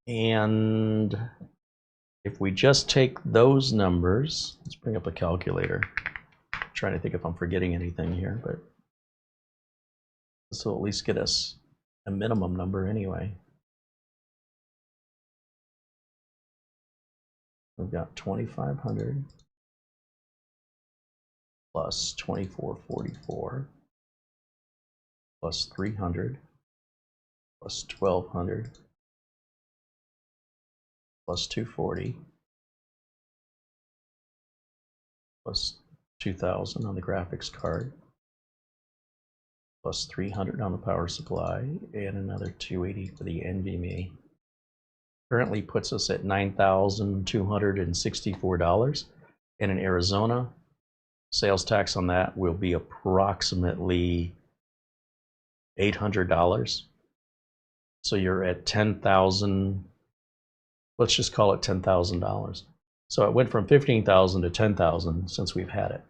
And if we just take those numbers, let's bring up a calculator. I'm trying to think if I'm forgetting anything here, but this will at least get us a minimum number anyway. We've got 2,500 plus 2,444 plus 300 plus 1,200 plus 240 plus 2,000 on the graphics card plus 300 on the power supply, and another 280 for the NVMe. Currently puts us at $9,264. And in Arizona, sales tax on that will be approximately $800. So you're at 10,000. Let's just call it $10,000. So it went from 15,000 to 10,000 since we've had it.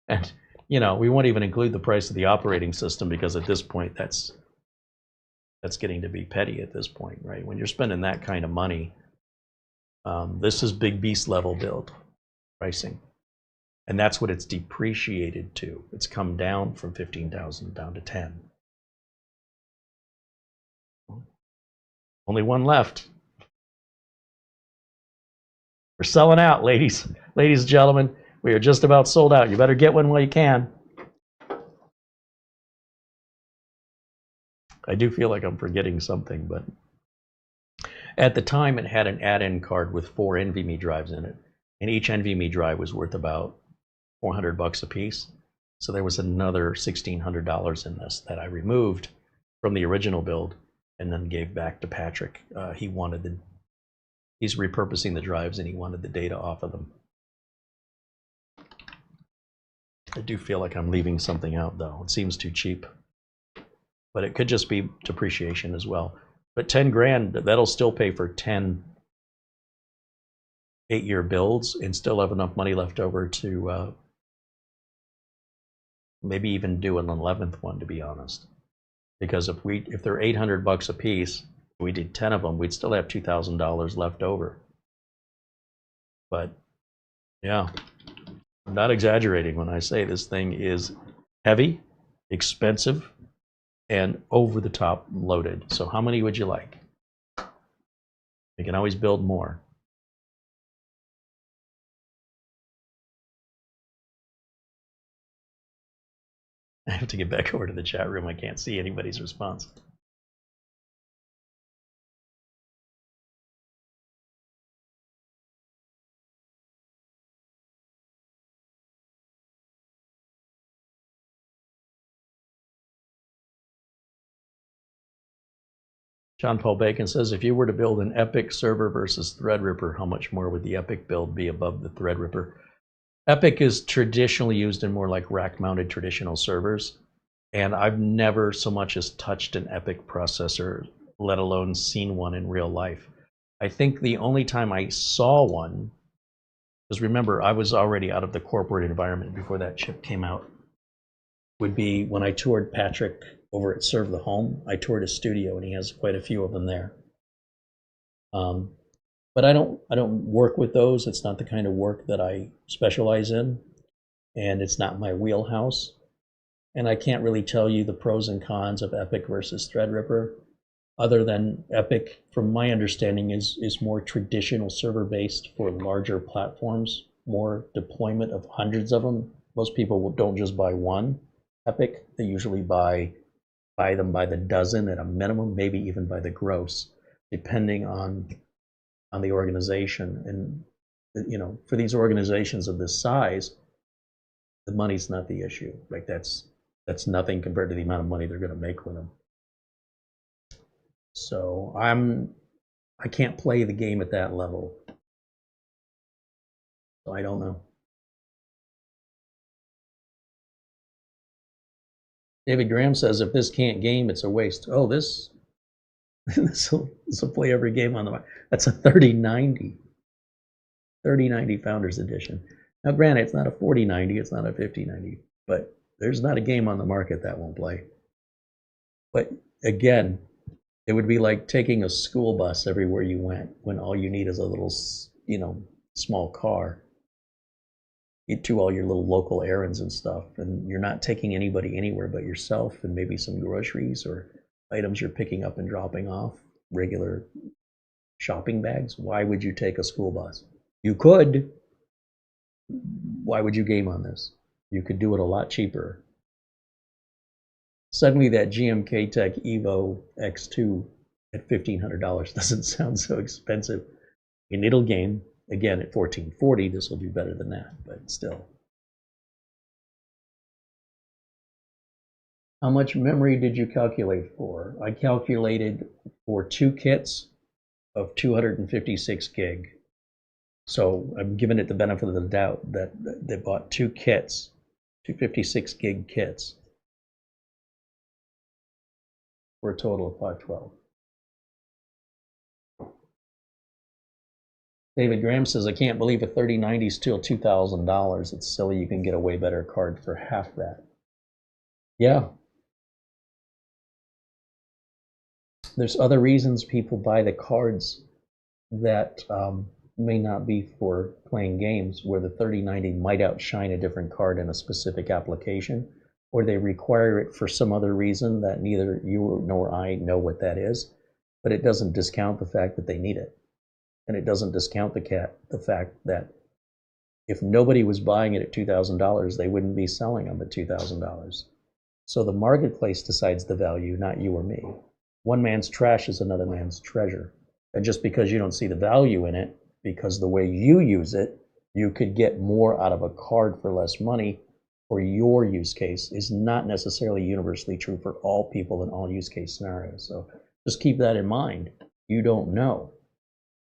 And you know, we won't even include the price of the operating system, because at this point that's getting to be petty at this point, right? When you're spending that kind of money, this is big beast level build pricing. And that's what it's depreciated to. It's come down from 15,000 down to 10. Only one left. We're selling out, ladies. Ladies and gentlemen, we are just about sold out. You better get one while you can. I do feel like I'm forgetting something, but at the time it had an add-in card with 4 NVMe drives in it, and each NVMe drive was worth about $400 a piece. So there was another $1,600 in this that I removed from the original build and then gave back to Patrick. He's repurposing the drives and he wanted the data off of them. I do feel like I'm leaving something out though. It seems too cheap, but it could just be depreciation as well. But 10 grand, that'll still pay for 10 8-year builds and still have enough money left over to maybe even do an 11th one, to be honest. Because if they're $800 a piece, we did 10 of them, we'd still have $2,000 left over. But yeah, I'm not exaggerating when I say this thing is heavy, expensive, and over the top loaded. So how many would you like? We can always build more. I have to get back over to the chat room. I can't see anybody's response. John Paul Bacon says, if you were to build an EPYC server versus Threadripper, how much more would the EPYC build be above the Threadripper? EPYC is traditionally used in more like rack-mounted traditional servers, and I've never so much as touched an EPYC processor, let alone seen one in real life. I think the only time I saw one, because remember, I was already out of the corporate environment before that chip came out, would be when I toured Patrick over at Serve the Home. I toured his studio, and he has quite a few of them there. But I don't work with those. It's not the kind of work that I specialize in, and it's not my wheelhouse. And I can't really tell you the pros and cons of EPYC versus Threadripper, other than EPYC, from my understanding, is more traditional server-based for larger platforms, more deployment of hundreds of them. Most people don't just buy one EPYC. They usually buy them by the dozen at a minimum, maybe even by the gross, depending on the organization. And you know, for these organizations of this size, the money's not the issue. Like that's nothing compared to the amount of money they're going to make with them. So I can't play the game at that level. So I don't know. David Graham says, if this can't game, it's a waste. Oh, this will play every game on the market. That's a 3090. 3090 Founders Edition. Now, granted, it's not a 4090, it's not a 5090, but there's not a game on the market that won't play. But again, it would be like taking a school bus everywhere you went when all you need is a little, you know, small car. You do all your little local errands and stuff, and you're not taking anybody anywhere but yourself and maybe some groceries or items you're picking up and dropping off, regular shopping bags. Why would you take a school bus? You could. Why would you game on this? You could do it a lot cheaper. Suddenly that GMK Tech Evo X2 at $1,500 doesn't sound so expensive. And it'll game. Again, at 1440, this will do better than that, but still. How much memory did you calculate for? I calculated for 2 kits of 256 gig. So I'm giving it the benefit of the doubt that they bought 2 kits, 256 gig kits, for a total of 512. David Graham says, I can't believe a 3090 is still $2,000. It's silly, you can get a way better card for half that. Yeah. There's other reasons people buy the cards that may not be for playing games, where the 3090 might outshine a different card in a specific application, or they require it for some other reason that neither you nor I know what that is, but it doesn't discount the fact that they need it. And it doesn't discount the fact that if nobody was buying it at $2,000, they wouldn't be selling them at $2,000. So the marketplace decides the value, not you or me. One man's trash is another man's treasure. And just because you don't see the value in it, because the way you use it, you could get more out of a card for less money for your use case, is not necessarily universally true for all people in all use case scenarios. So just keep that in mind. You don't know.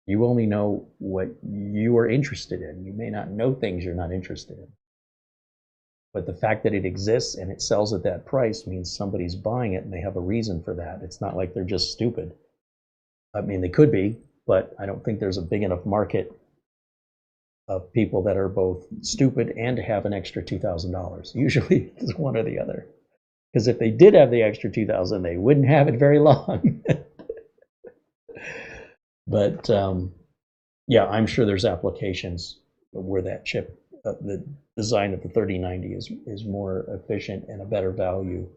You only know what you are interested in. You may not know things you're not interested in. But the fact that it exists and it sells at that price means somebody's buying it and they have a reason for that. It's not like they're just stupid. I mean, they could be, but I don't think there's a big enough market of people that are both stupid and have an extra $2,000. Usually it's one or the other. Because if they did have the extra $2,000, they wouldn't have it very long. But yeah, I'm sure there's applications where that chip, the design of the 3090 is more efficient and a better value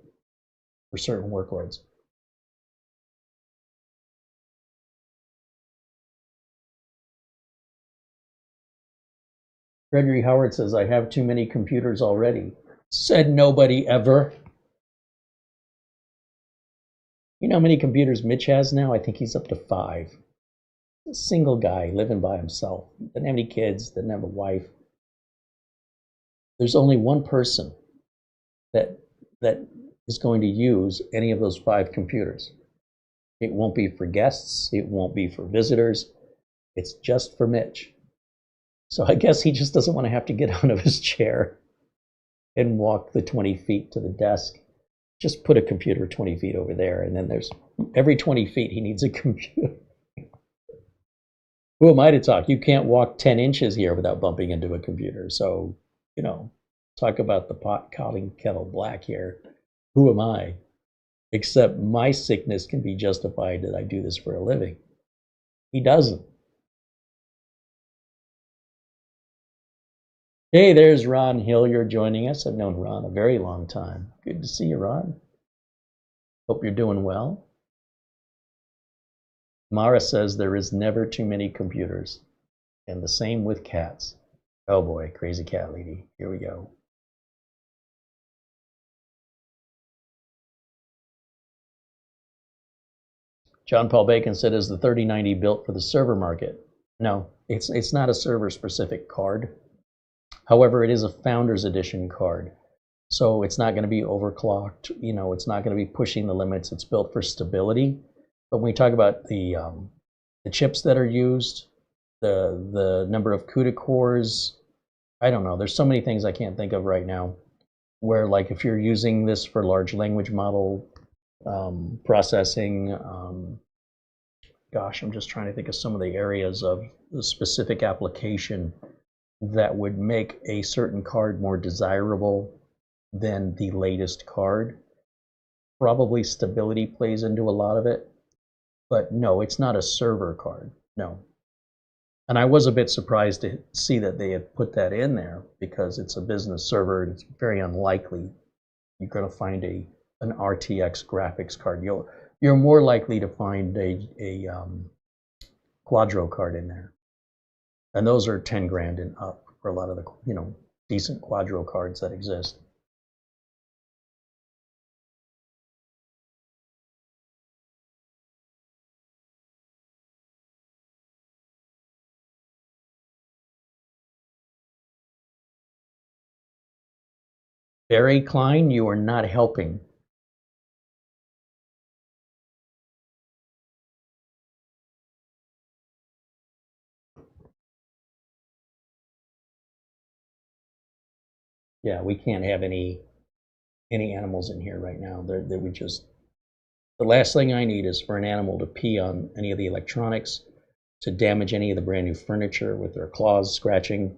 for certain workloads. Gregory Howard says, I have too many computers already. Said nobody ever. You know how many computers Mitch has now? I think he's up to 5. A single guy living by himself. Doesn't have any kids, doesn't have a wife. There's only one person that is going to use any of those 5 computers. It won't be for guests. It won't be for visitors. It's just for Mitch. So I guess he just doesn't want to have to get out of his chair and walk the 20 feet to the desk. Just put a computer 20 feet over there, and then there's every 20 feet he needs a computer. Who am I to talk? You can't walk 10 inches here without bumping into a computer. So, you know, talk about the pot calling kettle black here. Who am I? Except my sickness can be justified that I do this for a living. He doesn't. Hey, there's Ron Hilliard joining us. I've known Ron a very long time. Good to see you, Ron. Hope you're doing well. Mara says there is never too many computers, and the same with cats. Oh boy, crazy cat lady. Here we go. John Paul Bacon said, is the 3090 built for the server market? No, it's not a server-specific card. However, it is a Founders Edition card. So it's not going to be overclocked. You know, it's not going to be pushing the limits. It's built for stability. But when we talk about the chips that are used, the number of CUDA cores, I don't know. There's so many things I can't think of right now. Where, like, if you're using this for large language model processing, gosh, I'm just trying to think of some of the areas of the specific application that would make a certain card more desirable than the latest card. Probably stability plays into a lot of it. But no, it's not a server card, no. And I was a bit surprised to see that they had put that in there because it's a business server and it's very unlikely you're going to find an RTX graphics card. You're more likely to find a Quadro card in there. And those are 10 grand and up for a lot of the, you know, decent Quadro cards that exist. Barry Klein, you are not helping. Yeah, we can't have any animals in here right now. That we just, the last thing I need is for an animal to pee on any of the electronics, to damage any of the brand new furniture with their claws scratching,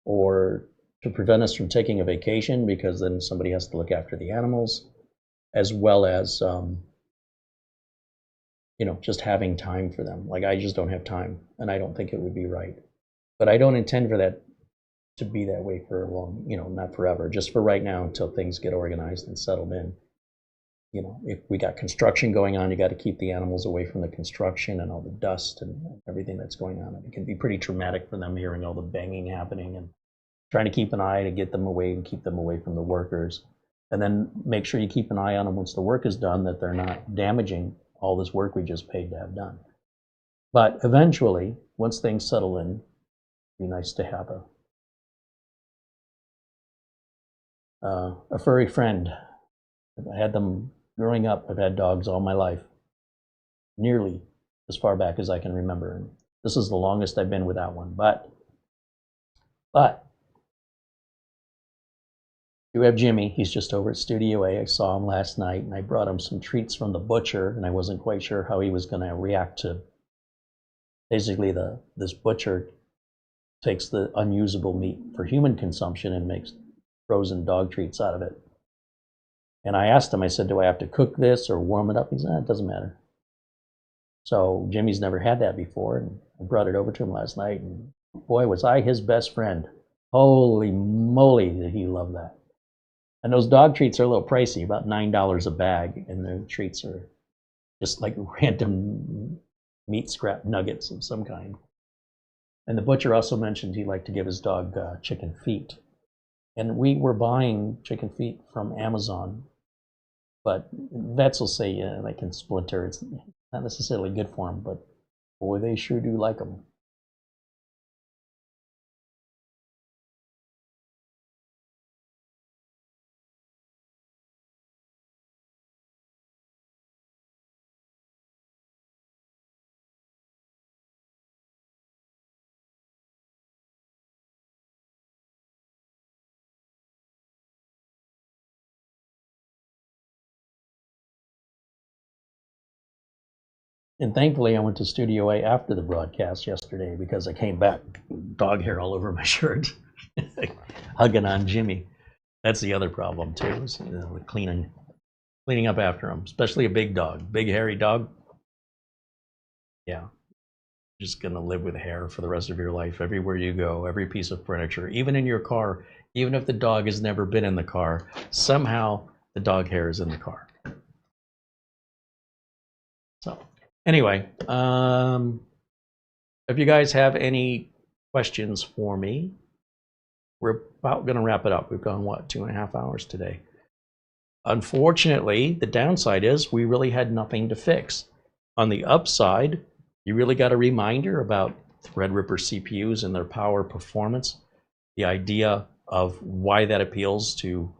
or to prevent us from taking a vacation because then somebody has to look after the animals, as well as you know, just having time for them. Like, I just don't have time, and I don't think it would be right. But I don't intend for that to be that way for a long, you know, not forever, just for right now until things get organized and settled in. You know, if we got construction going on, you got to keep the animals away from the construction and all the dust and everything that's going on. It can be pretty traumatic for them hearing all the banging happening and trying to keep an eye to get them away and keep them away from the workers. And then make sure you keep an eye on them once the work is done, that they're not damaging all this work we just paid to have done. But eventually, once things settle in, it'd be nice to have a furry friend. I had them growing up. I've had dogs all my life, nearly as far back as I can remember. And this is the longest I've been without one. But you have Jimmy. He's just over at Studio A. I saw him last night, and I brought him some treats from the butcher, and I wasn't quite sure how he was going to react to. Basically, this butcher takes the unusable meat for human consumption and makes frozen dog treats out of it. And I asked him, I said, do I have to cook this or warm it up? He said, it doesn't matter. So Jimmy's never had that before, and I brought it over to him last night, and boy, was I his best friend. Holy moly, did he love that. And those dog treats are a little pricey, about $9 a bag, and the treats are just like random meat scrap nuggets of some kind. And the butcher also mentioned he liked to give his dog chicken feet. And we were buying chicken feet from Amazon, but vets will say, yeah, they can splinter. It's not necessarily good for them, but boy, they sure do like them. And thankfully, I went to Studio A after the broadcast yesterday because I came back, dog hair all over my shirt, hugging on Jimmy. That's the other problem too, is, you know, cleaning up after him, especially a big dog, big hairy dog. Yeah, just gonna live with hair for the rest of your life. Everywhere you go, every piece of furniture, even in your car, even if the dog has never been in the car, somehow the dog hair is in the car. So. Anyway, if you guys have any questions for me, we're about going to wrap it up. We've gone, what, 2.5 hours today. Unfortunately, the downside is we really had nothing to fix. On the upside, you really got a reminder about Threadripper CPUs and their power performance, the idea of why that appeals to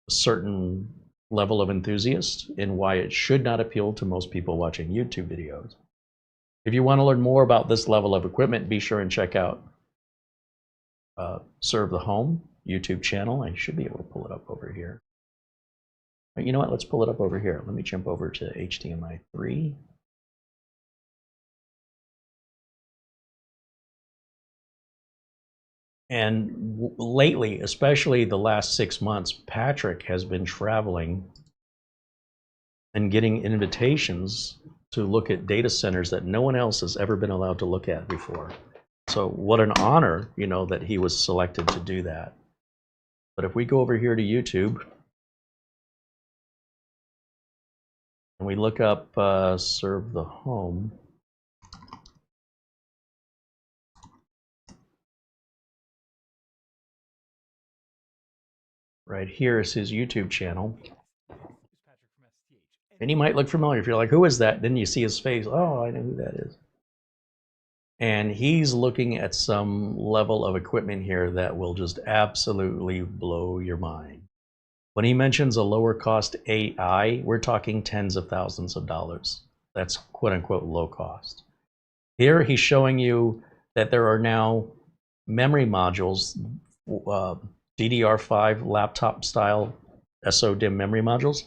a certain level of enthusiast and why it should not appeal to most people watching YouTube videos. If you want to learn more about this level of equipment, be sure and check out Serve the Home YouTube channel. I should be able to pull it up over here. You know what? Let's pull it up over here. Let me jump over to HDMI 3. And lately, especially the last 6 months, Patrick has been traveling and getting invitations to look at data centers that no one else has ever been allowed to look at before. So what an honor, you know, that he was selected to do that. But if we go over here to YouTube and we look up Serve the Home, right here is his YouTube channel. And he might look familiar. If you're like, who is that? Then you see his face. Oh, I know who that is. And he's looking at some level of equipment here that will just absolutely blow your mind. When he mentions a lower cost AI, we're talking tens of thousands of dollars. That's quote unquote low cost. Here he's showing you that there are now memory modules DDR5 laptop style SO-DIMM memory modules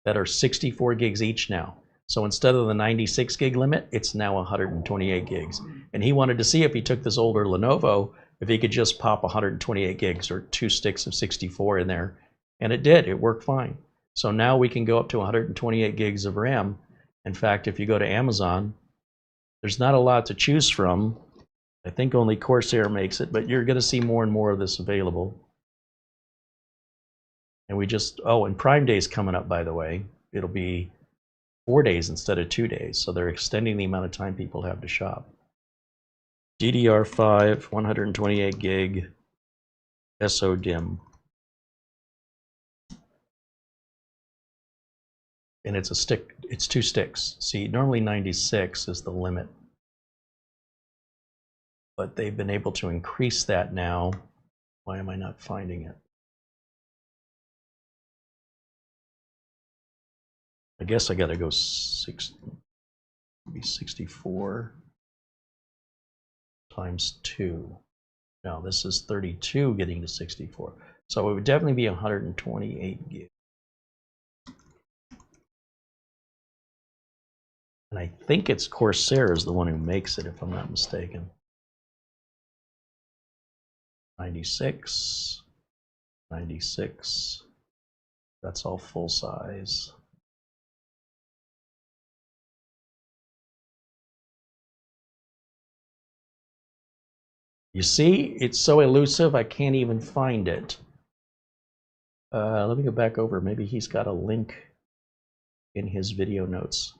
that are 64 gigs each now. So instead of the 96 gig limit, it's now 128 gigs. And he wanted to see if he took this older Lenovo, if he could just pop 128 gigs or 2 sticks of 64 in there. And it did, it worked fine. So now we can go up to 128 gigs of RAM. In fact, if you go to Amazon, there's not a lot to choose from. I think only Corsair makes it, but you're gonna see more and more of this available. And we just, oh, and Prime Day is coming up, by the way. It'll be 4 days instead of 2 days. So they're extending the amount of time people have to shop. DDR5, 128 gig SO-DIMM. And it's a stick, it's 2 sticks. See, normally 96 is the limit. But they've been able to increase that now. Why am I not finding it? I guess I gotta go 64 times 2. Now this is 32 getting to 64. So it would definitely be 128 gig. And I think it's Corsair is the one who makes it, if I'm not mistaken. 96, 96. That's all full size. You see, it's so elusive, I can't even find it. Let me go back over. Maybe he's got a link in his video notes.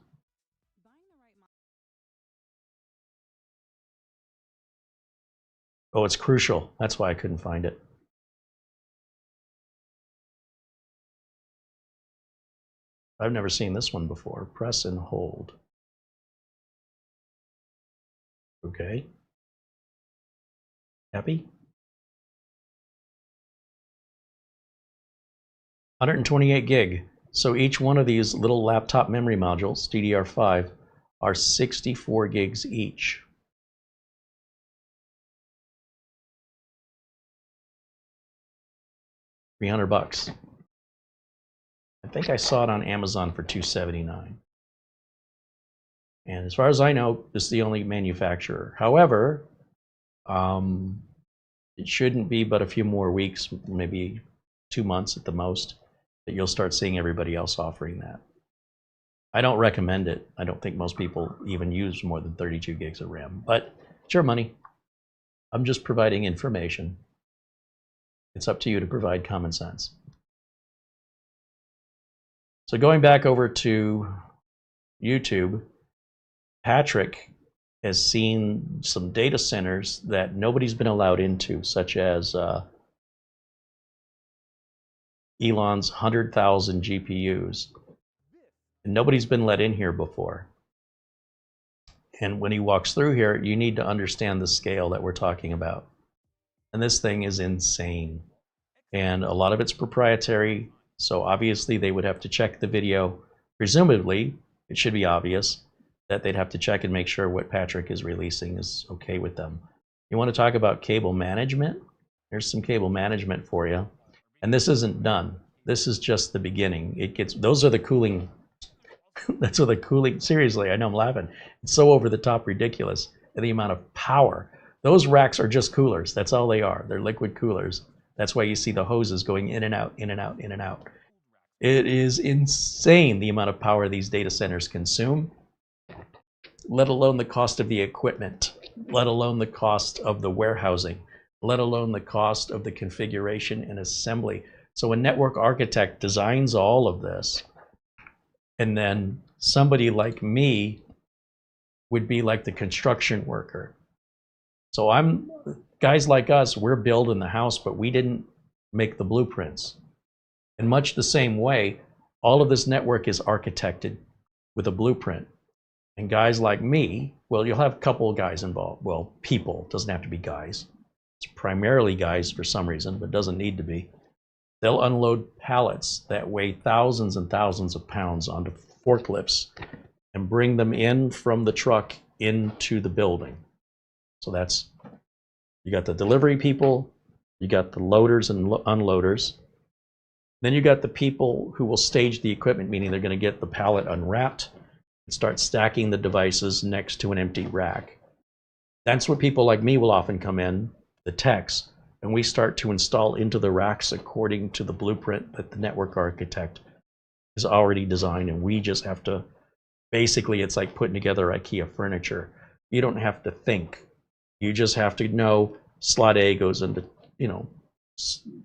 Oh, it's crucial. That's why I couldn't find it. I've never seen this one before. Press and hold. Okay. Happy? 128 gig. So each one of these little laptop memory modules, DDR5, are 64 gigs each. $300. I think I saw it on Amazon for $279. And as far as I know, this is the only manufacturer. However, it shouldn't be but a few more weeks, maybe 2 months at the most, that you'll start seeing everybody else offering that. I don't recommend it. I don't think most people even use more than 32 gigs of RAM, but it's your money. I'm just providing information. It's up to you to provide common sense. So going back over to YouTube, Patrick has seen some data centers that nobody's been allowed into, such as Elon's 100,000 GPUs. And nobody's been let in here before. And when he walks through here, you need to understand the scale that we're talking about. And this thing is insane. And a lot of it's proprietary, so obviously they would have to check the video. Presumably, it should be obvious that they'd have to check and make sure what Patrick is releasing is okay with them. You want to talk about cable management? Here's some cable management for you. And this isn't done. This is just the beginning. It gets, those are the cooling, that's what the cooling, seriously, I know I'm laughing. It's so over the top ridiculous. And the amount of power. Those racks are just coolers. That's all they are. They're liquid coolers. That's why you see the hoses going in and out, in and out, in and out. It is insane the amount of power these data centers consume, let alone the cost of the equipment, let alone the cost of the warehousing, let alone the cost of the configuration and assembly. So a network architect designs all of this, and then somebody like me would be like the construction worker. So guys like us, we're building the house, but we didn't make the blueprints. In much the same way, all of this network is architected with a blueprint. And guys like me, well, you'll have a couple of guys involved. Well, people, doesn't have to be guys. It's primarily guys for some reason, but doesn't need to be. They'll unload pallets that weigh thousands and thousands of pounds onto forklifts and bring them in from the truck into the building. So that's, you got the delivery people, You got the loaders and unloaders. Then you got the people who will stage the equipment, meaning they're going to get the pallet unwrapped and start stacking the devices next to an empty rack. That's where people like me will often come in, the techs, and we start to install into the racks according to the blueprint that the network architect is already designed, and we just have to, basically it's like putting together IKEA furniture. You don't have to think. You just have to know slot A goes into,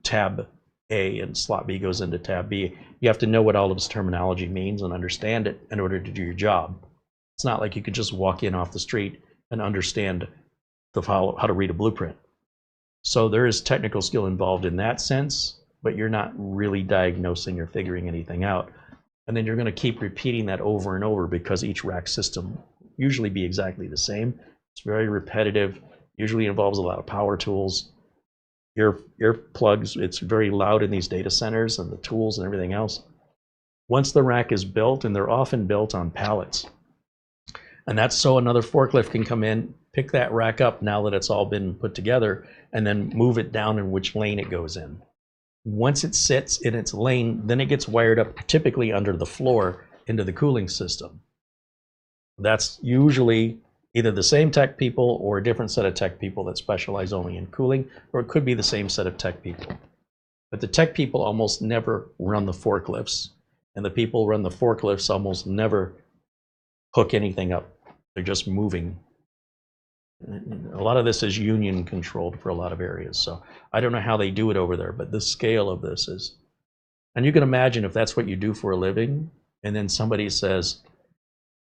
tab A and slot B goes into tab B. You have to know what all of this terminology means and understand it in order to do your job. It's not like you could just walk in off the street and understand how to read a blueprint. So there is technical skill involved in that sense, but you're not really diagnosing or figuring anything out. And then you're going to keep repeating that over and over because each rack system usually be exactly the same. It's very repetitive, usually involves a lot of power tools. Earplugs, it's very loud in these data centers and the tools and everything else. Once the rack is built, and they're often built on pallets, and that's so another forklift can come in, pick that rack up now that it's all been put together, and then move it down in which lane it goes in. Once it sits in its lane, then it gets wired up typically under the floor into the cooling system. That's usually either the same tech people or a different set of tech people that specialize only in cooling, or it could be the same set of tech people. But the tech people almost never run the forklifts, and the people who run the forklifts almost never hook anything up. They're just moving. A lot of this is union controlled for a lot of areas, so I don't know how they do it over there, but the scale of this is, and you can imagine if that's what you do for a living, and then somebody says,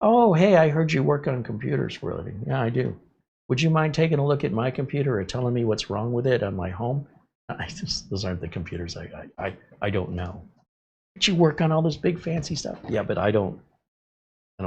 oh, hey, I heard you work on computers for a living. Yeah, I do. Would you mind taking a look at my computer or telling me what's wrong with it on my home? Those aren't the computers I don't know. But you work on all this big fancy stuff? Yeah, but I don't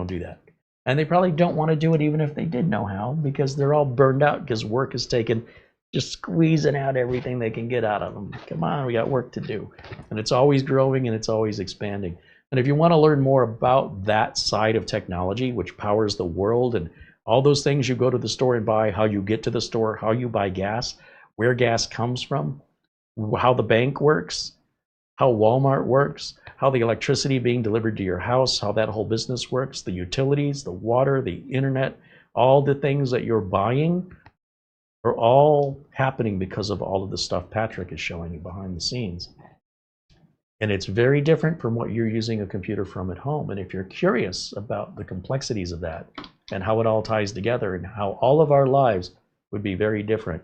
do that. And they probably don't want to do it even if they did know how, because they're all burned out because work is taken, just squeezing out everything they can get out of them. Come on, we got work to do. And it's always growing and it's always expanding. And if you want to learn more about that side of technology, which powers the world and all those things you go to the store and buy, how you get to the store, how you buy gas, where gas comes from, how the bank works, how Walmart works, how the electricity being delivered to your house, how that whole business works, the utilities, the water, the internet, all the things that you're buying are all happening because of all of the stuff Patrick is showing you behind the scenes. And it's very different from what you're using a computer from at home. And if you're curious about the complexities of that and how it all ties together and how all of our lives would be very different,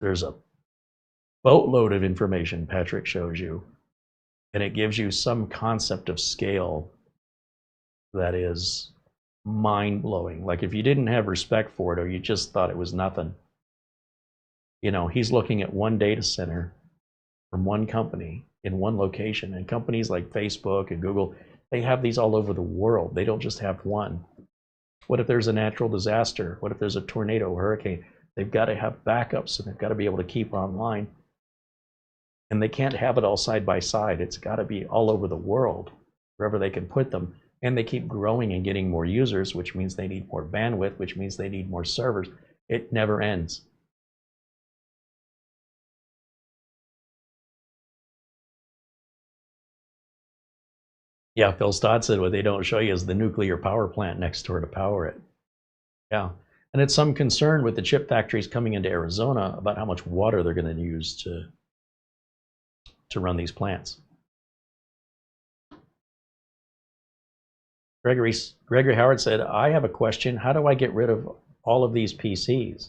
there's a boatload of information Patrick shows you, and it gives you some concept of scale that is mind-blowing. Like if you didn't have respect for it or you just thought it was nothing, he's looking at one data center from one company in one location, and companies like Facebook and Google, they have these all over the world. They don't just have one. What if there's a natural disaster? What if there's a tornado or hurricane? They've got to have backups, and they've got to be able to keep online. And they can't have it all side by side. It's got to be all over the world, wherever they can put them. And they keep growing and getting more users, which means they need more bandwidth, which means they need more servers. It never ends. Yeah, Phil Stott said what they don't show you is the nuclear power plant next door to power it. Yeah, and it's some concern with the chip factories coming into Arizona about how much water they're going to use to run these plants. Gregory Howard said, I have a question. How do I get rid of all of these PCs?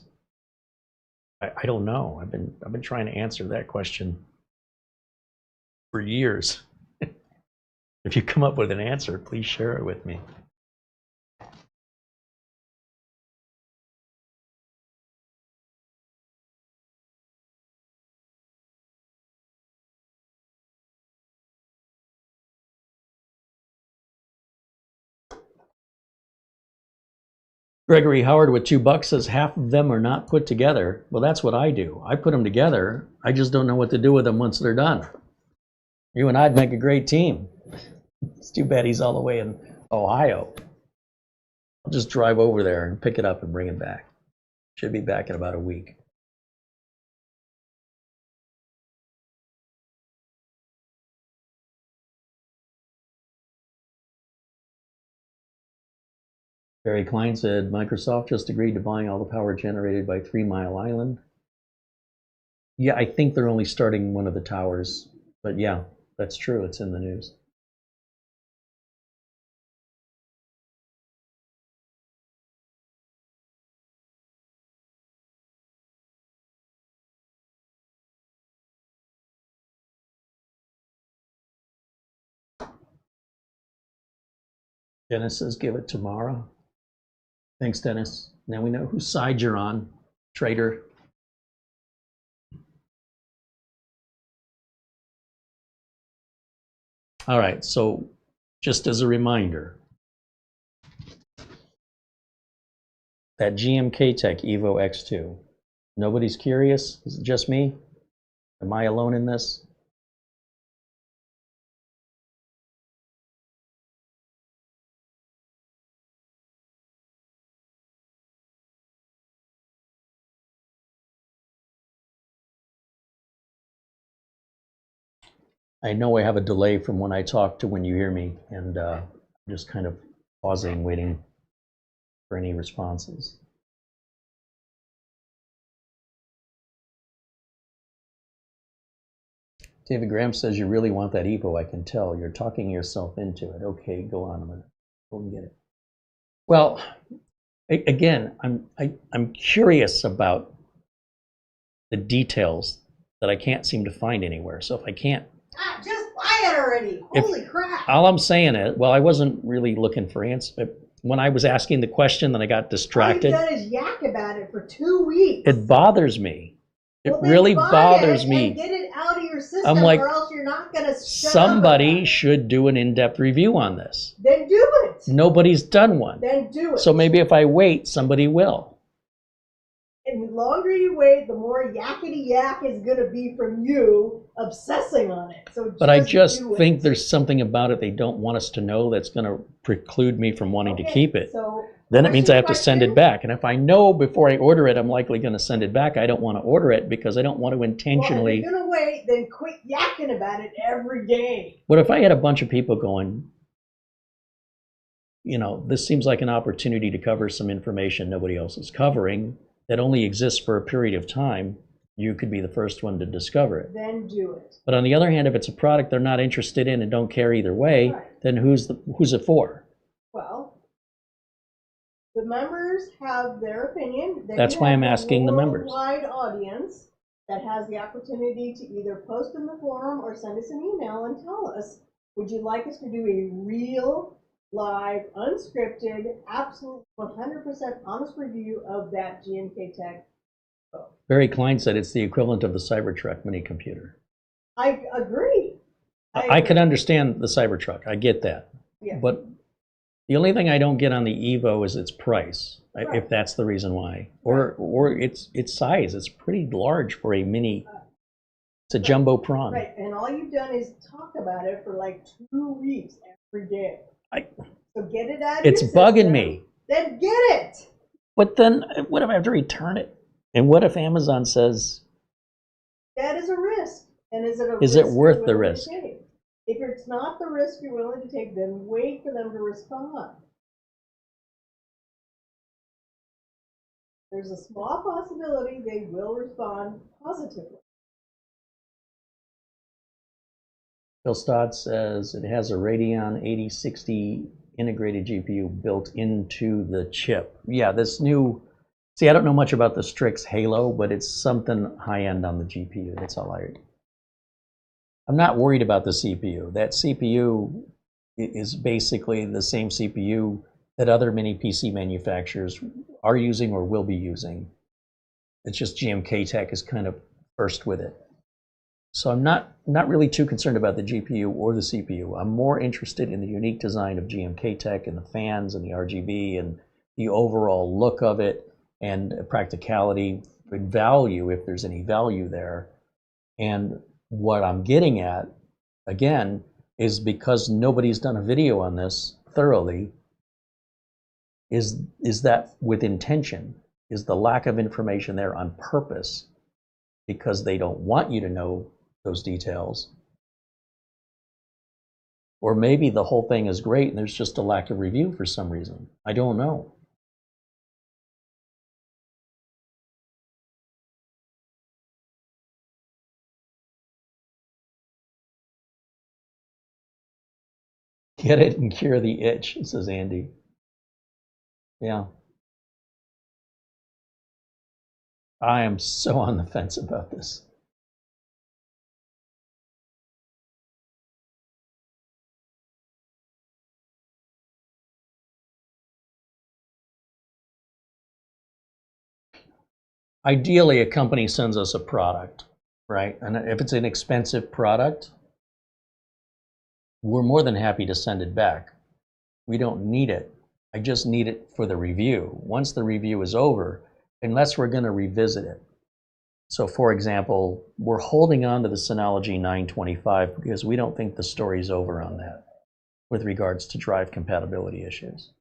I don't know. I've been trying to answer that question for years. If you come up with an answer, please share it with me. Gregory Howard with $2 says half of them are not put together. Well, that's what I do. I put them together. I just don't know what to do with them once they're done. You and I'd make a great team. It's too bad he's all the way in Ohio. I'll just drive over there and pick it up and bring it back. Should be back in about a week. Barry Klein said, Microsoft just agreed to buying all the power generated by 3 Mile Island. Yeah, I think they're only starting one of the towers. But yeah, that's true. It's in the news. Dennis says, give it tomorrow. Thanks, Dennis. Now we know whose side you're on, traitor. All right, so just as a reminder, that GMK Tech Evo X2, nobody's curious? Is it just me? Am I alone in this? I know I have a delay from when I talk to when you hear me, and I'm just kind of pausing, waiting for any responses. David Graham says, you really want that Evo, I can tell. You're talking yourself into it. Okay, go on a minute. Go and get it. Well, again, I'm curious about the details that I can't seem to find anywhere. So if I can't... Just buy it already. Holy crap. All I'm saying is, well, I wasn't really looking for answers. When I was asking the question, then I got distracted. All you've done is yak about it for 2 weeks. It bothers me. It Well, really bothers me. And get it out of your system, I'm like, or else you're not going to shut somebody up should do an in-depth review on this. Then do it. Nobody's done one. Then do it. So maybe if I wait, somebody will. And the longer you wait, the more yakety yak is going to be from you obsessing on it. So But I just do think it. there's something about it they don't want us to know that's going to preclude me from wanting to keep it. So Then it means I have to send it question? back. And if I know before I order it, I'm likely going to send it back, I don't want to order it because I don't want to Well, if intentionally. you're going to wait, then quit yakking about it every day. What if I had a bunch of people going, you know, this seems like an opportunity to cover some information nobody else is covering that only exists for a period of time. You could be the first one to discover it. Then do it. But on the other hand, if it's a product they're not interested in and don't care either way, Right. then who's it for? Well, the members have their opinion. Then That's you why have I'm the asking the members. worldwide audience that has the opportunity to either post in the forum or send us an email and tell us, would you like us to do a real, live, unscripted, absolute 100% honest review of that GMK Tech? Barry Klein said it's the equivalent of the Cybertruck mini computer. I agree. I can understand the Cybertruck. I get that. Yeah. But the only thing I don't get on the Evo is its price, Right. if that's the reason why. Or its size. It's pretty large for a mini. It's a jumbo prawn. Right, and all you've done is talk about it for like 2 weeks every day. So get it out of It's your bugging system, me. Then get it. But then what if I have to return it? And what if Amazon says, That is a risk. And is it a Is it risk worth you're the willing risk? to take? If it's not the risk you're willing to take, then wait for them to respond. There's a small possibility they will respond positively. Phil Stott says it has a Radeon 8060 integrated GPU built into the chip. Yeah, this new, see, I don't know much about the Strix Halo, but it's something high-end on the GPU. That's all I'm not worried about the CPU. That CPU is basically the same CPU that other mini PC manufacturers are using or will be using. It's just GMK Tech is kind of first with it. So I'm not really too concerned about the GPU or the CPU. I'm more interested in the unique design of GMK Tech and the fans and the RGB and the overall look of it and practicality and value, if there's any value there. And what I'm getting at, again, is because nobody's done a video on this thoroughly, is that with intention? Is the lack of information there on purpose because they don't want you to know those details? Or maybe the whole thing is great and there's just a lack of review for some reason. I don't know. Get it and cure the itch, says Andy. Yeah. I am so on the fence about this. Ideally, a company sends us a product, right? And if it's an expensive product, we're more than happy to send it back. We don't need it. I just need it for the review. Once the review is over, unless we're going to revisit it. So for example, we're holding on to the Synology 925 because we don't think the story's over on that with regards to drive compatibility issues.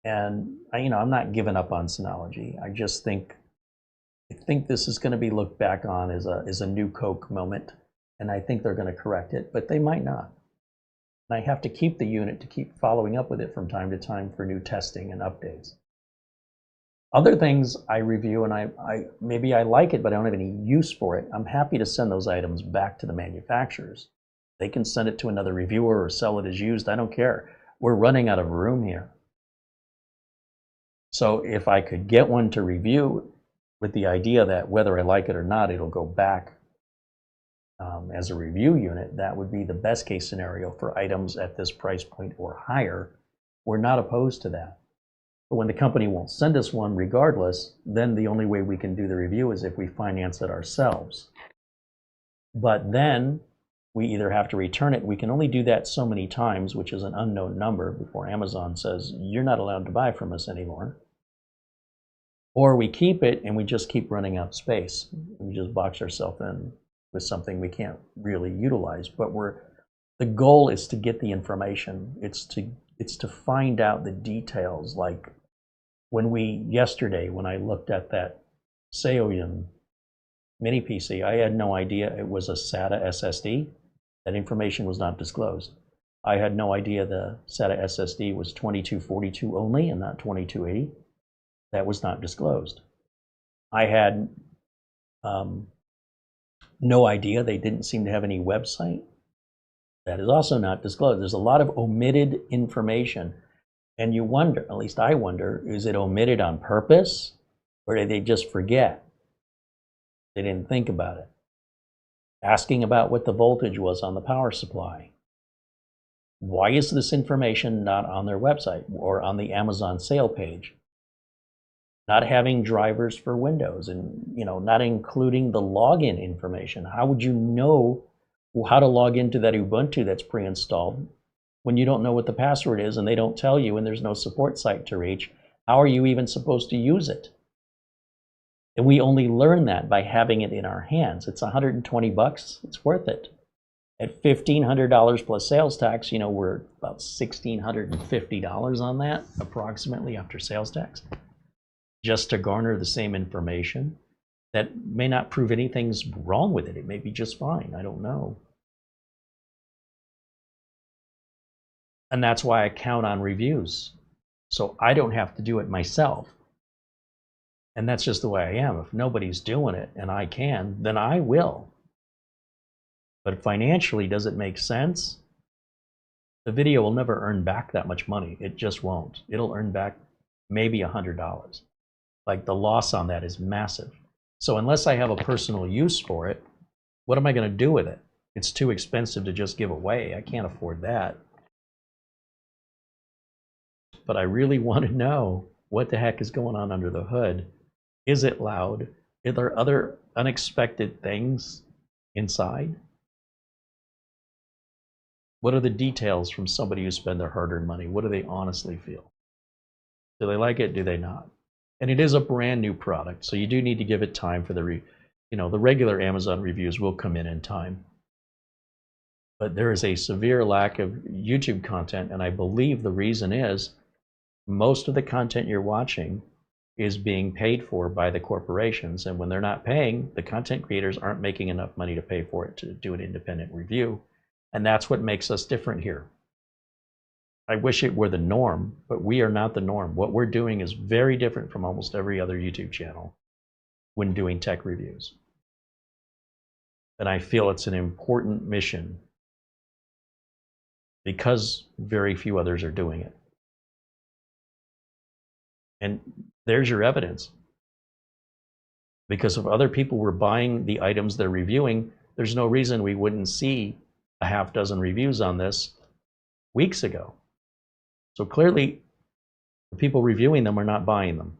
And I'm not giving up on Synology. I just think this is going to be looked back on as a new Coke moment, and I think they're going to correct it, but they might not. And I have to keep the unit to keep following up with it from time to time for new testing and updates. Other things I review and maybe I like it, but I don't have any use for it. I'm happy to send those items back to the manufacturers. They can send it to another reviewer or sell it as used. I don't care. We're running out of room here. So if I could get one to review with the idea that whether I like it or not, it'll go back as a review unit, that would be the best case scenario for items at this price point or higher. We're not opposed to that. But when the company won't send us one regardless, then the only way we can do the review is if we finance it ourselves. But then we either have to return it. We can only do that so many times, which is an unknown number, before Amazon says, you're not allowed to buy from us anymore. Or we keep it and we just keep running out of space. We just box ourselves in with something we can't really utilize. But the goal is to get the information. It's to find out the details. Like yesterday when I looked at that Ryujin mini PC, I had no idea it was a SATA SSD. That information was not disclosed. I had no idea the SATA SSD was 2242 only and not 2280. That was not disclosed. I had no idea they didn't seem to have any website. That is also not disclosed. There's a lot of omitted information. And you wonder, at least I wonder, is it omitted on purpose? Or did they just forget? They didn't think about it. Asking about what the voltage was on the power supply. Why is this information not on their website or on the Amazon sale page? Not having drivers for Windows and not including the login information. How would you know how to log into that Ubuntu that's pre-installed when you don't know what the password is and they don't tell you and there's no support site to reach? How are you even supposed to use it? And we only learn that by having it in our hands. It's $120. It's worth it. At $1,500 plus sales tax, we're about $1,650 on that, approximately, after sales tax, just to garner the same information that may not prove anything's wrong with it. It may be just fine. I don't know. And that's why I count on reviews. So I don't have to do it myself. And that's just the way I am. If nobody's doing it and I can, then I will. But financially, does it make sense? The video will never earn back that much money. It just won't. It'll earn back maybe $100. Like, the loss on that is massive. So unless I have a personal use for it, what am I going to do with it? It's too expensive to just give away. I can't afford that. But I really want to know what the heck is going on under the hood. Is it loud? Are there other unexpected things inside? What are the details from somebody who spent their hard-earned money? What do they honestly feel? Do they like it? Do they not? And it is a brand new product, so you do need to give it time for the regular Amazon reviews will come in time. But there is a severe lack of YouTube content, and I believe the reason is most of the content you're watching is being paid for by the corporations, and when they're not paying, the content creators aren't making enough money to pay for it to do an independent review, And that's what makes us different here. I wish it were the norm, but we are not the norm. What we're doing is very different from almost every other YouTube channel when doing tech reviews. And I feel it's an important mission because very few others are doing it. And there's your evidence. Because if other people were buying the items they're reviewing, there's no reason we wouldn't see a half dozen reviews on this weeks ago. So clearly, the people reviewing them are not buying them.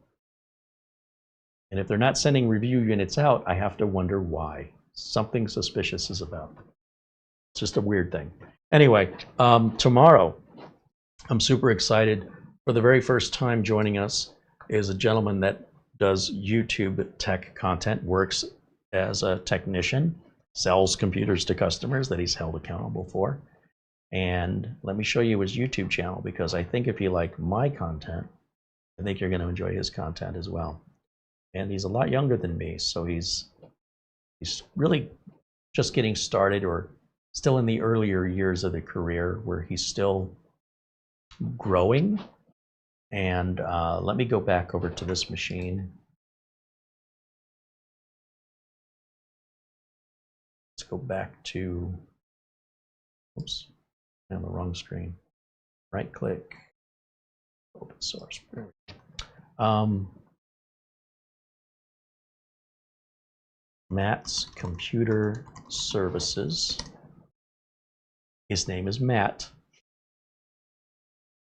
And if they're not sending review units out, I have to wonder why. Something suspicious is about them. It's just a weird thing. Anyway, tomorrow, I'm super excited. For the very first time joining us is a gentleman that does YouTube tech content, works as a technician, sells computers to customers that he's held accountable for. And let me show you his YouTube channel, because I think if you like my content, I think you're going to enjoy his content as well. And he's a lot younger than me, so he's really just getting started, or still in the earlier years of the career where he's still growing. And let me go back over to this machine. Let's go back to, oops, I'm on the wrong screen. Right click, open source. Matt's Computer Services. His name is Matt.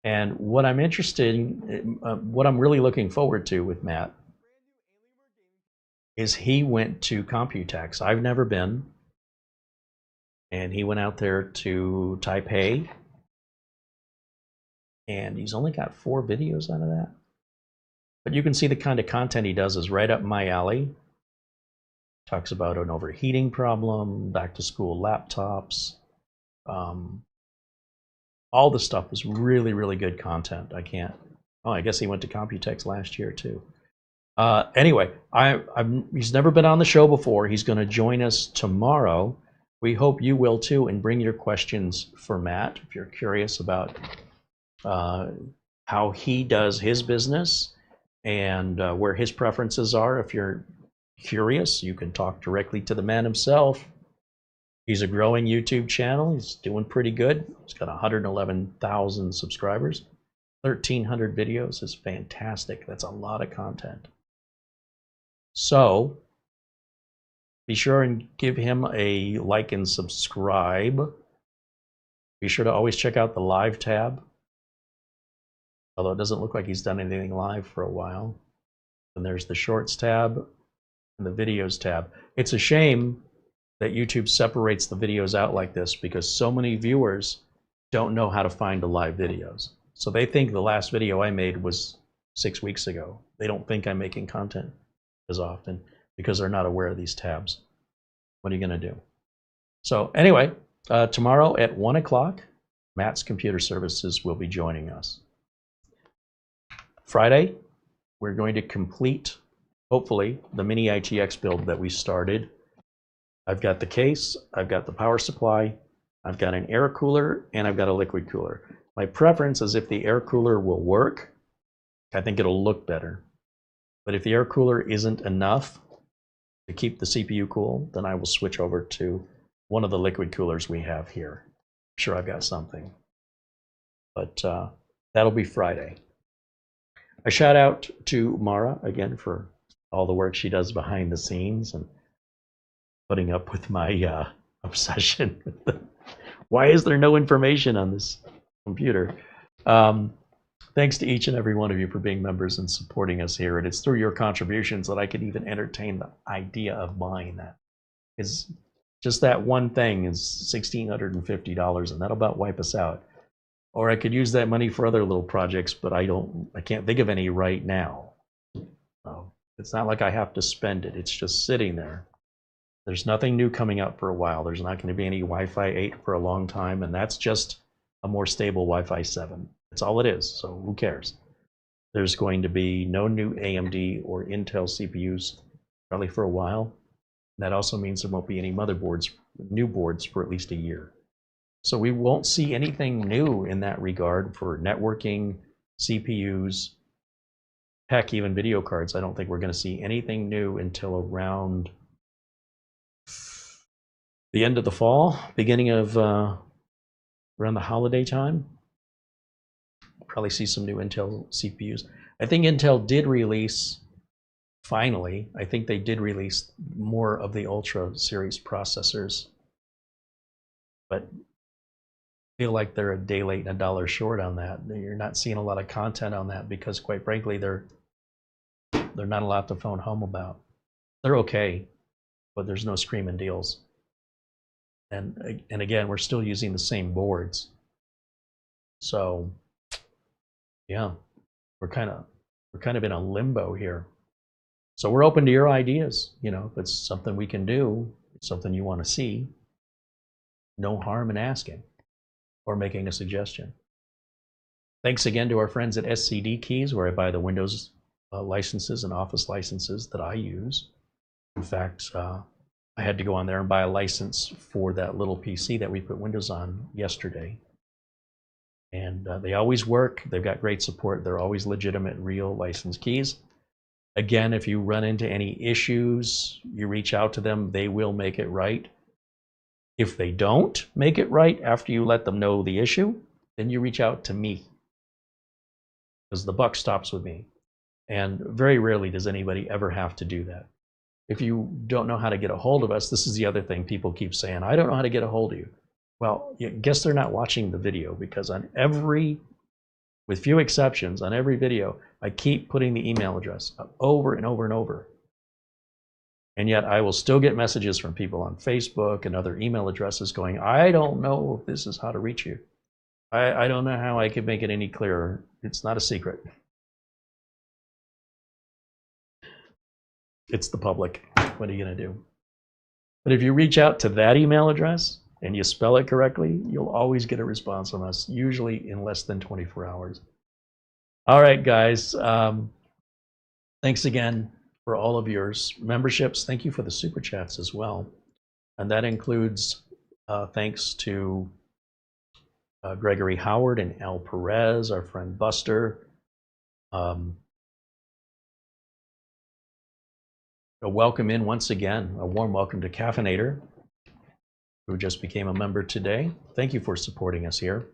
And what I'm interested in, what I'm really looking forward to with Matt is he went to Computex. I've never been. And he went out there to Taipei. And he's only got 4 videos out of that. But you can see the kind of content he does is right up my alley. Talks about an overheating problem, back to school laptops. All the stuff is really, really good content. I guess he went to Computex last year too. Anyway, he's never been on the show before. He's going to join us tomorrow. We hope you will too, and bring your questions for Matt if you're curious about how he does his business and where his preferences are. If you're curious, you can talk directly to the man himself. He's a growing YouTube channel. He's doing pretty good. He's got 111,000 subscribers. 1,300 videos is fantastic. That's a lot of content. So be sure and give him a like and subscribe. Be sure to always check out the live tab. Although it doesn't look like he's done anything live for a while. And there's the shorts tab and the videos tab. It's a shame that YouTube separates the videos out like this, because so many viewers don't know how to find the live videos. So they think the last video I made was 6 weeks ago. They don't think I'm making content as often because they're not aware of these tabs. What are you going to do? So anyway, tomorrow at 1 o'clock, Matt's Computer Services will be joining us. Friday, we're going to complete, hopefully, the mini ITX build that we started. I've got the case, I've got the power supply, I've got an air cooler, and I've got a liquid cooler. My preference is if the air cooler will work, I think it'll look better. But if the air cooler isn't enough to keep the CPU cool, then I will switch over to one of the liquid coolers we have here. I'm sure I've got something. But that'll be Friday. A shout out to Mara again for all the work she does behind the scenes and putting up with my obsession. Why is there no information on this computer? Thanks to each and every one of you for being members and supporting us here. And it's through your contributions that I could even entertain the idea of buying that. It's just that one thing is $1,650, and that'll about wipe us out. Or I could use that money for other little projects, but I can't think of any right now. It's not like I have to spend it. It's just sitting there. There's nothing new coming up for a while. There's not going to be any Wi-Fi 8 for a long time, and that's just a more stable Wi-Fi 7. That's all it is, so who cares? There's going to be no new AMD or Intel CPUs probably for a while. That also means there won't be any motherboards, new boards, for at least a year. So we won't see anything new in that regard for networking, CPUs, heck, even video cards. I don't think we're going to see anything new until around the end of the fall, beginning of around the holiday time. Probably see some new Intel CPUs. I think Intel did release, finally, I think they did release more of the Ultra series processors, but I feel like they're a day late and a dollar short on that. You're not seeing a lot of content on that because, quite frankly, they're not a lot to phone home about. They're okay, but there's no screaming deals. And again, we're still using the same boards. So yeah, we're kind of in a limbo here. So we're open to your ideas. You know, if it's something we can do, something you want to see, no harm in asking or making a suggestion. Thanks again to our friends at SCD Keys, where I buy the Windows licenses and Office licenses that I use. In fact, I had to go on there and buy a license for that little PC that we put Windows on yesterday. And they always work. They've got great support. They're always legitimate, real license keys. Again, if you run into any issues, you reach out to them. They will make it right. If they don't make it right after you let them know the issue, then you reach out to me, because the buck stops with me. And very rarely does anybody ever have to do that. If you don't know how to get a hold of us, this is the other thing people keep saying, I don't know how to get a hold of you. Well, I guess they're not watching the video, because on every, with few exceptions, on every video, I keep putting the email address up over and over and over. And yet I will still get messages from people on Facebook and other email addresses going, I don't know if this is how to reach you. I don't know how I could make it any clearer. It's not a secret. It's the public. What are you going to do? But if you reach out to that email address and you spell it correctly, you'll always get a response from us, usually in less than 24 hours. All right, guys. Thanks again for all of your memberships. Thank you for the super chats as well. And that includes thanks to Gregory Howard and Al Perez, our friend Buster. A welcome in once again, a warm welcome to Caffeinator, who just became a member today. Thank you for supporting us here.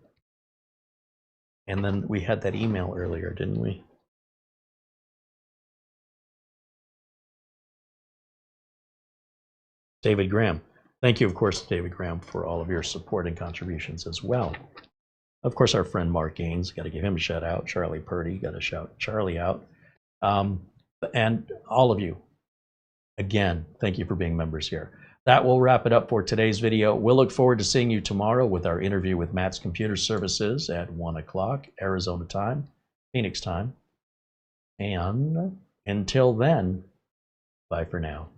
And then we had that email earlier, didn't we? David Graham. Thank you, of course, David Graham, for all of your support and contributions as well. Of course, our friend Mark Gaines, got to give him a shout out. Charlie Purdy, got to shout Charlie out. And all of you, again, thank you for being members here. That will wrap it up for today's video. We'll look forward to seeing you tomorrow with our interview with Matt's Computer Services at 1 o'clock, Arizona time, Phoenix time. And until then, bye for now.